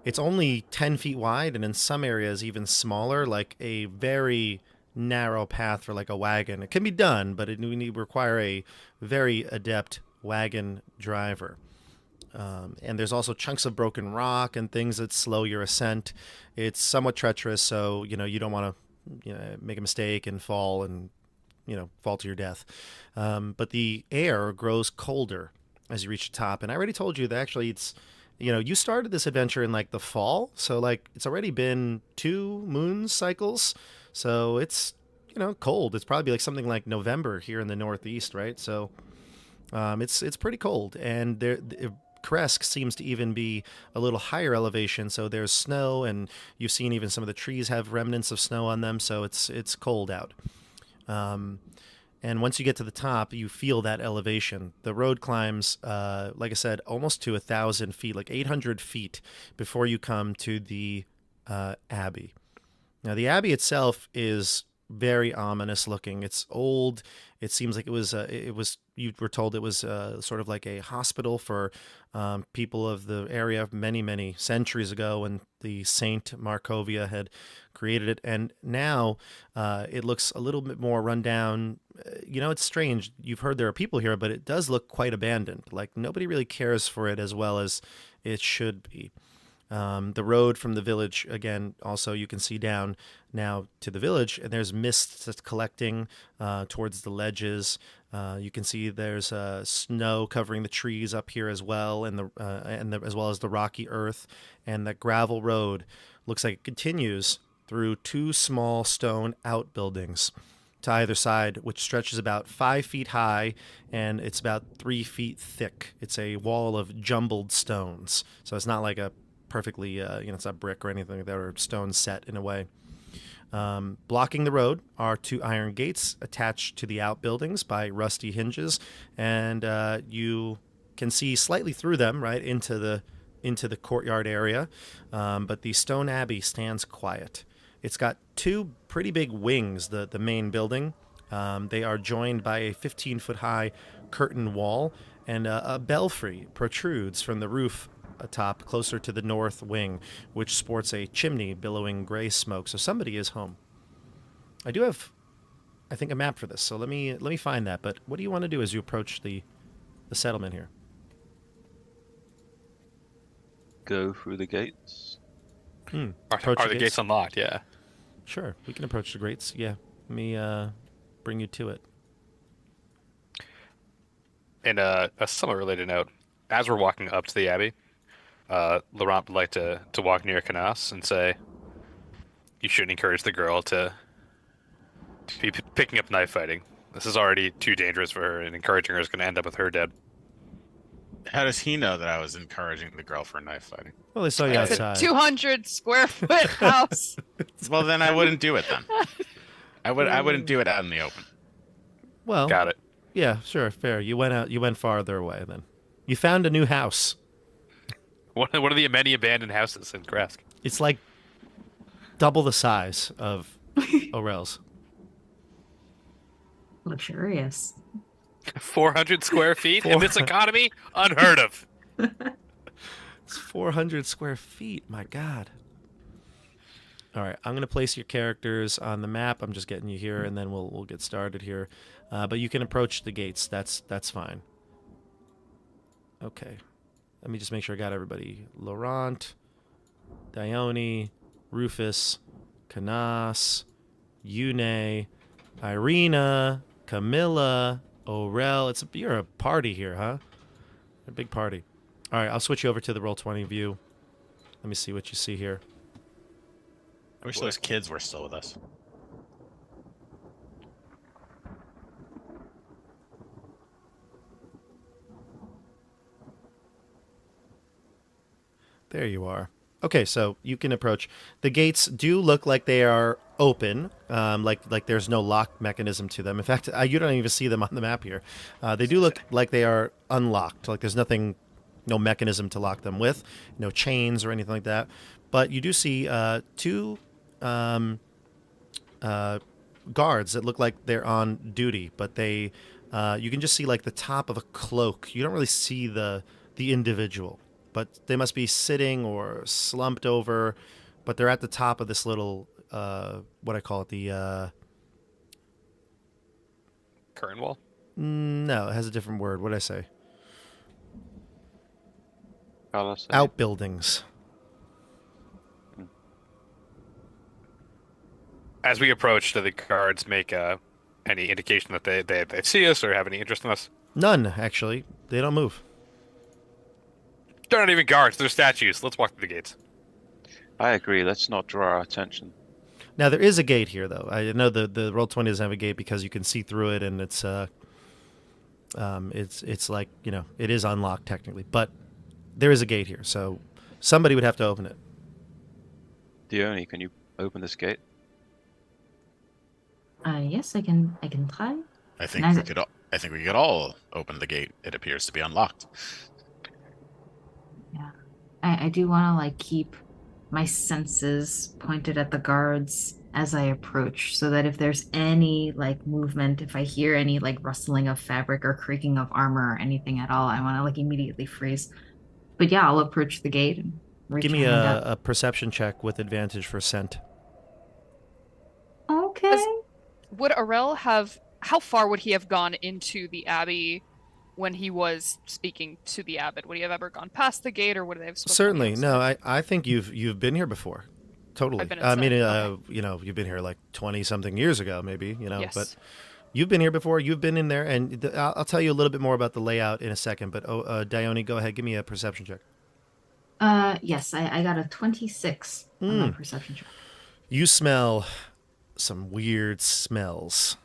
Speaker 1: It's only 10 feet wide, and in some areas even smaller, like a very narrow path for like a wagon. It can be done, but it would require a very adept wagon driver. And there's also chunks of broken rock and things that slow your ascent. It's somewhat treacherous, so you don't want to make a mistake and fall to your death. But the air grows colder as you reach the top. And I already told you that actually it's, you started this adventure in like the fall, so like it's already been 2 moon cycles, so it's cold. It's probably like something like November here in the Northeast, right? So it's pretty cold, and Krezk seems to even be a little higher elevation, so there's snow, and you've seen even some of the trees have remnants of snow on them, so it's cold out. And once you get to the top, you feel that elevation. The road climbs, like I said, almost to 1,000 feet, like 800 feet before you come to the Abbey. Now, the Abbey itself is very ominous looking. It's old. It seems like it was you were told it was sort of like a hospital for people of the area many, many centuries ago when the Saint Markovia had created it. And now it looks a little bit more run down. It's strange. You've heard there are people here, but it does look quite abandoned. Like nobody really cares for it as well as it should be. The road from the village, again, also you can see down now to the village, and there's mist that's collecting towards the ledges. You can see there's snow covering the trees up here as well, and as well as the rocky earth. And the gravel road looks like it continues through 2 small stone outbuildings to either side, which stretches about 5 feet high, and it's about 3 feet thick. It's a wall of jumbled stones, so it's not like a perfectly, it's not brick or anything like that, or stone set in a way. Blocking the road are 2 iron gates attached to the outbuildings by rusty hinges, and you can see slightly through them, right, into the courtyard area. But the stone abbey stands quiet. It's got 2 pretty big wings, the main building. They are joined by a 15-foot high curtain wall, and a belfry protrudes from the roof atop closer to the north wing, which sports a chimney billowing gray smoke. So somebody is home. I do have, I think, a map for this, so let me find that. But what do you want to do as you approach the settlement here?
Speaker 6: Go through the gates.
Speaker 1: Approach
Speaker 4: Are the gates unlocked? Yeah.
Speaker 1: Sure, we can approach the gates. Yeah, let me bring you to it.
Speaker 4: And a somewhat related note, as we're walking up to the Abbey, Laurent would like to walk near Canas and say, you shouldn't encourage the girl to be picking up knife fighting. This is already too dangerous for her, and encouraging her is going to end up with her dead.
Speaker 3: How does he know that I was encouraging the girl for knife fighting?
Speaker 1: Well, they saw you
Speaker 2: It's a
Speaker 1: outside.
Speaker 2: 200 square foot house.
Speaker 3: Well, then I wouldn't do it then. I wouldn't do it out in the open.
Speaker 1: Well,
Speaker 4: Got it.
Speaker 1: yeah, sure, fair. You went farther away then. You found a new house.
Speaker 4: One of the many abandoned houses in Krezk.
Speaker 1: It's like double the size of Orel's.
Speaker 5: Luxurious.
Speaker 4: 400 square feet in this
Speaker 1: Four-
Speaker 4: economy? Unheard of.
Speaker 1: It's 400 square feet. My God. All right, I'm gonna place your characters on the map. I'm just getting you here, and then we'll get started here. But you can approach the gates. That's fine. Okay. Let me just make sure I got everybody. Laurent, Dione, Rufus, Canas, Yune, Irina, Camilla, Orel. You're a party here, huh? A big party. All right, I'll switch you over to the Roll20 view. Let me see what you see here.
Speaker 3: I wish those kids were still with us.
Speaker 1: There you are. Okay, so you can approach. The gates do look like they are open, like there's no lock mechanism to them. In fact, you don't even see them on the map here. They do look like they are unlocked, like there's no mechanism to lock them with, no chains or anything like that. But you do see two guards that look like they're on duty, but you can just see like the top of a cloak. You don't really see the individual. But they must be sitting or slumped over, but they're at the top of this little, what I call it, the...
Speaker 4: Curtain wall?
Speaker 1: No, it has a different word. What did I say?
Speaker 6: Carlos,
Speaker 1: Outbuildings.
Speaker 4: As we approach, do the guards make any indication that they see us or have any interest in us?
Speaker 1: None, actually. They don't move.
Speaker 4: They're not even guards, they're statues. Let's walk through the gates.
Speaker 6: I agree. Let's not draw our attention.
Speaker 1: Now, there is a gate here, though. I know the Roll20 doesn't have a gate because you can see through it, and it's like, it is unlocked technically. But there is a gate here, so somebody would have to open it.
Speaker 6: Dione, can you open this gate?
Speaker 5: Yes, I can try.
Speaker 3: I think we could. I think we could all open the gate. It appears to be unlocked.
Speaker 5: Yeah. I do want to like keep my senses pointed at the guards as I approach, so that if there's any like movement, if I hear any like rustling of fabric or creaking of armor or anything at all, I want to like immediately freeze. But yeah, I'll approach the gate and reach
Speaker 1: Give me
Speaker 5: my hand up.
Speaker 1: a perception check with advantage for scent.
Speaker 5: Okay.
Speaker 2: Would Orel have? How far would he have gone into the abbey when he was speaking to the abbot? Would he have ever gone past the gate, or would they have spoken?
Speaker 1: Certainly. No, I think you've been here before. Totally.
Speaker 2: I've been
Speaker 1: I mean,
Speaker 2: inside.
Speaker 1: you've been here like 20 something years ago, maybe,
Speaker 2: Yes.
Speaker 1: but you've been here before. You've been in there, and I'll tell you a little bit more about the layout in a second. But Dione, go ahead, give me a perception check.
Speaker 5: Yes, I got a 26 on my perception check.
Speaker 1: You smell some weird smells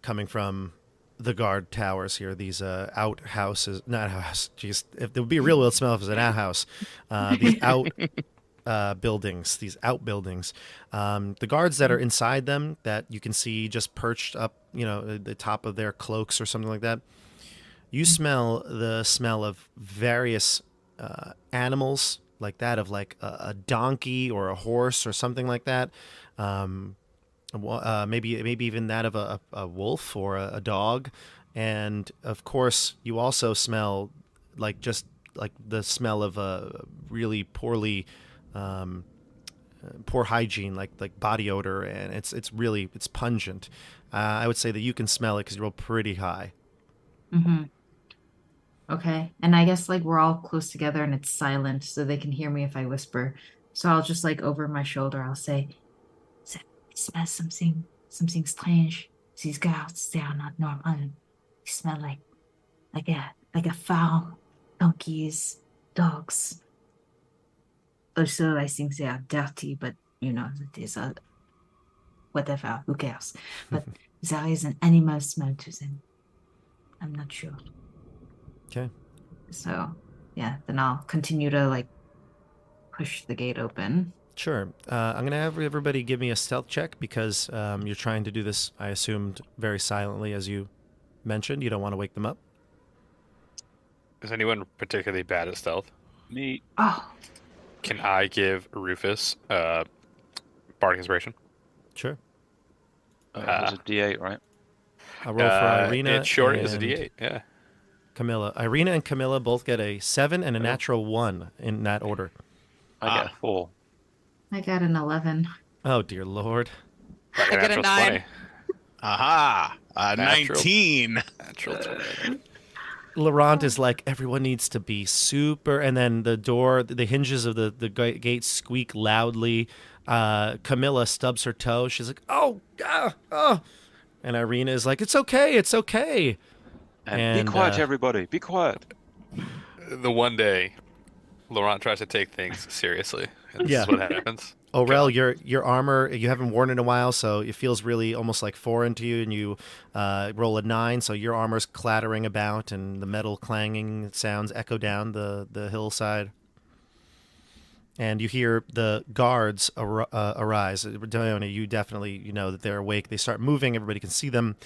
Speaker 1: coming from the guard towers here. These outhouses, not house. Jeez, if there would be a real smell if it was an outhouse. These buildings, these outbuildings. The guards that are inside them, that you can see just perched up, the top of their cloaks or something like that. You smell the smell of various animals, like that of like a donkey or a horse or something like that. Maybe even that of a wolf or a dog. And of course, you also smell like just like the smell of a really poor hygiene, like body odor, and it's pungent. I would say that you can smell it because you roll pretty high.
Speaker 5: Mm-hmm. Okay. And I guess like we're all close together and it's silent, so they can hear me if I whisper. So I'll just like over my shoulder, I'll say, "I smell something strange. These guards, they are not normal. They smell like a farm, donkeys, dogs. Also, I think they are dirty, but it is whatever, who cares? But there is an animal smell to them. I'm not sure."
Speaker 1: Okay.
Speaker 5: So, yeah, then I'll continue to like push the gate open.
Speaker 1: Sure. I'm going to have everybody give me a stealth check because you're trying to do this, I assumed, very silently, as you mentioned. You don't want to wake them up.
Speaker 4: Is anyone particularly bad at stealth?
Speaker 6: Me.
Speaker 5: Oh,
Speaker 4: Can I give Rufus Bardic Inspiration?
Speaker 1: Sure.
Speaker 6: There's a D8, right?
Speaker 1: A roll for Irina.
Speaker 4: It's short is a
Speaker 1: and
Speaker 4: D8. Yeah.
Speaker 1: Camilla. Irina and Camilla both get a 7 and a natural 1 in that order.
Speaker 6: I get a 4.
Speaker 5: I got an 11.
Speaker 1: Oh, dear Lord.
Speaker 4: I
Speaker 2: get a
Speaker 4: natural
Speaker 2: 9.
Speaker 4: 20.
Speaker 3: Aha!
Speaker 4: Natural.
Speaker 3: 19.
Speaker 4: Natural 20.
Speaker 1: Laurent is like, everyone needs to be super. And then the door, the hinges of the gate squeak loudly. Camilla stubs her toe. She's like, oh, oh. And Irina is like, it's okay. It's okay.
Speaker 6: And be quiet, everybody. Be quiet.
Speaker 4: The one day, Laurent tries to take things seriously. And this is what happens.
Speaker 1: Orel, your armor, you haven't worn it in a while, so it feels really almost like foreign to you, and you roll a 9, so your armor's clattering about, and the metal clanging sounds echo down the hillside. And you hear the guards arise. Dione, you definitely know that they're awake. They start moving. Everybody can see them.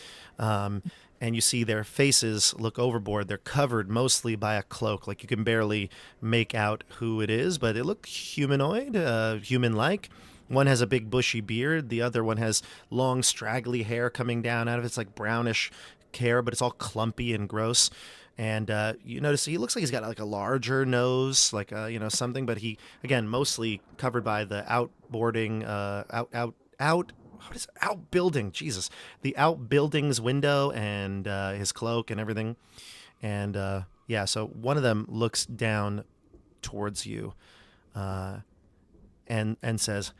Speaker 1: And you see their faces look overboard. They're covered mostly by a cloak. Like you can barely make out who it is, but it looks humanoid, human-like. One has a big bushy beard. The other one has long, straggly hair coming down out of it. It's like brownish hair, but it's all clumpy and gross. And you notice he looks like he's got like a larger nose, like something. But he, again, mostly covered by the outboarding, outbuilding, Jesus, the outbuildings window and his cloak and everything. And so one of them looks down towards you and says,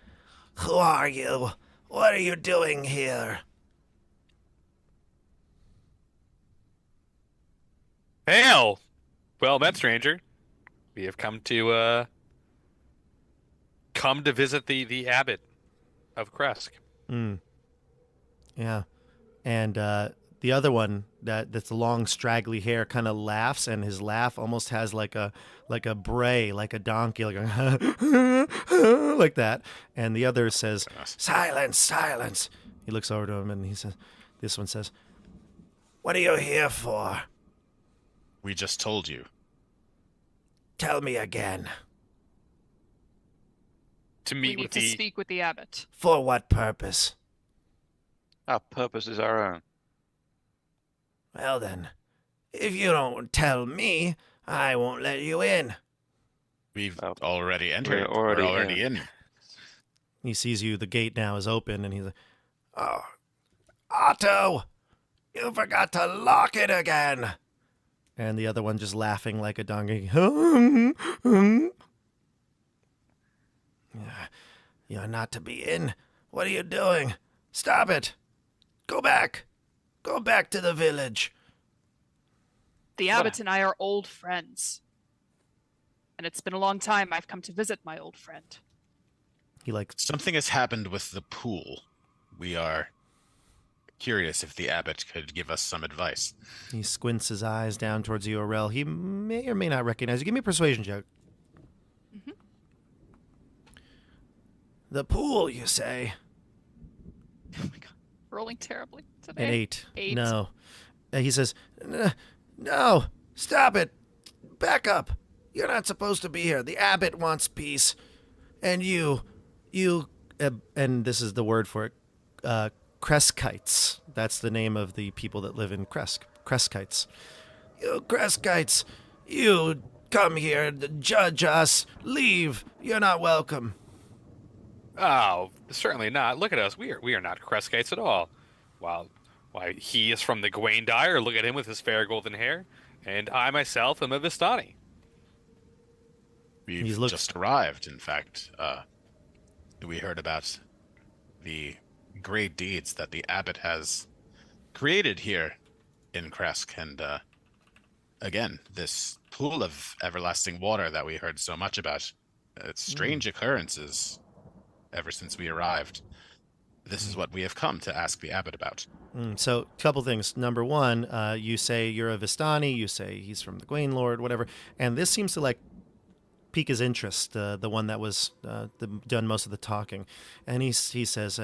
Speaker 1: "Who are you? What are you doing here?"
Speaker 4: Hail! Well met, stranger. We have come to visit the abbot of Krezk.
Speaker 1: Yeah. And the other one that's long straggly hair kind of laughs, and his laugh almost has like a bray, like a donkey, like a like that. And the other says, "Silence, silence." He looks over to him and he says, this one says, "What are you here for?"
Speaker 3: We just told you.
Speaker 1: "Tell me again."
Speaker 4: To
Speaker 2: We
Speaker 4: meet
Speaker 2: need
Speaker 4: with
Speaker 2: to
Speaker 4: the
Speaker 2: speak with the abbot.
Speaker 1: "For what purpose?"
Speaker 6: Our purpose is our own.
Speaker 1: "Well then, if you don't tell me, I won't let you in."
Speaker 3: We've already entered.
Speaker 6: We're already
Speaker 3: already in.
Speaker 1: He sees you, the gate now is open, and he's like, "Oh, Otto, you forgot to lock it again." And the other one just laughing like a donkey. "You're not to be in. What are you doing? Stop it. Go back. Go back to the village."
Speaker 2: The abbot and I are old friends. And it's been a long time I've come to visit my old friend.
Speaker 1: He like,
Speaker 3: Something has happened with the pool. We are curious if the abbot could give us some advice.
Speaker 1: he squints his eyes down towards you, Orel. He may or may not recognize you. Give me a persuasion check.
Speaker 2: Mhm.
Speaker 1: "The pool, you say?"
Speaker 2: Oh my god. Rolling terribly today.
Speaker 1: An 8.
Speaker 2: 8.
Speaker 1: No. He says, No, stop it. Back up. You're not supposed to be here. The abbot wants peace. And you, and this is the word for it, Krezkites. That's the name of the people that live in Krezk. Krezkites. "You Krezkites, you come here to judge us. Leave. You're not welcome."
Speaker 4: Oh, certainly not. Look at us. We are not Krezkites at all. Why he is from the Gwaindire. Look at him with his fair golden hair. And I myself am a Vistani.
Speaker 3: We've
Speaker 1: He's looked-
Speaker 3: just arrived, in fact. We heard about the great deeds that the abbot has created here in Krezk, and again, this pool of everlasting water that we heard so much about. It's strange occurrences ever since we arrived. This is what we have come to ask the abbot about.
Speaker 1: So, a couple things. Number one, you say you're a Vistani. You say he's from the Gwain Lord, whatever. And this seems to pique his interest. The one that was done most of the talking, and he says,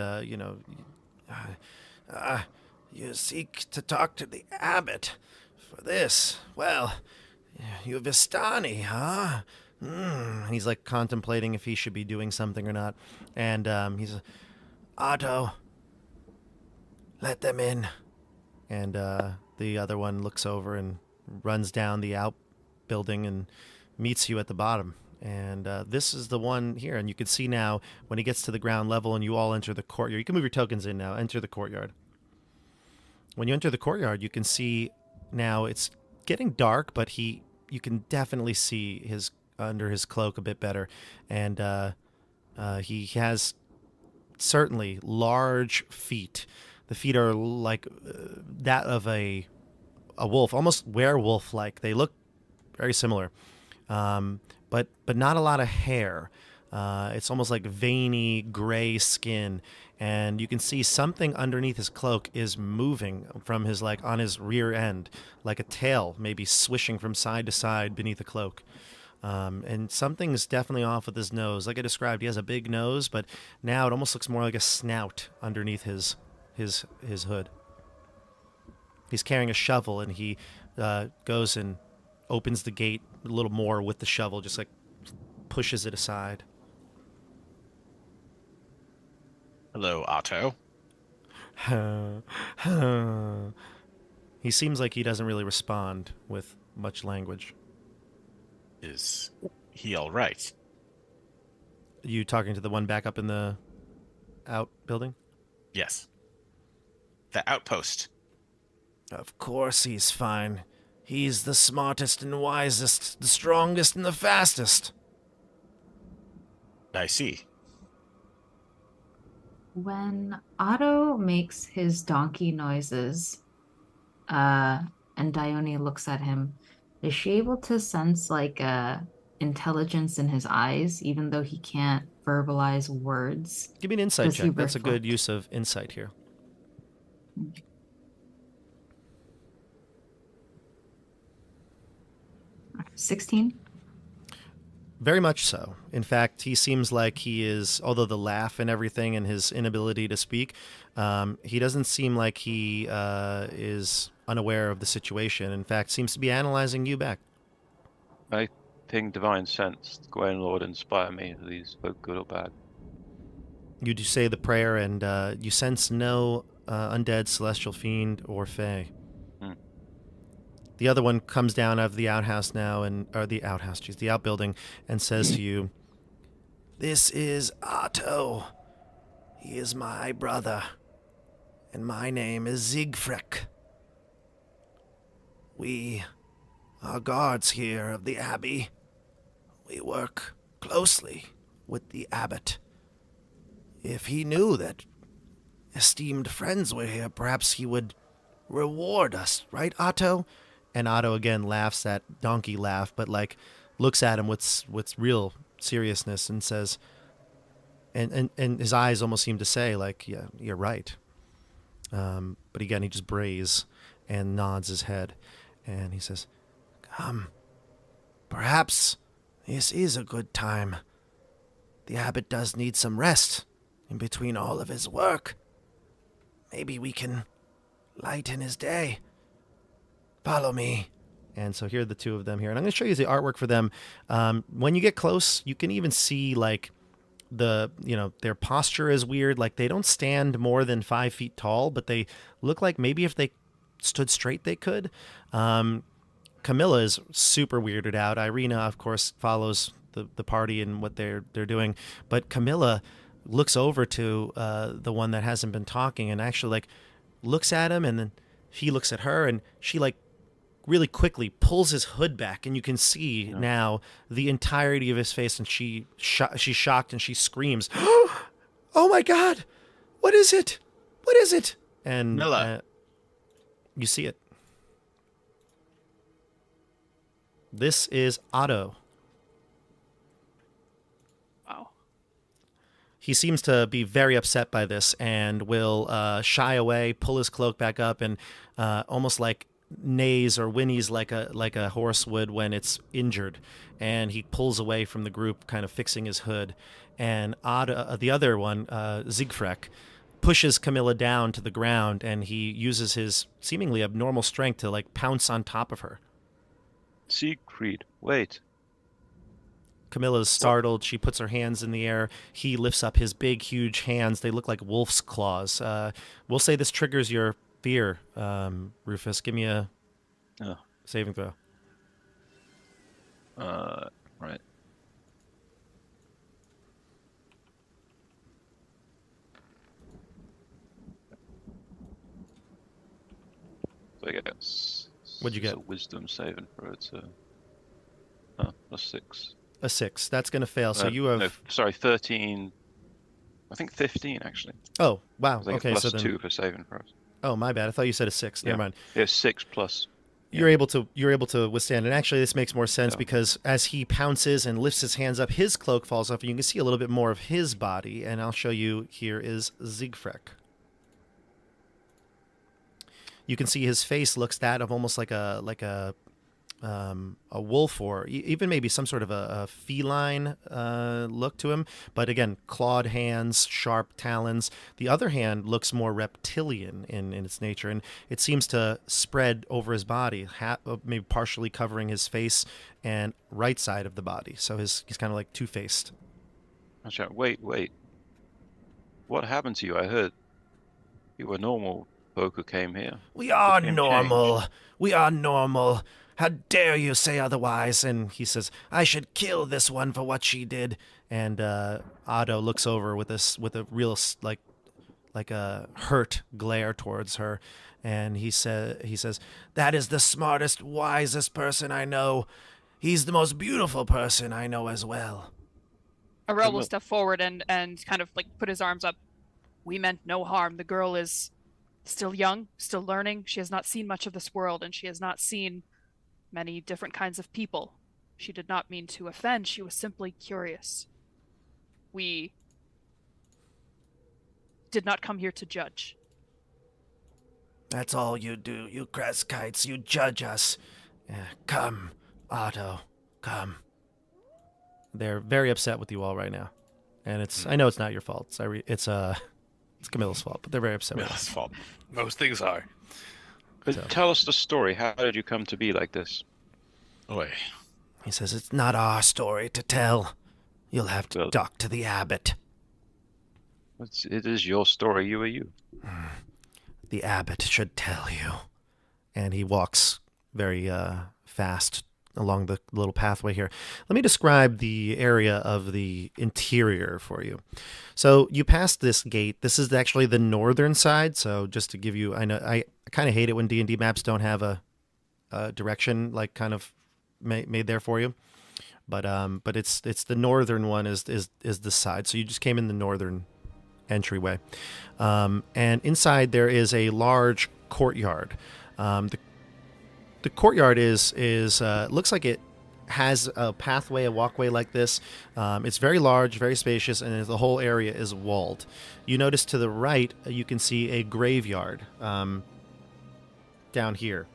Speaker 1: "You seek to talk to the abbot for this. Well, you Vistani, huh?" And he's like contemplating if he should be doing something or not. And he's, "Otto, let them in." And the other one looks over and runs down the outbuilding and meets you at the bottom. And this is the one here. And you can see now when he gets to the ground level and you all enter the courtyard. You can move your tokens in now. Enter the courtyard. When you enter the courtyard, you can see now it's getting dark, but you can definitely see his under his cloak a bit better. And he has certainly large feet. The feet are like that of a wolf, almost werewolf-like. They look very similar, but not a lot of hair. It's almost like veiny gray skin, and you can see something underneath his cloak is moving from his on his rear end, like a tail maybe swishing from side to side beneath the cloak. And something's definitely off with his nose. Like I described, he has a big nose, but now it almost looks more like a snout underneath his hood. He's carrying a shovel, and he goes and opens the gate a little more with the shovel, just like pushes it aside.
Speaker 3: Hello, Otto.
Speaker 1: He seems like he doesn't really respond with much language.
Speaker 3: Is he all right?
Speaker 1: You talking to the one back up in the outbuilding?
Speaker 3: Yes. The outpost.
Speaker 1: Of course he's fine. He's the smartest and wisest, the strongest and the fastest.
Speaker 3: I see.
Speaker 5: When Otto makes his donkey noises, and Dione looks at him, is she able to sense intelligence in his eyes, even though he can't verbalize words?
Speaker 1: Give me an insight
Speaker 5: Does he
Speaker 1: check. That's a good
Speaker 5: reflect?
Speaker 1: use of insight here.
Speaker 5: 16?
Speaker 1: Very much so. In fact, he seems like he is, although the laugh and everything and his inability to speak, he doesn't seem like he is unaware of the situation. In fact, seems to be analyzing you back.
Speaker 6: I ping divine sense. Gwaine Lord, inspire me. Are these both good or bad?
Speaker 1: You do say the prayer, and you sense no undead, celestial fiend, or fae. The other one comes down out of the outhouse now, the outbuilding, and says to you, "This is Otto. He is my brother, and my name is Siegfried. We are guards here of the Abbey. We work closely with the abbot. If he knew that esteemed friends were here, perhaps he would reward us, right, Otto?" And Otto again laughs that donkey laugh, but looks at him with real seriousness and says, and his eyes almost seem to say, "Yeah, you're right." But again, he just brays and nods his head, and he says, "Come, perhaps this is a good time. The abbot does need some rest in between all of his work. Maybe we can lighten his day. Follow me." And so here are the two of them here. And I'm going to show you the artwork for them. When you get close, you can even see their posture is weird. They don't stand more than 5 feet tall, but they look like maybe if they stood straight, they could. Camilla is super weirded out. Irina, of course, follows the party and what they're doing. But Camilla looks over to the one that hasn't been talking and actually looks at him, and then he looks at her, and she really quickly pulls his hood back, and you can see now the entirety of his face, and she's shocked, and she screams, "Oh my God! What is it? What is it?" And you see it. This is Otto.
Speaker 2: Wow.
Speaker 1: He seems to be very upset by this and will shy away, pull his cloak back up, and almost neighs or whinnies like a horse would when it's injured. And he pulls away from the group, kind of fixing his hood. And the other one, Siegfried, pushes Camilla down to the ground, and he uses his seemingly abnormal strength to pounce on top of her.
Speaker 6: Siegfried, wait.
Speaker 1: Camilla's startled. She puts her hands in the air. He lifts up his big, huge hands. They look like wolf's claws. We'll say this triggers your fear, Rufus. Give me a
Speaker 6: Oh.
Speaker 1: saving throw.
Speaker 6: Right. So I guess.
Speaker 1: What'd you get?
Speaker 6: It's a wisdom saving throw. It's a +6.
Speaker 1: A 6. That's going to fail. So you have.
Speaker 6: No, sorry, 13. I think 15 actually.
Speaker 1: Oh wow.
Speaker 6: 'Cause I get
Speaker 1: Okay, so then.
Speaker 6: +2 for saving throws.
Speaker 1: Oh my bad. I thought you said a 6. Never mind.
Speaker 6: Yeah, 6 plus.
Speaker 1: You're able to withstand, and actually this makes more sense because as he pounces and lifts his hands up, his cloak falls off, and you can see a little bit more of his body. And I'll show you. Here is Siegfried. You can see his face looks that of almost like a wolf or even maybe some sort of a feline look to him. But again, clawed hands, sharp talons. The other hand looks more reptilian in its nature, and it seems to spread over his body, maybe partially covering his face and right side of the body. So he's kind of like two-faced.
Speaker 6: Wait. What happened to you? I heard you were normal folk who came here.
Speaker 1: We are
Speaker 6: Became
Speaker 1: normal.
Speaker 6: changed.
Speaker 1: We are normal. How dare you say otherwise? And he says, I should kill this one for what she did. And Otto looks over with a real like a hurt glare towards her, and he says, that is the smartest, wisest person I know. He's the most beautiful person I know as well.
Speaker 2: Orel will step forward and kind of like put his arms up. We meant no harm. The girl is still young, still learning. She has not seen much of this world, and she has not seen many different kinds of people. She did not mean to offend. She was simply curious. We did not come here to judge.
Speaker 1: That's all you do, you Krezkites. You judge us. Come, Otto, come. They're very upset with you all right now, and I know it's not your fault. It's Camilla's fault, but they're very upset.
Speaker 3: Camilla's fault.
Speaker 4: Most things are.
Speaker 6: But tell us the story. How did you come to be like this?
Speaker 3: Oy.
Speaker 1: He says, it's not our story to tell. You'll have to talk to the abbot.
Speaker 6: It is your story. You are you.
Speaker 1: The abbot should tell you. And he walks very fast along the little pathway here. Let me describe the area of the interior for you. So you pass this gate. This is actually the northern side. So just to give you, I know I kind of hate it when D&D maps don't have a direction like kind of made there for you. But it's the northern one is the side. So you just came in the northern entryway. And inside there is a large courtyard. The courtyard is looks like it has a pathway, a walkway like this. It's very large, very spacious, and the whole area is walled. You notice to the right, you can see a graveyard down here.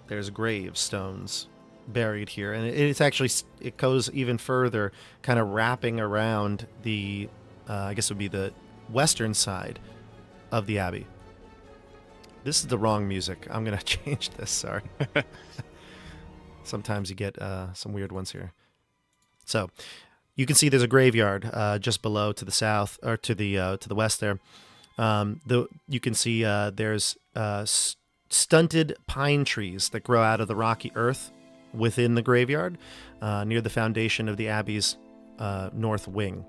Speaker 1: There's gravestones buried here, and it goes even further, kind of wrapping around the, I guess it would be the western side of the abbey. This is the wrong music. I'm going to change this. Sorry. Sometimes you get some weird ones here. So you can see there's a graveyard just below to the south or to the west there. You can see there's stunted pine trees that grow out of the rocky earth within the graveyard near the foundation of the abbey's north wing.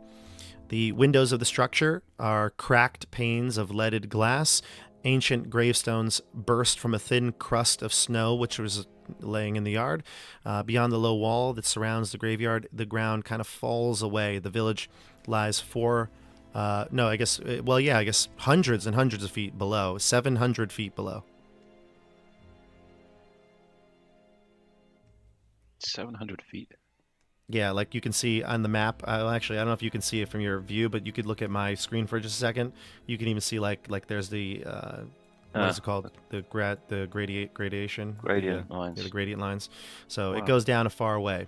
Speaker 1: The windows of the structure are cracked panes of leaded glass. Ancient gravestones burst from a thin crust of snow, which was laying in the yard. Beyond the low wall that surrounds the graveyard, the ground kind of falls away. The village lies I guess hundreds and hundreds of feet below, 700 feet below.
Speaker 6: 700 feet.
Speaker 1: Yeah, like you can see on the map. Actually, I don't know if you can see it from your view, but you could look at my screen for just a second. You can even see like there's the what is it called? The gradation.
Speaker 6: Gradient lines.
Speaker 1: Yeah, the gradient lines. So
Speaker 6: Wow.
Speaker 1: it goes down a far way,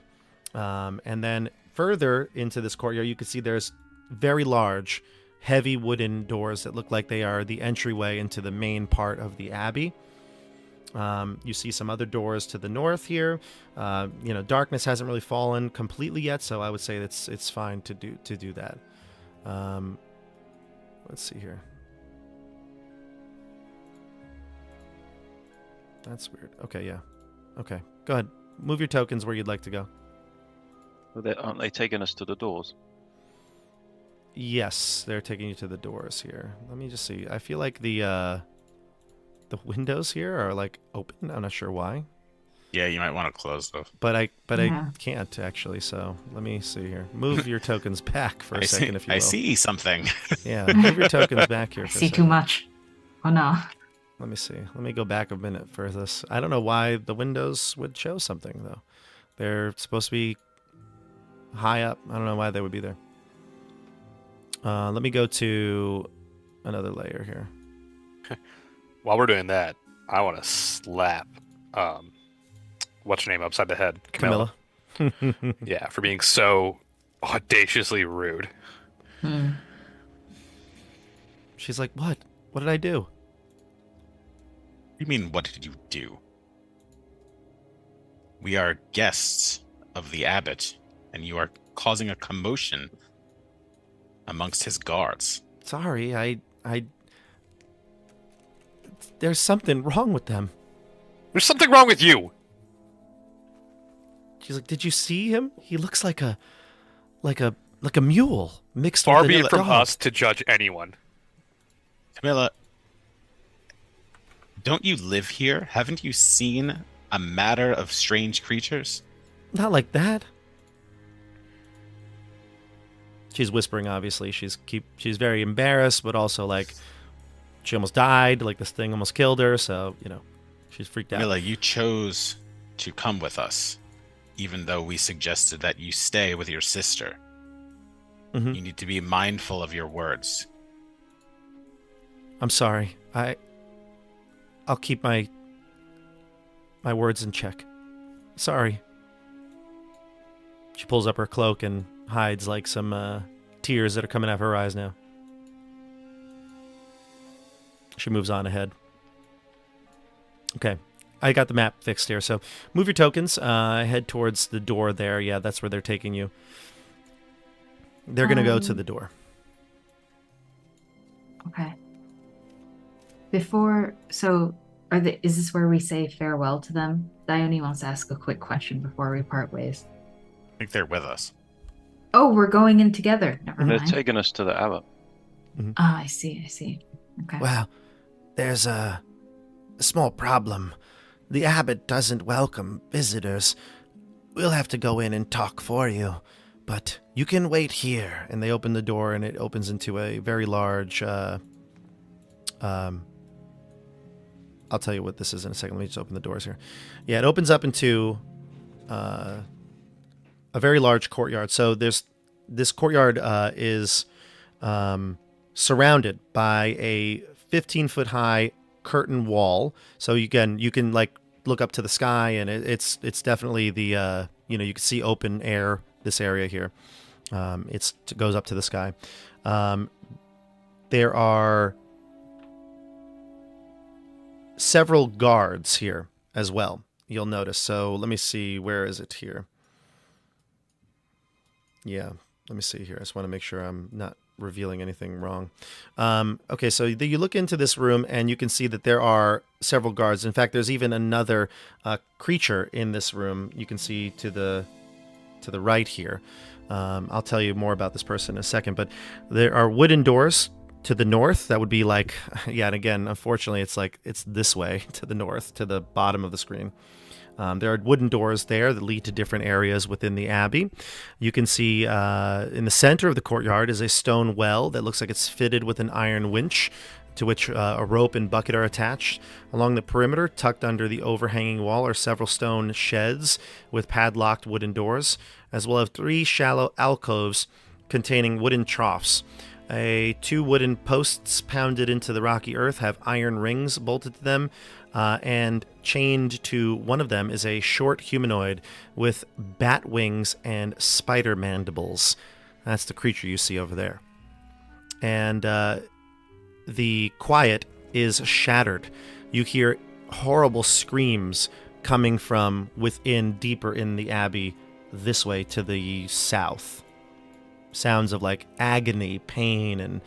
Speaker 1: and then further into this courtyard, you can see there's very large, heavy wooden doors that look like they are the entryway into the main part of the abbey. You see some other doors to the north here. Darkness hasn't really fallen completely yet, so I would say it's fine to do that. Let's see here. That's weird. Okay, yeah. Okay, go ahead. Move your tokens where you'd like to go.
Speaker 6: Well, aren't they taking us to the doors?
Speaker 1: Yes, they're taking you to the doors here. Let me just see. I feel like the windows here are like open. I'm not sure why.
Speaker 3: Yeah, you might want to close those.
Speaker 1: But I
Speaker 5: Yeah.
Speaker 1: can't actually. So let me see here. Move your tokens back for a second, if you will.
Speaker 3: I see something.
Speaker 1: Yeah, move your tokens back here
Speaker 5: I
Speaker 1: for a
Speaker 5: see
Speaker 1: second.
Speaker 5: too much. Oh no.
Speaker 1: Let me see. Let me go back a minute for this. I don't know why the windows would show something, though. They're supposed to be high up. I don't know why they would be there. Let me go to another layer here.
Speaker 4: While we're doing that, I want to slap, what's her name upside the head?
Speaker 1: Camilla.
Speaker 4: Yeah, for being so audaciously rude.
Speaker 5: Hmm.
Speaker 1: She's like, what? What did I do?
Speaker 3: What do you mean, what did you do? We are guests of the abbot, and you are causing a commotion amongst his guards.
Speaker 1: Sorry, I... There's something wrong with them.
Speaker 4: There's something wrong with you.
Speaker 1: She's like, did you see him? He looks like a mule mixed
Speaker 4: Far
Speaker 1: with
Speaker 4: be
Speaker 1: another
Speaker 4: it from
Speaker 1: dog.
Speaker 4: us to judge anyone.
Speaker 3: Camilla, don't you live here? Haven't you seen a matter of strange creatures?
Speaker 1: Not like that. She's whispering, obviously. She's very embarrassed, but also like she almost died, like this thing almost killed her, so, she's freaked out.
Speaker 3: Camilla, you chose to come with us, even though we suggested that you stay with your sister.
Speaker 1: Mhm.
Speaker 3: You need to be mindful of your words.
Speaker 1: I'm sorry. I'll keep my words in check. Sorry. She pulls up her cloak and hides like some tears that are coming out of her eyes now. She moves on ahead. Okay. I got the map fixed here, so move your tokens. Head towards the door there. Yeah, that's where they're taking you. They're going to go to the door.
Speaker 5: Okay. Is this where we say farewell to them? Dione wants to ask a quick question before we part ways.
Speaker 3: I think they're with us.
Speaker 5: Oh, we're going in together. Never
Speaker 6: They're
Speaker 5: mind.
Speaker 6: taking us to the abbot.
Speaker 5: Ah, I see. Okay.
Speaker 1: Well, there's a small problem. The abbot doesn't welcome visitors. We'll have to go in and talk for you. But you can wait here. And they open the door, and it opens into a very large... I'll tell you what this is in a second. Let me just open the doors here. Yeah, it opens up into a very large courtyard. So this courtyard is surrounded by a 15-foot high curtain wall. So you can like look up to the sky, and it's definitely the you can see open air. This area here, it goes up to the sky. There are several guards here as well, you'll notice. So let me see, where is it here? Yeah, let me see here. I just want to make sure I'm not revealing anything wrong. Okay, so you look into this room, and you can see that there are several guards. In fact, there's even another creature in this room. You can see to the right here. I'll tell you more about this person in a second, but there are wooden doors to the north. That would be like, yeah, and again, unfortunately, it's this way to the north, to the bottom of the screen. There are wooden doors there that lead to different areas within the abbey. You can see in the center of the courtyard is a stone well that looks like it's fitted with an iron winch, to which a rope and bucket are attached. Along the perimeter, tucked under the overhanging wall, are several stone sheds with padlocked wooden doors, as well as 3 shallow alcoves containing wooden troughs. 2 wooden posts pounded into the rocky earth have iron rings bolted to them, and chained to one of them is a short humanoid with bat wings and spider mandibles. That's the creature you see over there. And the quiet is shattered. You hear horrible screams coming from within, deeper in the abbey, this way to the south. Sounds of like agony, pain, and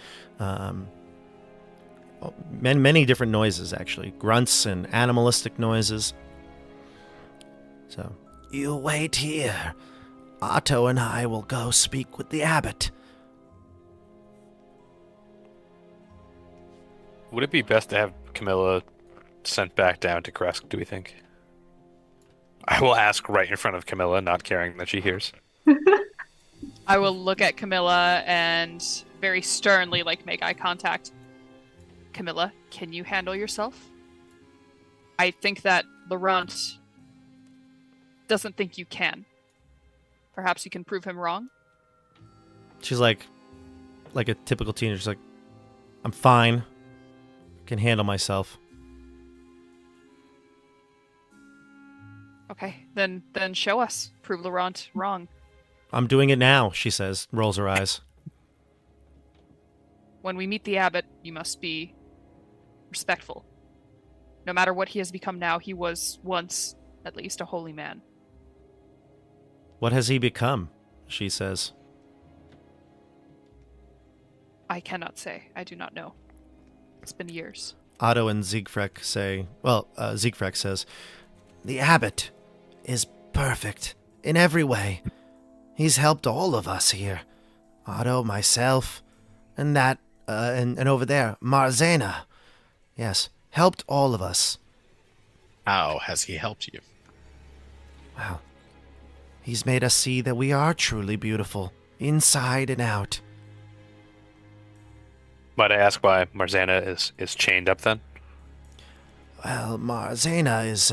Speaker 1: many different noises, actually. Grunts and animalistic noises. So, you wait here. Otto and I will go speak with the abbot.
Speaker 4: Would it be best to have Camilla sent back down to Krezk, do we think? I will ask right in front of Camilla, not caring that she hears.
Speaker 2: I will look at Camilla and very sternly, make eye contact. Camilla, can you handle yourself? I think that Laurent doesn't think you can. Perhaps you can prove him wrong?
Speaker 1: She's like a typical teenager. She's like, I'm fine. Can handle myself.
Speaker 2: Okay, then show us. Prove Laurent wrong.
Speaker 1: I'm doing it now, she says, rolls her eyes.
Speaker 2: When we meet the abbot, you must be respectful. No matter what he has become now, he was once, at least, a holy man.
Speaker 1: What has he become? She says.
Speaker 2: I cannot say. I do not know. It's been years.
Speaker 1: Otto and Siegfried say, Siegfried says, the abbot is perfect in every way. He's helped all of us here. Otto, myself, and that, and over there, Marzena. Yes, helped all of us.
Speaker 3: How has he helped you?
Speaker 1: Well, he's made us see that we are truly beautiful, inside and out.
Speaker 4: Might I ask why Marzena is chained up then?
Speaker 1: Well, Marzena is,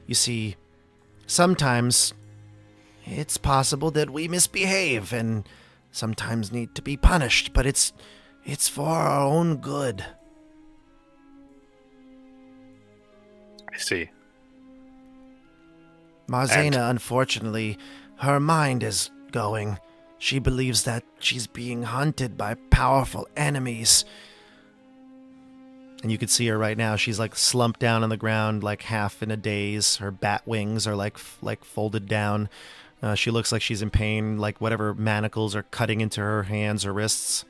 Speaker 1: you see, sometimes it's possible that we misbehave and sometimes need to be punished, but it's for our own good.
Speaker 4: I see.
Speaker 1: Marzena, unfortunately, her mind is going. She believes that she's being hunted by powerful enemies. And you can see her right now. She's slumped down on the ground, half in a daze. Her bat wings are like folded down. She looks like she's in pain, whatever manacles are cutting into her hands or wrists.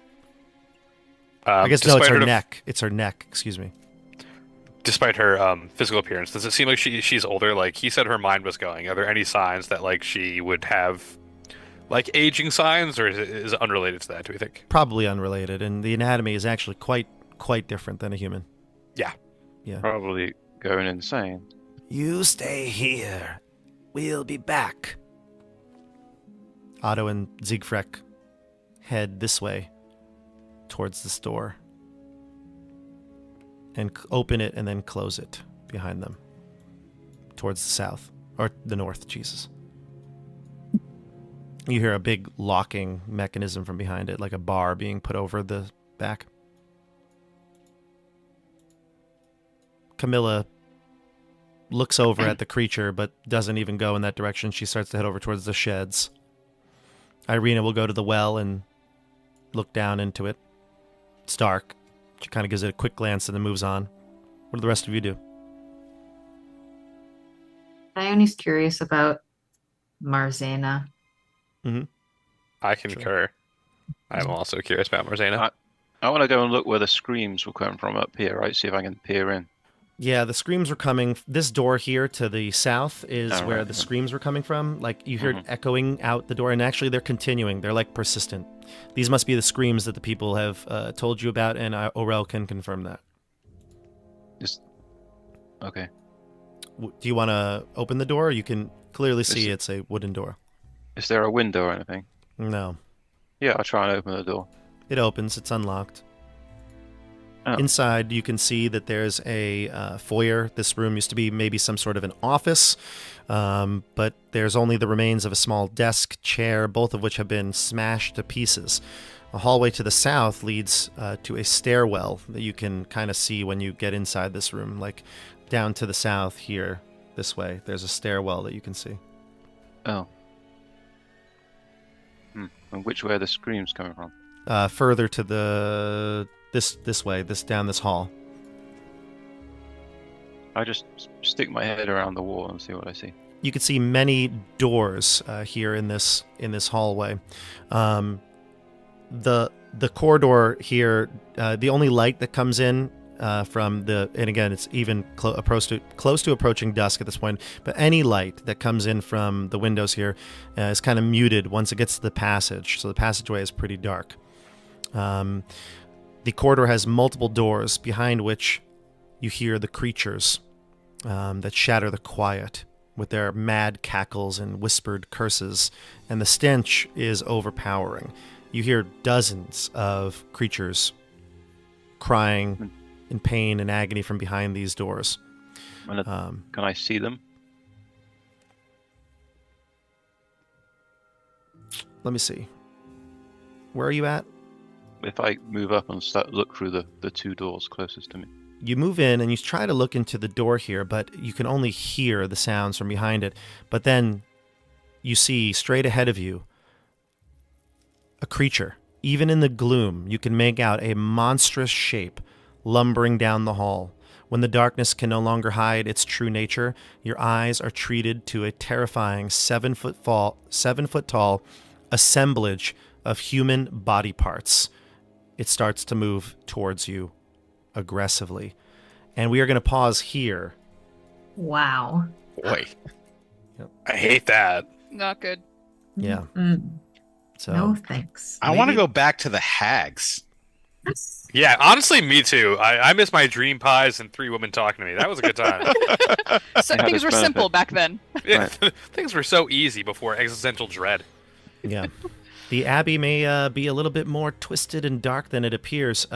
Speaker 1: I guess no, it's her neck. It's her neck. Excuse me.
Speaker 4: Despite her physical appearance, does it seem like she's older? He said her mind was going. Are there any signs that she would have aging signs, or is it unrelated to that, do we think?
Speaker 1: Probably unrelated, and the anatomy is actually quite different than a human.
Speaker 4: Yeah.
Speaker 6: Probably going insane.
Speaker 1: You stay here. We'll be back. Otto and Siegfried head this way towards the store and open it and then close it behind them towards the south, or the north, Jesus. You hear a big locking mechanism from behind it, like a bar being put over the back. Camilla looks over at the creature, but doesn't even go in that direction. She starts to head over towards the sheds. Irina will go to the well and look down into it. It's dark. She kind of gives it a quick glance and then moves on. What do the rest of you do?
Speaker 5: Dione's curious about Marzena.
Speaker 1: Mm-hmm.
Speaker 4: I concur. I'm also curious about Marzena.
Speaker 6: I want to go and look where the screams were coming from up here, right? See if I can peer in.
Speaker 1: Yeah, the screams were coming. This door here to the south is where the screams were coming from. You heard echoing out the door, and actually they're continuing. They're persistent. These must be the screams that the people have told you about, and Orel can confirm that.
Speaker 6: Okay.
Speaker 1: Do you want to open the door? You can clearly see it's a wooden door.
Speaker 6: Is there a window or anything?
Speaker 1: No.
Speaker 6: Yeah, I'll try and open the door.
Speaker 1: It opens. It's unlocked.
Speaker 6: Oh.
Speaker 1: Inside, you can see that there's a foyer. This room used to be maybe some sort of an office, but there's only the remains of a small desk, chair, both of which have been smashed to pieces. A hallway to the south leads to a stairwell that you can kind of see when you get inside this room. Down to the south here, this way, there's a stairwell that you can see.
Speaker 6: Oh. And which way are the screams coming from?
Speaker 1: Further to the... This way, down this hall.
Speaker 6: I just stick my head around the wall and see what I see.
Speaker 1: You can see many doors here in this hallway. the corridor here, the only light that comes in from the, and again, it's even close to approaching dusk at this point, but any light that comes in from the windows here is kind of muted once it gets to the passage. So the passageway is pretty dark. The corridor has multiple doors behind which you hear the creatures that shatter the quiet with their mad cackles and whispered curses, and the stench is overpowering. You hear dozens of creatures crying in pain and agony from behind these doors.
Speaker 6: Can I see them?
Speaker 1: Let me see. Where are you at?
Speaker 6: If I move up and look through the two doors closest to me.
Speaker 1: You move in and you try to look into the door here, but you can only hear the sounds from behind it. But then you see straight ahead of you a creature. Even in the gloom, you can make out a monstrous shape lumbering down the hall. When the darkness can no longer hide its true nature, your eyes are treated to a terrifying 7 foot tall assemblage of human body parts. It starts to move towards you aggressively. And we are going to pause here.
Speaker 5: Wow.
Speaker 4: Boy.
Speaker 1: Yep.
Speaker 4: I hate that.
Speaker 2: Not good.
Speaker 1: Yeah. So
Speaker 5: No thanks.
Speaker 3: I want to go back to the hags.
Speaker 4: Yeah, honestly, me too. I miss my dream pies and 3 women talking to me. That was a good time.
Speaker 2: So
Speaker 6: They had
Speaker 2: things
Speaker 6: its
Speaker 2: were simple
Speaker 6: benefit.
Speaker 2: back then.
Speaker 4: Yeah, things were so easy before existential dread.
Speaker 1: yeah. The Abbey may be a little bit more twisted and dark than it appears.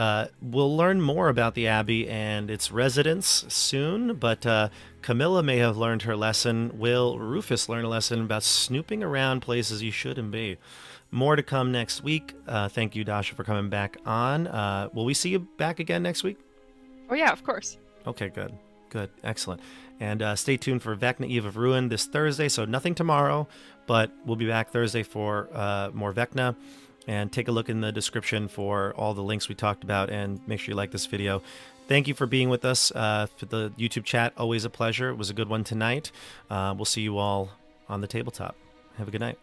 Speaker 1: We'll learn more about the Abbey and its residents soon, but Camilla may have learned her lesson. Will Rufus learn a lesson about snooping around places you shouldn't be? More to come next week. Thank you, Dasha, for coming back on. Will we see you back again next week?
Speaker 2: Oh yeah, of course.
Speaker 1: Okay, good. Good. Excellent. And stay tuned for Vecna Eve of Ruin this Thursday. So nothing tomorrow, but we'll be back Thursday for more Vecna. And take a look in the description for all the links we talked about, and make sure you like this video. Thank you for being with us for the YouTube chat. Always a pleasure. It was a good one tonight. We'll see you all on the tabletop. Have a good night.